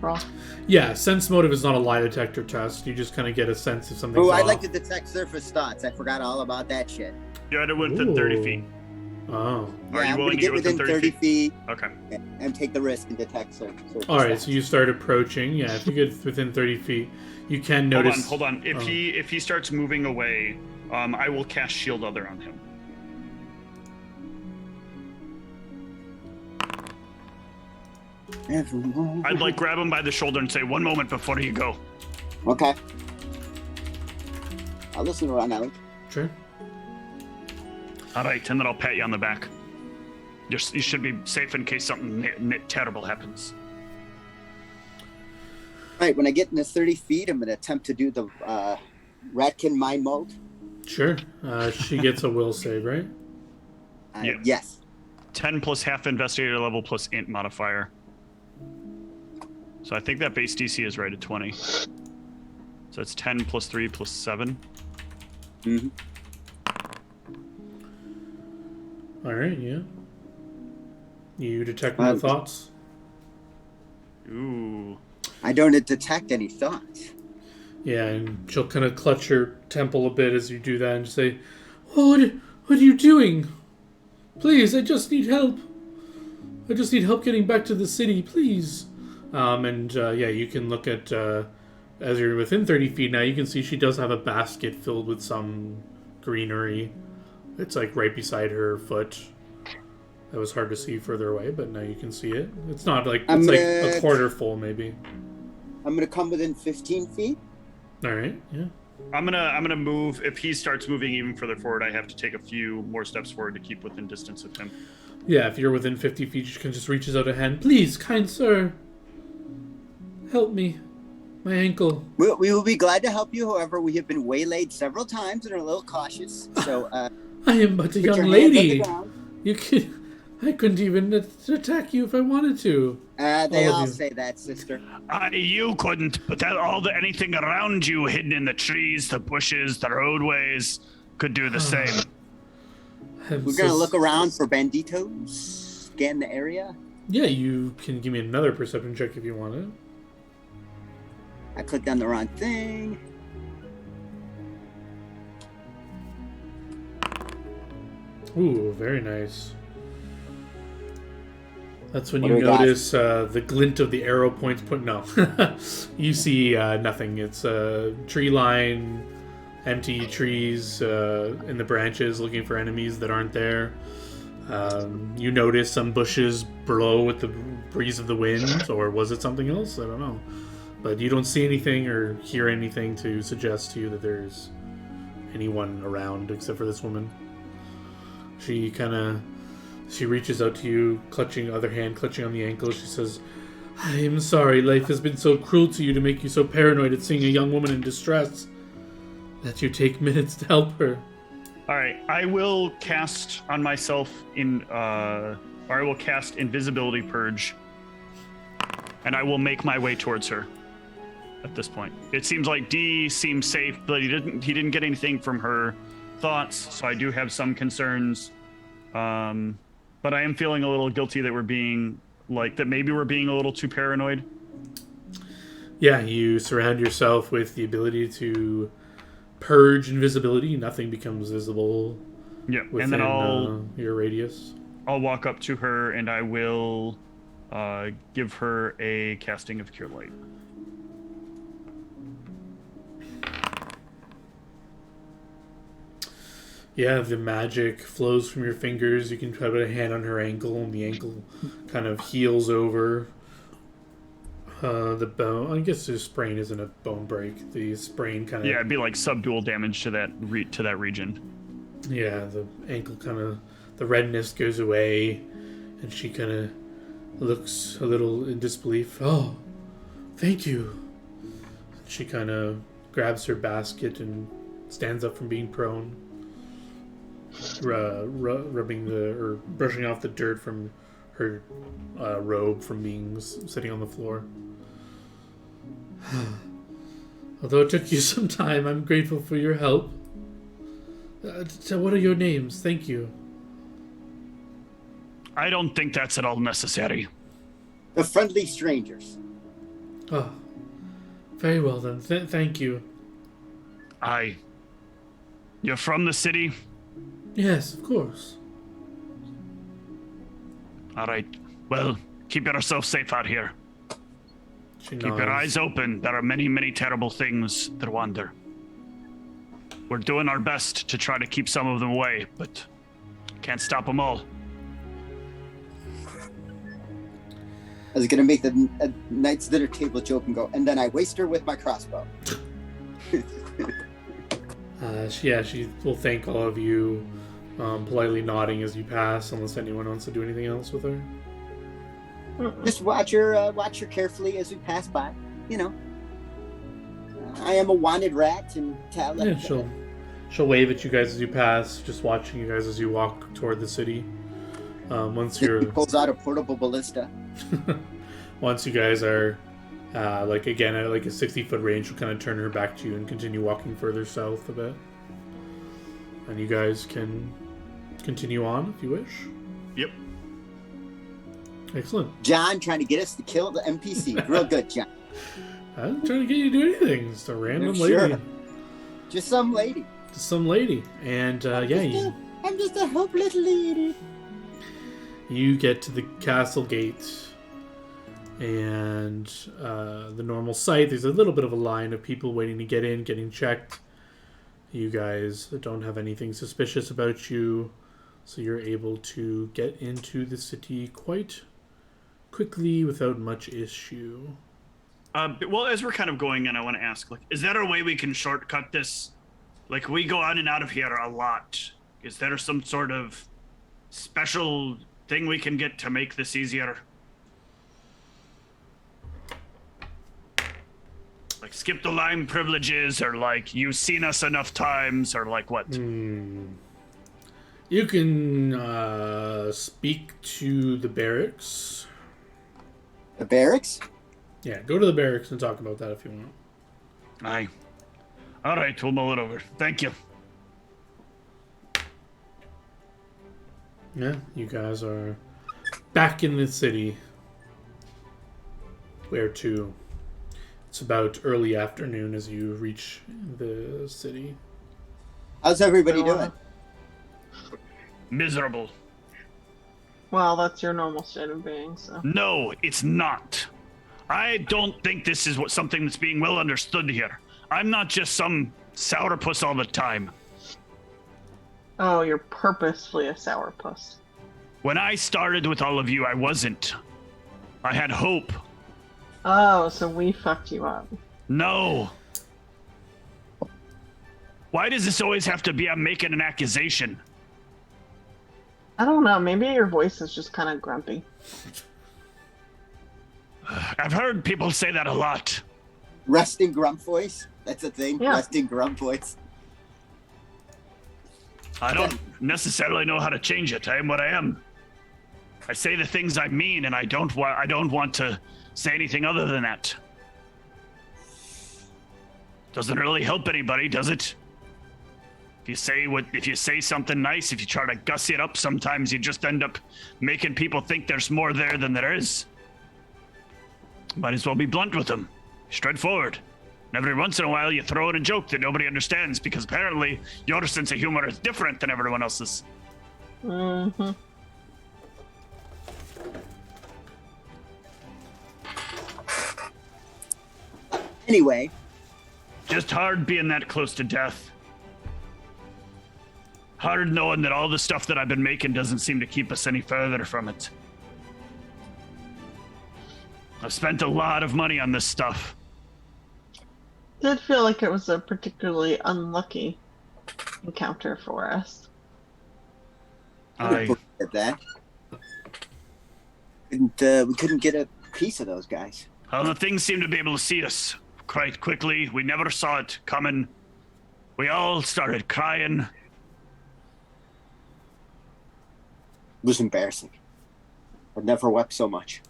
roll. Yeah, sense motive is not a lie detector test. You just kind of get a sense if something's Oh, off. I'd like to detect surface thoughts. I forgot all about that shit. You had to within 30 feet. Oh. Are Yeah, you I'm willing gonna to get get within 30 feet Okay. and take the risk and detect surface All right, thoughts. so you start approaching. Yeah, if you get within 30 feet, you can notice. Hold on. If he starts moving away, I will cast Shield Other on him. I'd like grab him by the shoulder and say, "1 moment before you go." Okay. I'll listen to Ron Alec. Sure. All right, and then I'll pat you on the back. You should be safe in case something terrible happens. All right, when I get into 30 feet, I'm going to attempt to do the Ratkin Mind Mold. Sure. She gets a will save, right? Yeah. Yes. 10 plus half investigator level plus int modifier. So I think that base DC is right at 20. So it's 10 plus 3 plus 7. Mm-hmm. All right, yeah. You detect no thoughts? Ooh. I don't detect any thoughts. Yeah, and she'll kind of clutch your temple a bit as you do that and say, "Oh, what are you doing? Please, I just need help. I just need help getting back to the city, please." Yeah, you can look at, as you're within 30 feet now, you can see she does have a basket filled with some greenery. It's like right beside her foot. That was hard to see further away, but now you can see it. It's not like, it's like a quarter full, maybe. I'm going to come within 15 feet. All right, yeah. I'm gonna move. If he starts moving even further forward, I have to take a few more steps forward to keep within distance of him. Yeah, if you're within 50 feet, she can just reaches out a hand. "Please, kind sir, help me. My ankle." We will be glad to help you. However, we have been waylaid several times and are a little cautious. So, "I am but a put your young hands on the lady. ground. I couldn't even attack you if I wanted to." They All of all you. say that, sister. You couldn't, but anything around you, hidden in the trees, the bushes, the roadways, could do the same. We're going to look around for banditos, scan the area. Yeah, you can give me another perception check if you want it. I clicked on the wrong thing. Ooh, very nice. That's when What you do we got? notice the glint of the arrow points. No, you see nothing. It's a tree line, empty trees in the branches, looking for enemies that aren't there. You notice some bushes blow with the breeze of the wind, or was it something else? I don't know. But you don't see anything or hear anything to suggest to you that there's anyone around except for this woman. She reaches out to you, other hand clutching on the ankle. She says, "I am sorry life has been so cruel to you to make you so paranoid at seeing a young woman in distress that you take minutes to help her." All right, I will cast on myself I will cast Invisibility Purge, and I will make my way towards her. At this point, it seems like D seems safe, but he didn't get anything from her thoughts, so I do have some concerns. But I am feeling a little guilty that maybe we're being a little too paranoid. Yeah, you surround yourself with the ability to purge invisibility. Nothing becomes visible. Yeah, within, and then your radius. I'll walk up to her and I will give her a casting of Cure Light. Yeah, the magic flows from your fingers. You can put a hand on her ankle, and the ankle kind of heals over. The bone. I guess the sprain isn't a bone break. The sprain kind of. Yeah, it'd be like subdual damage to that region. Yeah, the ankle kind of. The redness goes away, and she kind of looks a little in disbelief. Oh, thank you. She kind of grabs her basket and stands up from being prone, rubbing or brushing off the dirt from her robe from being sitting on the floor. Although it took you some time, I'm grateful for your help. So what are your names? Thank you. I don't think that's at all necessary. The friendly strangers. Oh, very well then. Thank you. You're from the city? Yes, of course. All right. Well, keep yourself safe out here. Keep your eyes open. There are many, many terrible things that wander. We're doing our best to try to keep some of them away, but can't stop them all. I was gonna make the knight's dinner table joke and go, and then I waste her with my crossbow. She will thank all of you, politely nodding as you pass, unless anyone wants to do anything else with her. Just watch her carefully as we pass by. You know, I am a wanted rat, and Yeah, she'll wave at you guys as you pass, just watching you guys as you walk toward the city. Once He pulls out a portable ballista. Once you guys are again at like a 60-foot range, she'll kind of turn her back to you and continue walking further south a bit. And you guys can continue on if you wish. Yep. Excellent. John trying to get us to kill the NPC. Real good, John. I'm trying to get you to do anything. Just a random lady. Sure. Just some lady. Just some lady. And I'm just a hopeless lady. You get to the castle gate and the normal site. There's a little bit of a line of people waiting to get in, getting checked. You guys don't have anything suspicious about you, so you're able to get into the city quite quickly without much issue. Well, as we're kind of going in, I want to ask, like, is there a way we can shortcut this? Like, we go on and out of here a lot. Is there some sort of special thing we can get to make this easier? Like, skip the line privileges, or like, you've seen us enough times, or like what? You can speak to the barracks. The barracks? Yeah, go to the barracks and talk about that if you want. Aye. All right, we'll mull it over. Thank you. Yeah, you guys are back in the city. Where to? It's about early afternoon as you reach the city. How's everybody doing? Miserable. Well, that's your normal state of being, so. No, it's not. I don't think this is something that's being well understood here. I'm not just some sourpuss all the time. Oh, you're purposefully a sourpuss. When I started with all of you, I wasn't. I had hope. Oh, so we fucked you up. No. Why does this always have to be I'm making an accusation? I don't know. Maybe your voice is just kind of grumpy. I've heard people say that a lot. Resting grump voice? That's a thing? Yeah. Resting grump voice. I don't necessarily know how to change it. I am what I am. I say the things I mean, and I don't want to say anything other than that. Doesn't really help anybody, does it? If you say something nice, if you try to gussy it up, sometimes you just end up making people think there's more there than there is. Might as well be blunt with them. Straightforward. And every once in a while, you throw in a joke that nobody understands because apparently your sense of humor is different than everyone else's. Mm-hmm. Anyway. Just hard being that close to death. Hard knowing that all the stuff that I've been making doesn't seem to keep us any further from it. I've spent a lot of money on this stuff. Did feel like it was a particularly unlucky encounter for us. I would at that. We couldn't get a piece of those guys. Well, the things seem to be able to see us quite quickly. We never saw it coming. We all started crying. It was embarrassing. I've never wept so much.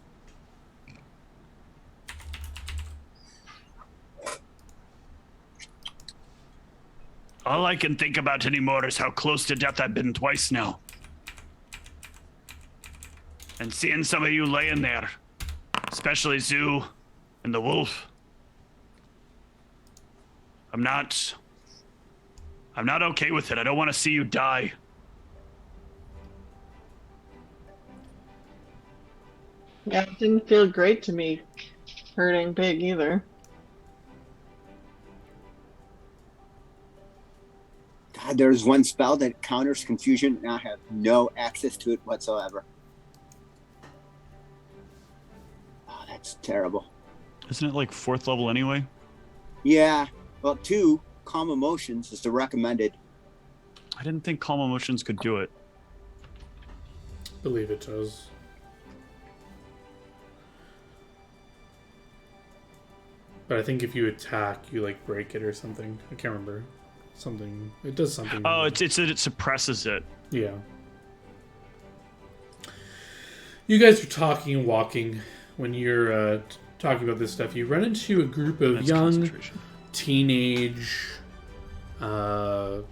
All I can think about anymore is how close to death I've been twice now. And seeing some of you laying there, especially Zoo and the wolf. I'm not okay with it. I don't want to see you die. Yeah, it didn't feel great to me hurting Big either. God, there's one spell that counters confusion, and I have no access to it whatsoever. Oh, that's terrible. Isn't it like 4th level anyway? Yeah, well, 2, calm emotions is the recommended. I didn't think calm emotions could do it. Believe it does. But I think if you attack, you like break it or something. I can't remember. Something. It does something. Oh, it's that it suppresses it. Yeah. You guys are talking and walking when you're talking about this stuff. You run into a group of That's young, teenage, a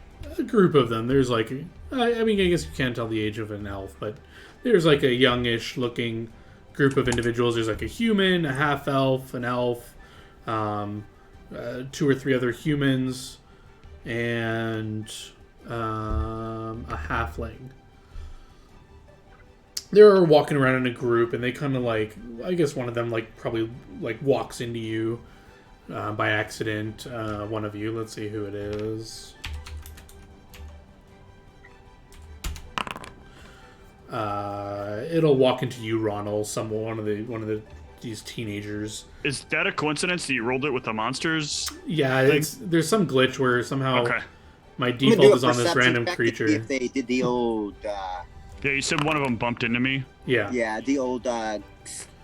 group of them. There's like, I mean, I guess you can't tell the age of an elf, but there's like a youngish looking group of individuals. There's like a human, a half elf, an elf, 2 or 3 other humans, and a halfling. They're walking around in a group, and they kind of like, I guess one of them like probably like walks into you by accident. One of you, let's see who it is. It'll walk into you, Ronald. One of these teenagers. Is that a coincidence that you rolled it with the monsters? Yeah, there's some glitch where somehow my Do default a is on this perception random check to creature. see if they did the old, Yeah, you said one of them bumped into me. Yeah. the old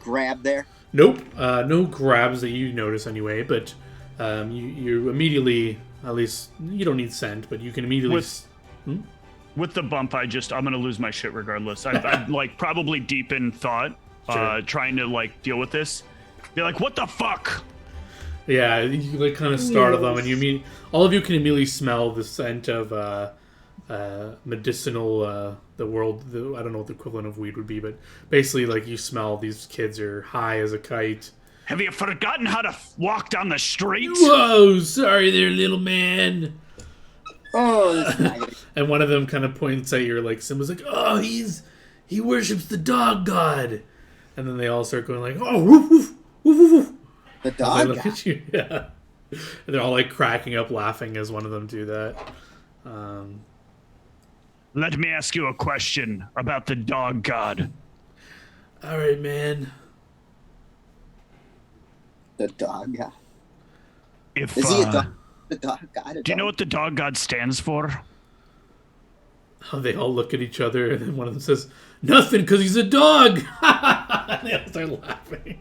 grab there. Nope. No grabs that you notice anyway, but you immediately, at least, you don't need scent, but you can immediately... With the bump, I'm gonna lose my shit regardless. I'm like probably deep in thought, Sure. trying to like deal with this. Be like, what the fuck? Yeah, you like kind of startle them, and all of you can immediately smell the scent of medicinal. I don't know what the equivalent of weed would be, but basically, like you smell these kids are high as a kite. Have you forgotten how to walk down the streets? Whoa, sorry there, little man. Oh, that's nice. And one of them kind of points at your like Simba's like, oh, he worships the dog god. And then they all start going like, oh, woof, woof, woof, woof, woof. The As dog they look guy. at you, yeah. And they're all like cracking up, laughing as one of them do that. Let me ask you a question about the dog god. All right, man. The dog guy. If Is he a dog? The dog guy. do you know what the dog god stands for? Oh, they all look at each other, and then one of them says, nothing, because he's a dog. And they all start laughing.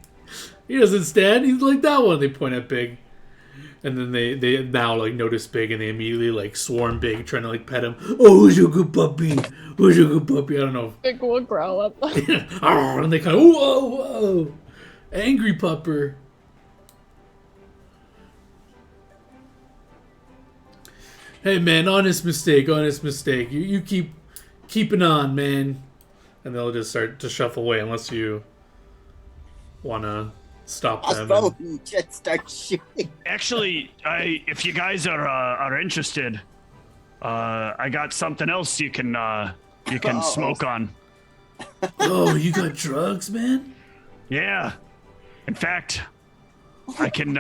He doesn't stand. He's like that one. They point at Big. And then they now like notice Big, and they immediately like swarm Big, trying to like pet him. Oh, who's your good puppy? Who's your good puppy? I don't know. Big will growl at them. And they kind of, whoa. Angry pupper. Hey man, honest mistake. You keeping on, man. And they'll just start to shuffle away unless you wanna stop them. And just start shooting. Actually, if you guys are interested, I got something else you can smoke on. Oh, you got drugs, man? Yeah. In fact, I can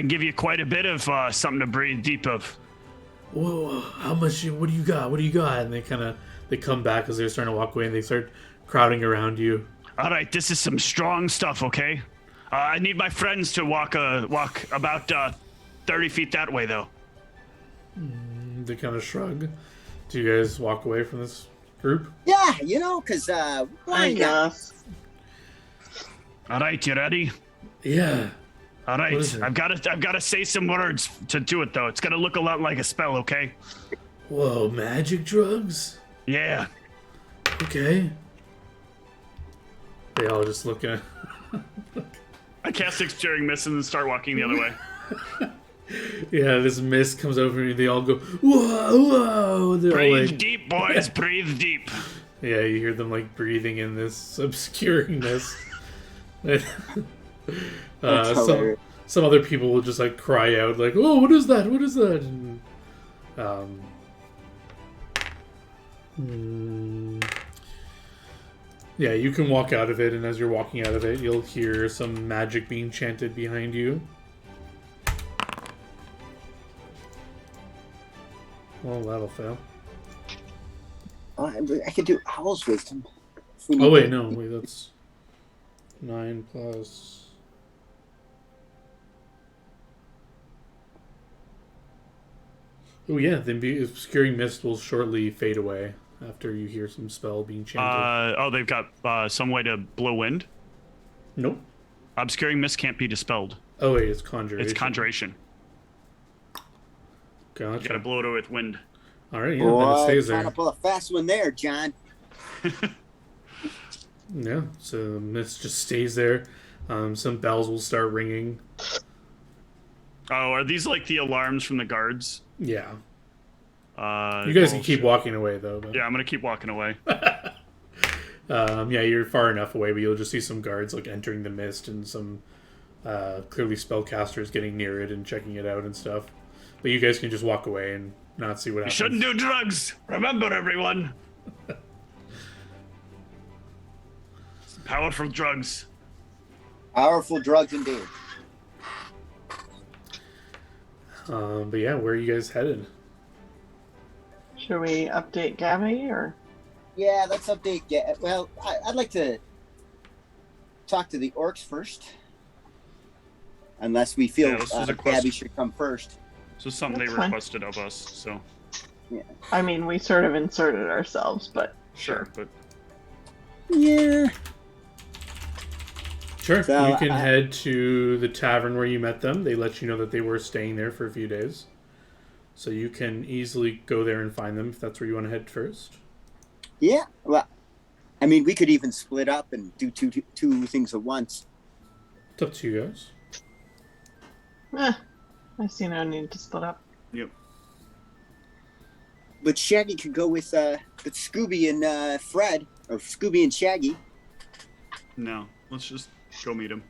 give you quite a bit of something to breathe deep of. Whoa, how much? What do you got? And they come back as they're starting to walk away, and they start crowding around you. All right, this is some strong stuff, okay? I need my friends to walk about 30 feet that way, though. They kind of shrug. Do you guys walk away from this group? Yeah, because I why not? guess. All right, you ready? Yeah. All What is right, it? I've got to say some words to do it, though. It's gonna look a lot like a spell, okay? Whoa, magic drugs? Yeah. Okay. They all just look at. I cast Obscuring Mist and then start walking the other way. Yeah, this mist comes over and they all go, whoa, whoa. They're all Breathe like, deep, boys. Breathe deep. yeah, you hear them like breathing in this obscuring mist. That's some, hilarious. some other people will just like cry out like, oh, what is that? What is that? And, yeah, you can walk out of it, and as you're walking out of it, you'll hear some magic being chanted behind you. Well, that'll fail. Oh, I could do Owl's Wisdom. Oh, wait, no. Wait, that's 9 plus... Oh, yeah, the obscuring mist will shortly fade away after you hear some spell being chanted. They've got some way to blow wind. Nope. Obscuring Mist can't be dispelled. Oh, wait, it's conjuration. It's conjuration. You Gotcha. gotta blow it with wind. Alright, yeah, then it Boy, stays trying there. to pull a fast one there, John. Yeah, so the mist just stays there. Some bells will start ringing. Oh, are these like the alarms from the guards? Yeah. You guys can keep walking away, though. But... Yeah, I'm gonna keep walking away. yeah, you're far enough away, but you'll just see some guards like entering the mist and some clearly spellcasters getting near it and checking it out and stuff. But you guys can just walk away and not see what You happens. shouldn't do drugs. Remember, everyone. Powerful drugs. Powerful drugs indeed. But yeah, where are you guys headed? Should we update Gabby or? Yeah, let's update. Well, I'd like to talk to the orcs first. Unless we feel Yeah, this is a Gabby question. should come first. So something That's they fine. requested of us. So I mean, we sort of inserted ourselves, but sure, but Yeah. Sure, So, you can head to the tavern where you met them. They let you know that they were staying there for a few days. So you can easily go there and find them if that's where you want to head first. Yeah. Well, I mean, we could even split up and do two things at once. It's up to you guys. I see no need to split up. yep. But Shaggy could go with Scooby and Fred, or Scooby and Shaggy. No, let's just go meet him.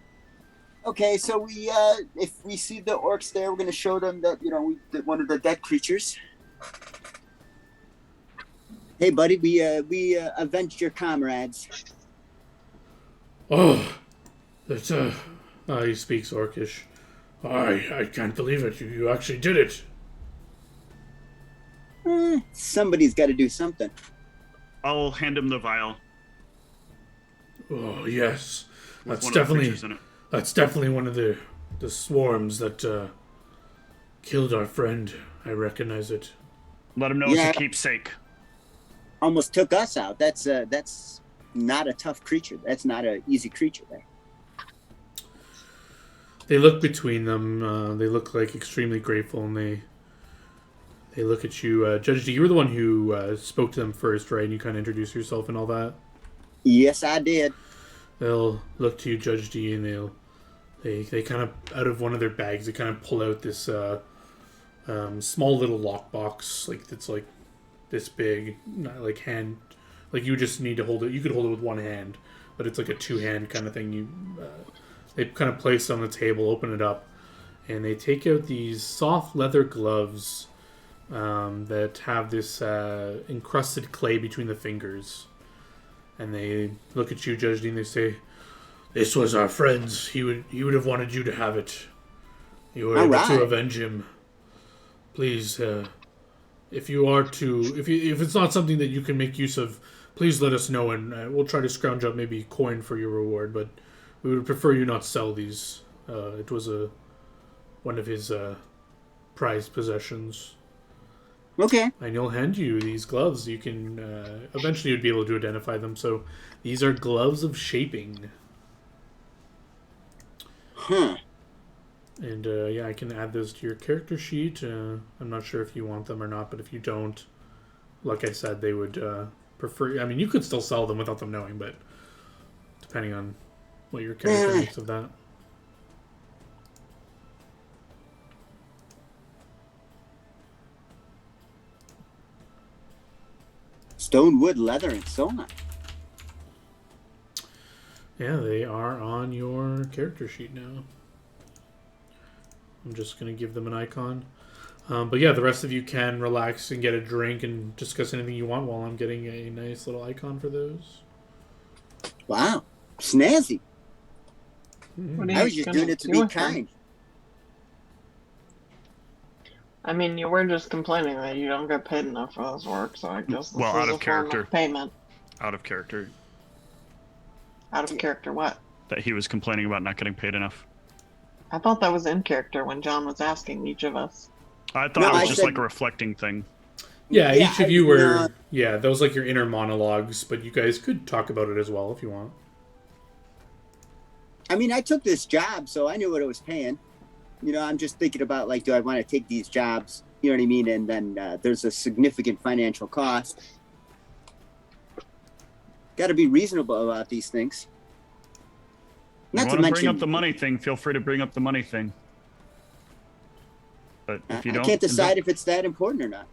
Okay, so we if we see the orcs there, we're gonna show them that we did one of the dead creatures. Hey, buddy, we avenged your comrades. Oh, that's he speaks Orcish. I can't believe it. You actually did it. Somebody's got to do something. I'll hand him the vial. Oh yes, With that's one of the definitely creatures in it. that's definitely one of the swarms that killed our friend. I recognize it. Let him know Yeah. it's a keepsake. Almost took us out. That's not a tough creature. That's not an easy creature there. They look between them. They look like extremely grateful, and they look at you. Judge D, you were the one who spoke to them first, right? And you kind of introduced yourself and all that. Yes, I did. They'll look to you, Judge D, and they kind of, out of one of their bags, they kind of pull out this small little lockbox, like that's like this big, not like hand, like you just need to hold it. You could hold it with one hand, but it's like a two-hand kind of thing. They kind of place it on the table, open it up, and they take out these soft leather gloves that have this encrusted clay between the fingers. And they look at you, Judge D, and they say, "This was our friend's. He would have wanted you to have it. You were All able right. to avenge him. Please, if you are to, if it's not something that you can make use of please let us know, and we'll try to scrounge up maybe coin for your reward. But we would prefer you not sell these. It was one of his prized possessions. Okay. And he'll hand you these gloves. You can eventually you'd be able to identify them. So these are gloves of shaping. Huh. And yeah, I can add those to your character sheet. I'm not sure if you want them or not, but if you don't, like I said, they would prefer. I mean, you could still sell them without them knowing, but depending on what your character thinks of that. Stone, wood, leather, and so on. Yeah, they are on your character sheet now. I'm just going to give them an icon. But yeah, the rest of you can relax and get a drink and discuss anything you want while I'm getting a nice little icon for those. Wow. Snazzy. What are I you was just gonna doing it to do be with them? kind. I mean, you were just complaining that you don't get paid enough for this work, so I guess this Well, is out a of form character. of payment. Out of character. Out of character, what? That he was complaining about not getting paid enough. I thought that was in character when John was asking each of us. I thought No, it was I just said- like a reflecting thing. Yeah, Yeah, each of you were. no. Yeah, those like your inner monologues, but you guys could talk about it as well if you want. I mean, I took this job, so I knew what it was paying. You know, I'm just thinking about, like, do I want to take these jobs? You know what I mean? And then there's a significant financial cost. Got to be reasonable about these things. You Not to want to mention, bring up the money thing, feel free to bring up the money thing. But if you I don't, can't decide if it's that important or not.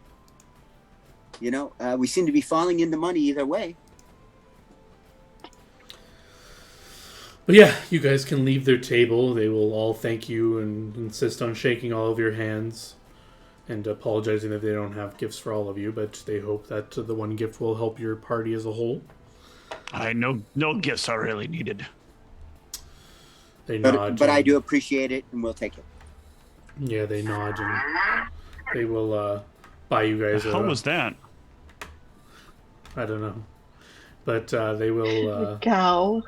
You know, we seem to be falling into money either way. But yeah, you guys can leave their table. They will all thank you and insist on shaking all of your hands and apologizing that they don't have gifts for all of you, but they hope that the one gift will help your party as a whole. no gifts are really needed. They nod. But I and- do appreciate it, and we'll take it. Yeah, they nod and they will buy you guys How was that? I don't know. But they will... Cow.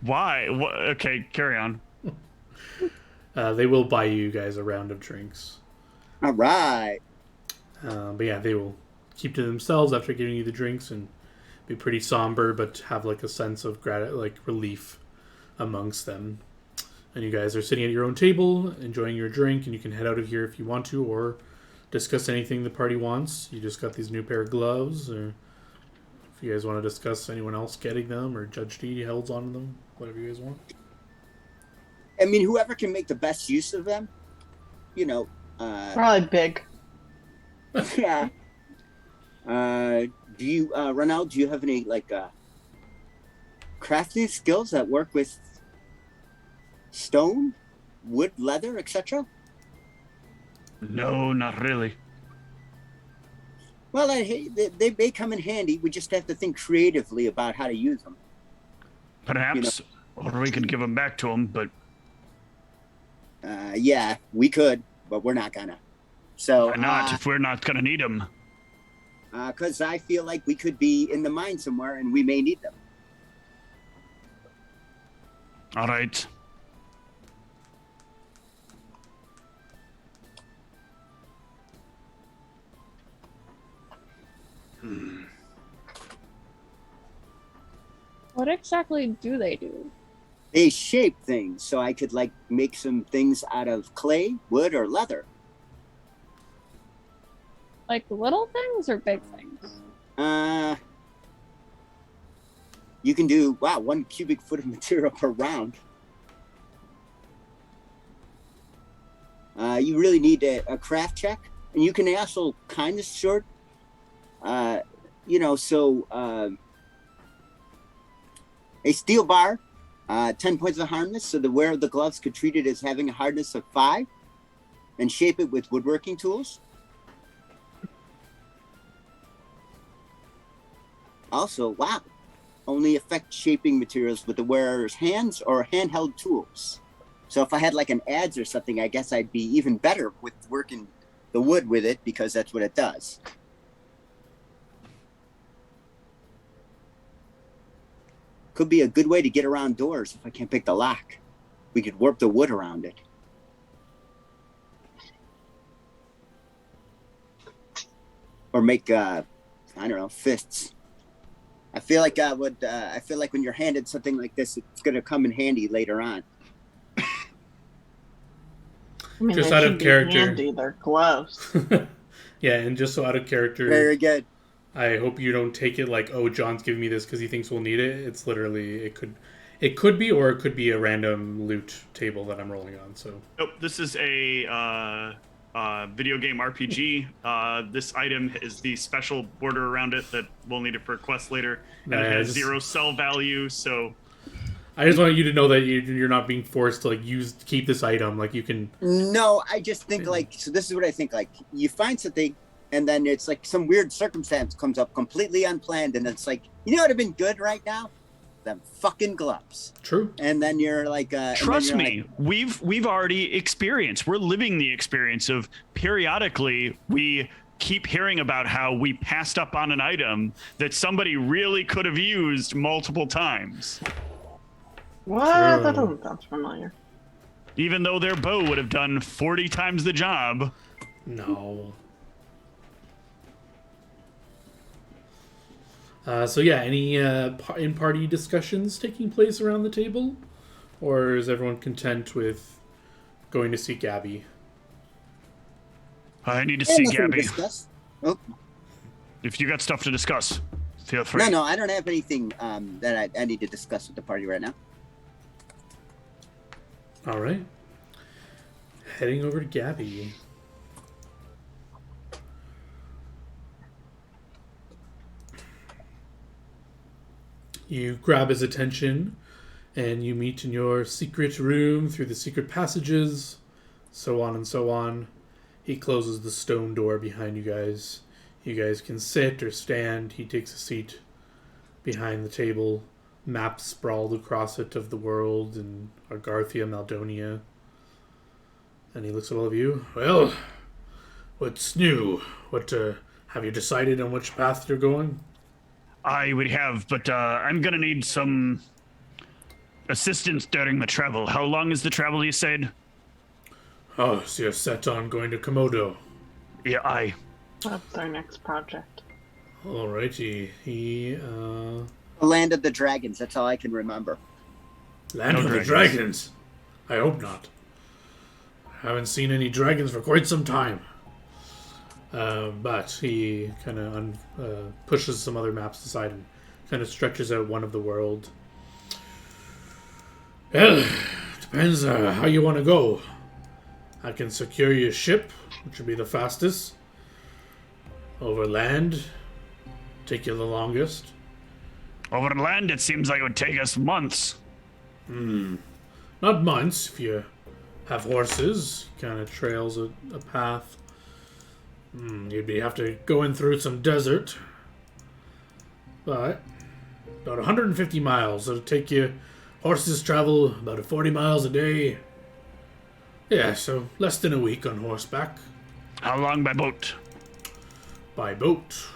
Why? Okay, carry on. they will buy you guys a round of drinks. All right. But yeah, they will keep to themselves after giving you the drinks and be pretty somber, but have like a sense of relief amongst them. And you guys are sitting at your own table, enjoying your drink, and you can head out of here if you want to, or discuss anything the party wants. You just got these new pair of gloves, or if you guys want to discuss anyone else getting them, or Judge D holds on to them, whatever you guys want. I mean, whoever can make the best use of them, you know. Probably big. Yeah. Do you, Ronald, do you have any, like, crafting skills that work with stone, wood, leather, etc.? No, not really. Well, they may come in handy. We just have to think creatively about how to use them. Perhaps, or we could give them back to him, but Yeah, we could, but we're not gonna. So, why not if we're not gonna need them? because I feel like we could be in the mine somewhere and we may need them. All right. What exactly do they do? They shape things, so I could like make some things out of clay, wood, or leather. Like little things or big things? You can do 1 cubic foot of material per round. You really need a craft check, and you can also kind of sort. A steel bar, 10 points of hardness, so the wearer of the gloves could treat it as having a hardness of 5, and shape it with woodworking tools. Also, only affect shaping materials with the wearer's hands or handheld tools. So if I had like an adze or something, I guess I'd be even better with working the wood with it because that's what it does. Could be a good way to get around doors if I can't pick the lock. We could warp the wood around it. Or make, I don't know, fists. I feel like I feel like when you're handed something like this, it's going to come in handy later on. I mean, Just they out of should be character. handy. They're gloves. Yeah, and just so out of character, Very good. I hope you don't take it like, oh, John's giving me this because he thinks we'll need it. It's literally, it could be, or it could be a random loot table that I'm rolling on. So Nope, this is a video game RPG. This item is the special border around it that we'll need it for a quest later, and it has 0 sell value. So I just want you to know that you're not being forced to like keep this item. Like you can. No, I just think like, so this is what I think, like you find something and then it's like some weird circumstance comes up completely unplanned and it's like, you know what would have been good right now? Them fucking gloves. True. And then you're like, trust me, we've already experienced. We're living the experience of periodically we keep hearing about how we passed up on an item that somebody really could have used multiple times. What? True. That doesn't sound familiar. Even though their bow would have done 40 times the job. No. So yeah, any in-party discussions taking place around the table? Or is everyone content with going to see Gabby? I need to see Gabby. Oh. If you got stuff to discuss, feel free. No, I don't have anything that I need to discuss with the party right now. All right. Heading over to Gabby. You grab his attention, and you meet in your secret room through the secret passages, so on and so on. He closes the stone door behind you guys. You guys can sit or stand. He takes a seat behind the table. Maps sprawled across it of the world in Argarthia, Maldonia. And he looks at all of you. Well, what's new? What, have you decided on which path you're going? I would have, but I'm gonna need some assistance during the travel. How long is the travel, you said? Oh, so you're set on going to Komodo. Yeah, That's our next project. Alrighty. The Land of the Dragons, that's all I can remember. Land No of the dragons. Dragons? I hope not. Haven't seen any dragons for quite some time. But he kind of pushes some other maps aside and kind of stretches out one of the world. Well, depends how you want to go. I can secure your ship, which would be the fastest. Over land, take you the longest. over land it seems like it would take us months. Not months if you have horses. Kind of trails a path. You'd have to go in through some desert. But about 150 miles. It'll take you. Horses travel about 40 miles a day. Yeah, so less than a week on horseback. How long by boat? By boat.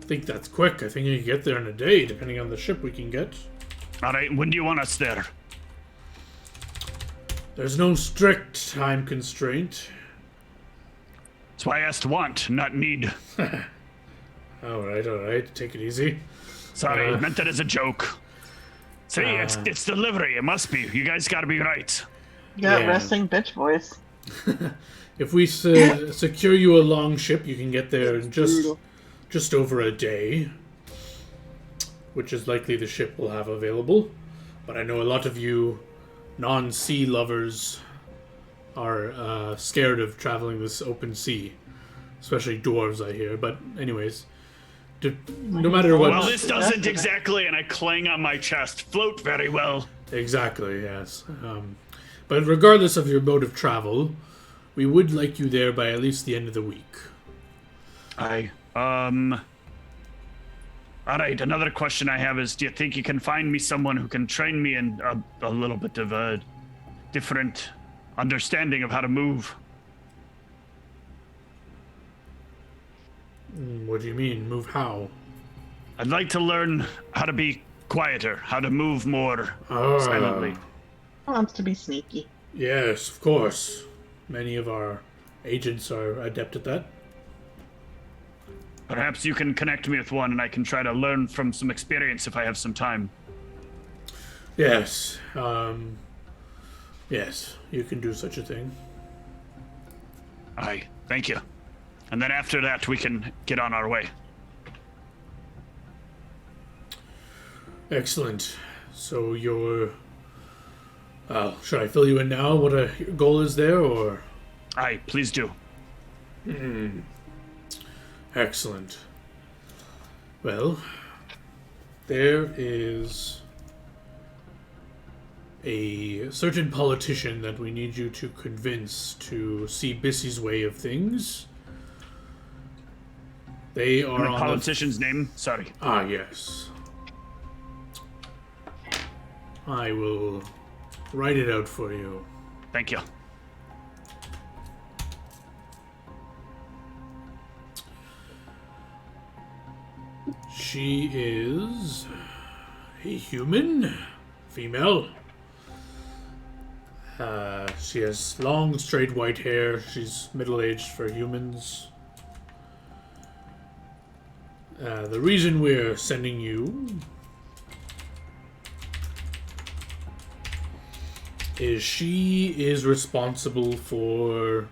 I think that's quick. I think you can get there in a day, depending on the ship we can get. All right, when do you want us there? There's no strict time constraint. That's why I asked want, not need. Alright. Take it easy. Sorry, meant that as a joke. See, it's delivery. It must be. You guys got to be right. You got Yeah. resting bitch voice. If we secure you a long ship, you can get there in just over a day, which is likely the ship will have available. But I know a lot of you non-sea lovers are scared of traveling this open sea, especially dwarves, I hear. But anyways, no matter what... Well, this doesn't exactly, and I clang on my chest, float very well. Exactly, yes. But regardless of your mode of travel, we would like you there by at least the end of the week. All right, another question I have is, do you think you can find me someone who can train me in a little bit of a different understanding of how to move? What do you mean? Move how? I'd like to learn how to be quieter, how to move more silently. Wants to be sneaky. Yes, of course. Many of our agents are adept at that. Perhaps you can connect me with one and I can try to learn from some experience if I have some time. Yes. Yes, you can do such a thing. Aye, thank you. And then after that, we can get on our way. Excellent. So your... should I fill you in now what your goal is there, or... Aye, please do. Excellent. Well, there is a certain politician that we need you to convince to see Bissy's way of things. They are The on politician's name? Sorry. Ah, yes. I will write it out for you. Thank you. She is a human, female. She has long, straight white hair. She's middle-aged for humans. The reason we're sending you is she is responsible for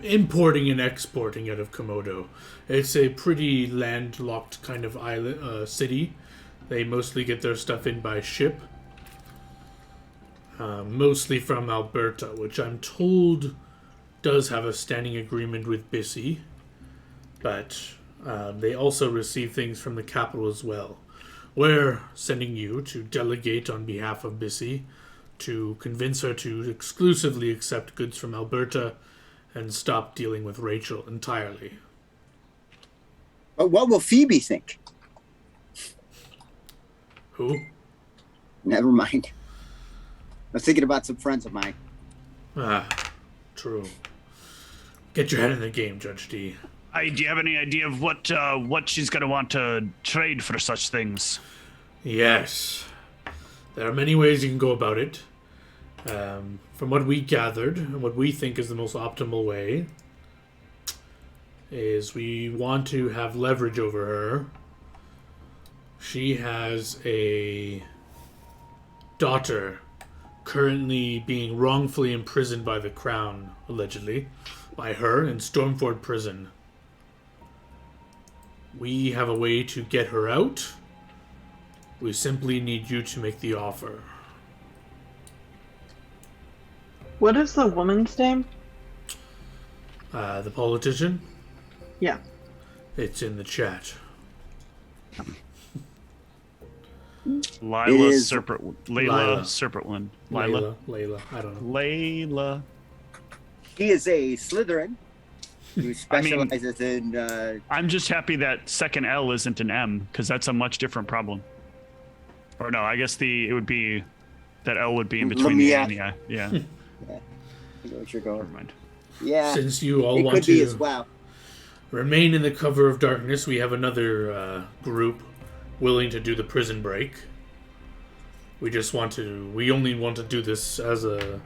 importing and exporting out of Komodo. It's a pretty landlocked kind of island city. They mostly get their stuff in by ship. Mostly from Alberta, which I'm told does have a standing agreement with Bissy. But they also receive things from the capital as well. We're sending you to delegate on behalf of Bissy to convince her to exclusively accept goods from Alberta and stop dealing with Rachel entirely. But what will Phoebe think? Who? Never mind. I was thinking about some friends of mine. Ah, true. Get your head in the game, Judge D. Do you have any idea of what she's gonna want to trade for such things? Yes. There are many ways you can go about it. From what we gathered, and what we think is the most optimal way, is we want to have leverage over her. She has a daughter currently being wrongfully imprisoned by the Crown, allegedly, by her in Stormford Prison. We have a way to get her out. We simply need you to make the offer. What is the woman's name? The politician? Yeah. It's in the chat. Layla is- Layla Serpentland. Layla. I don't know. Layla. He is a Slytherin who I mean- specializes in. I'm just happy that second L isn't an M, because that's a much different problem. Or no, I guess it would be that L would be in between the A and the I. Yeah. I know what you're going. Never mind. Yeah, Since you all it want could be to as well. remain in the cover of darkness, we have another group willing to do the prison break. We only want to do this as a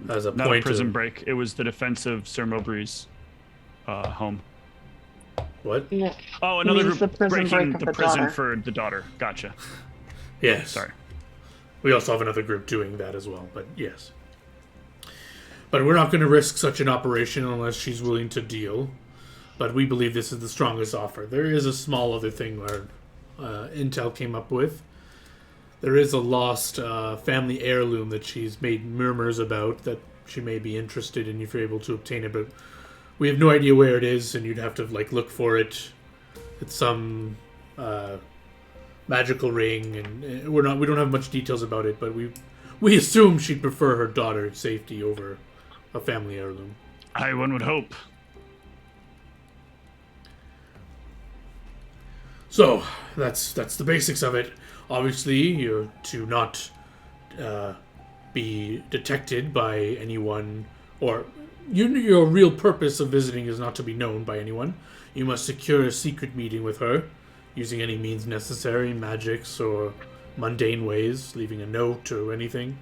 Not a point prison of, break. It was the defense of Sir Mowbray's home. What? Yeah. Oh, another Means group the prison breaking break of the the prison daughter. for the daughter. Gotcha. Yes. Sorry. We also have another group doing that as well, but yes. But we're not going to risk such an operation unless she's willing to deal. But we believe this is the strongest offer. There is a small other thing where Intel came up with. There is a lost family heirloom that she's made murmurs about that she may be interested in if you're able to obtain it, but we have no idea where it is, and you'd have to look for it. It's some magical ring, and we don't have much details about it, but we assume she'd prefer her daughter's safety over a family heirloom. One would hope. So that's the basics of it. Obviously, you're to not be detected by anyone, or your real purpose of visiting is not to be known by anyone. You must secure a secret meeting with her, using any means necessary, magics or mundane ways, leaving a note or anything.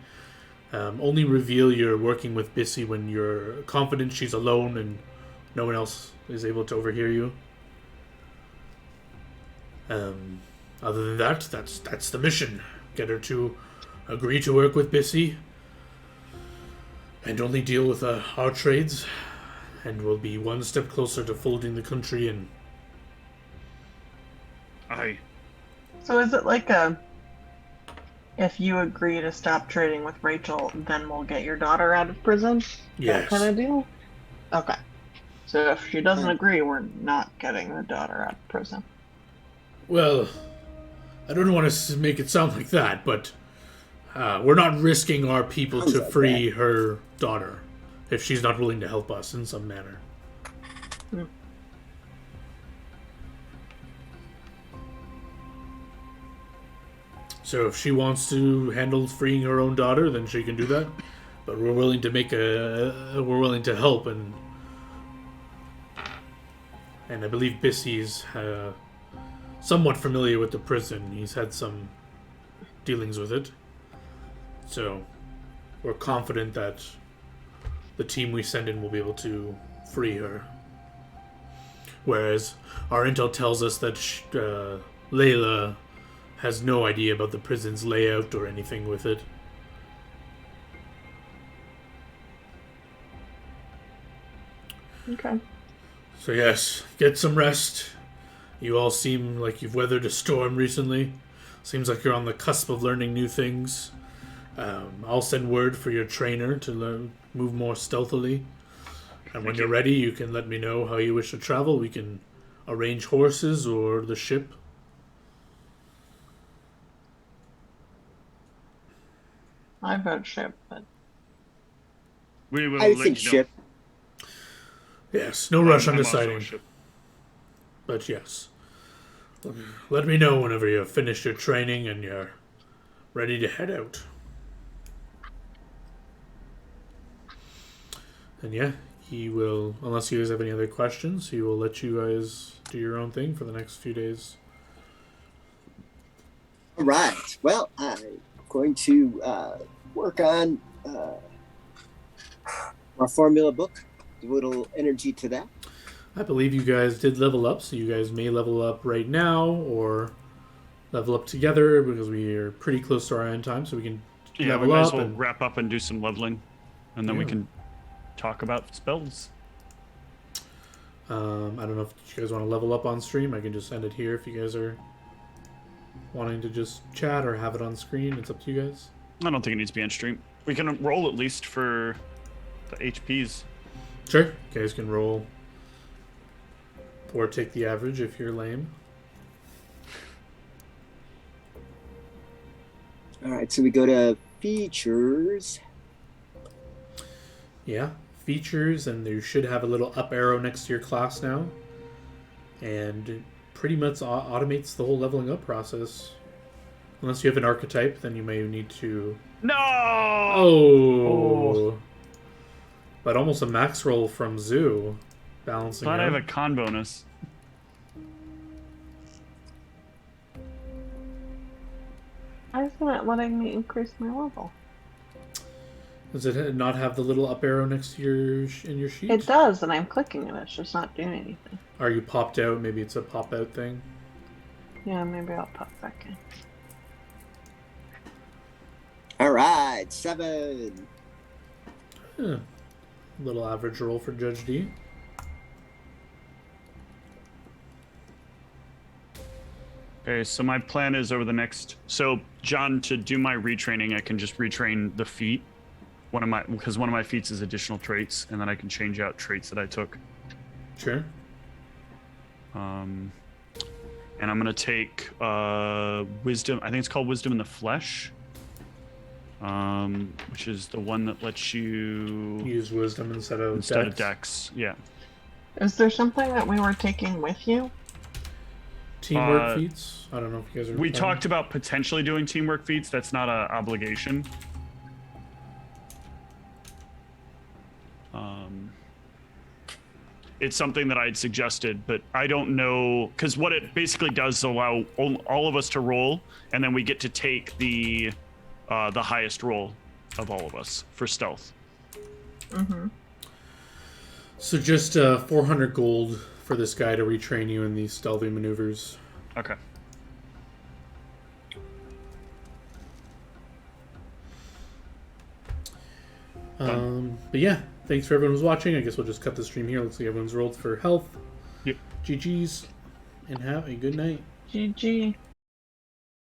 Only reveal you're working with Bissy when you're confident she's alone and no one else is able to overhear you. Other than that, that's the mission. Get her to agree to work with Bissy and only deal with our trades, and we'll be one step closer to folding the country in. Aye. So is it like if you agree to stop trading with Rachel, then we'll get your daughter out of prison? Yes. That kind of deal? Okay. So if she doesn't agree, we're not getting the daughter out of prison. Well, I don't want to make it sound like that, but we're not risking our people to free her daughter if she's not willing to help us in some manner. So if she wants to handle freeing her own daughter, then she can do that. But we're willing to we're willing to help, and I believe Bissy's somewhat familiar with the prison. He's had some dealings with it. So we're confident that the team we send in will be able to free her. Whereas our intel tells us that Layla has no idea about the prison's layout or anything with it. Okay. So yes, get some rest. You all seem like you've weathered a storm recently. Seems like you're on the cusp of learning new things. I'll send word for your trainer to move more stealthily. And when you're ready, you can let me know how you wish to travel. We can arrange horses or the ship. I vote ship, but We will I would let think you know. ship. Yes, no rush on I'm also deciding. a ship. But yes, let me know whenever you've finished your training and you're ready to head out. And yeah, he will, unless you guys have any other questions, he will let you guys do your own thing for the next few days. All right. Well, I'm going to work on our formula book. Give a little energy to that. I believe you guys did level up, so you guys may level up right now or level up together because we are pretty close to our end time, so we can Yeah, we level might as up well and wrap up and do some leveling, and then we Yeah. can talk about spells. I don't know if you guys want to level up on stream. I can just end it here if you guys are wanting to just chat or have it on screen. It's up to you guys. I don't think it needs to be on stream. We can roll at least for the HPs. Sure. You guys can roll or take the average if you're lame. All right. So we go to features. Yeah. Features, and you should have a little up arrow next to your class now. And it pretty much automates the whole leveling up process. Unless you have an archetype, then you may need to... No! Oh! But almost a max roll from Zoo. Balancing Glad I out. have a con bonus. why isn't it letting me increase my level? Does it not have the little up arrow next to your in your sheet? It does, and I'm clicking it. It's just not doing anything. Are you popped out? Maybe it's a pop out thing. Yeah, maybe I'll pop back in. All right. 7. Little average roll for Judge D. Okay, so my plan is over the next... So, John, to do my retraining, I can just retrain the feat. Because one of my feats is additional traits, and then I can change out traits that I took. Sure. And I'm going to take Wisdom. I think it's called Wisdom in the Flesh. Which is the one that lets you... Use wisdom instead of of dex. Dex, yeah. Is there something that we were taking with you? Teamwork feats. I don't know if you guys are. We playing. talked about potentially doing teamwork feats. That's not an obligation. it's something that I'd suggested, but I don't know, because what it basically does is allow all of us to roll, and then we get to take the highest roll of all of us for stealth. Mm-hmm. So just 400 gold for this guy to retrain you in these stealthy maneuvers. Okay. But yeah, thanks for everyone who's watching. I guess we'll just cut the stream here. Looks like everyone's rolled for health. Yep. GG's, and have a good night. GG.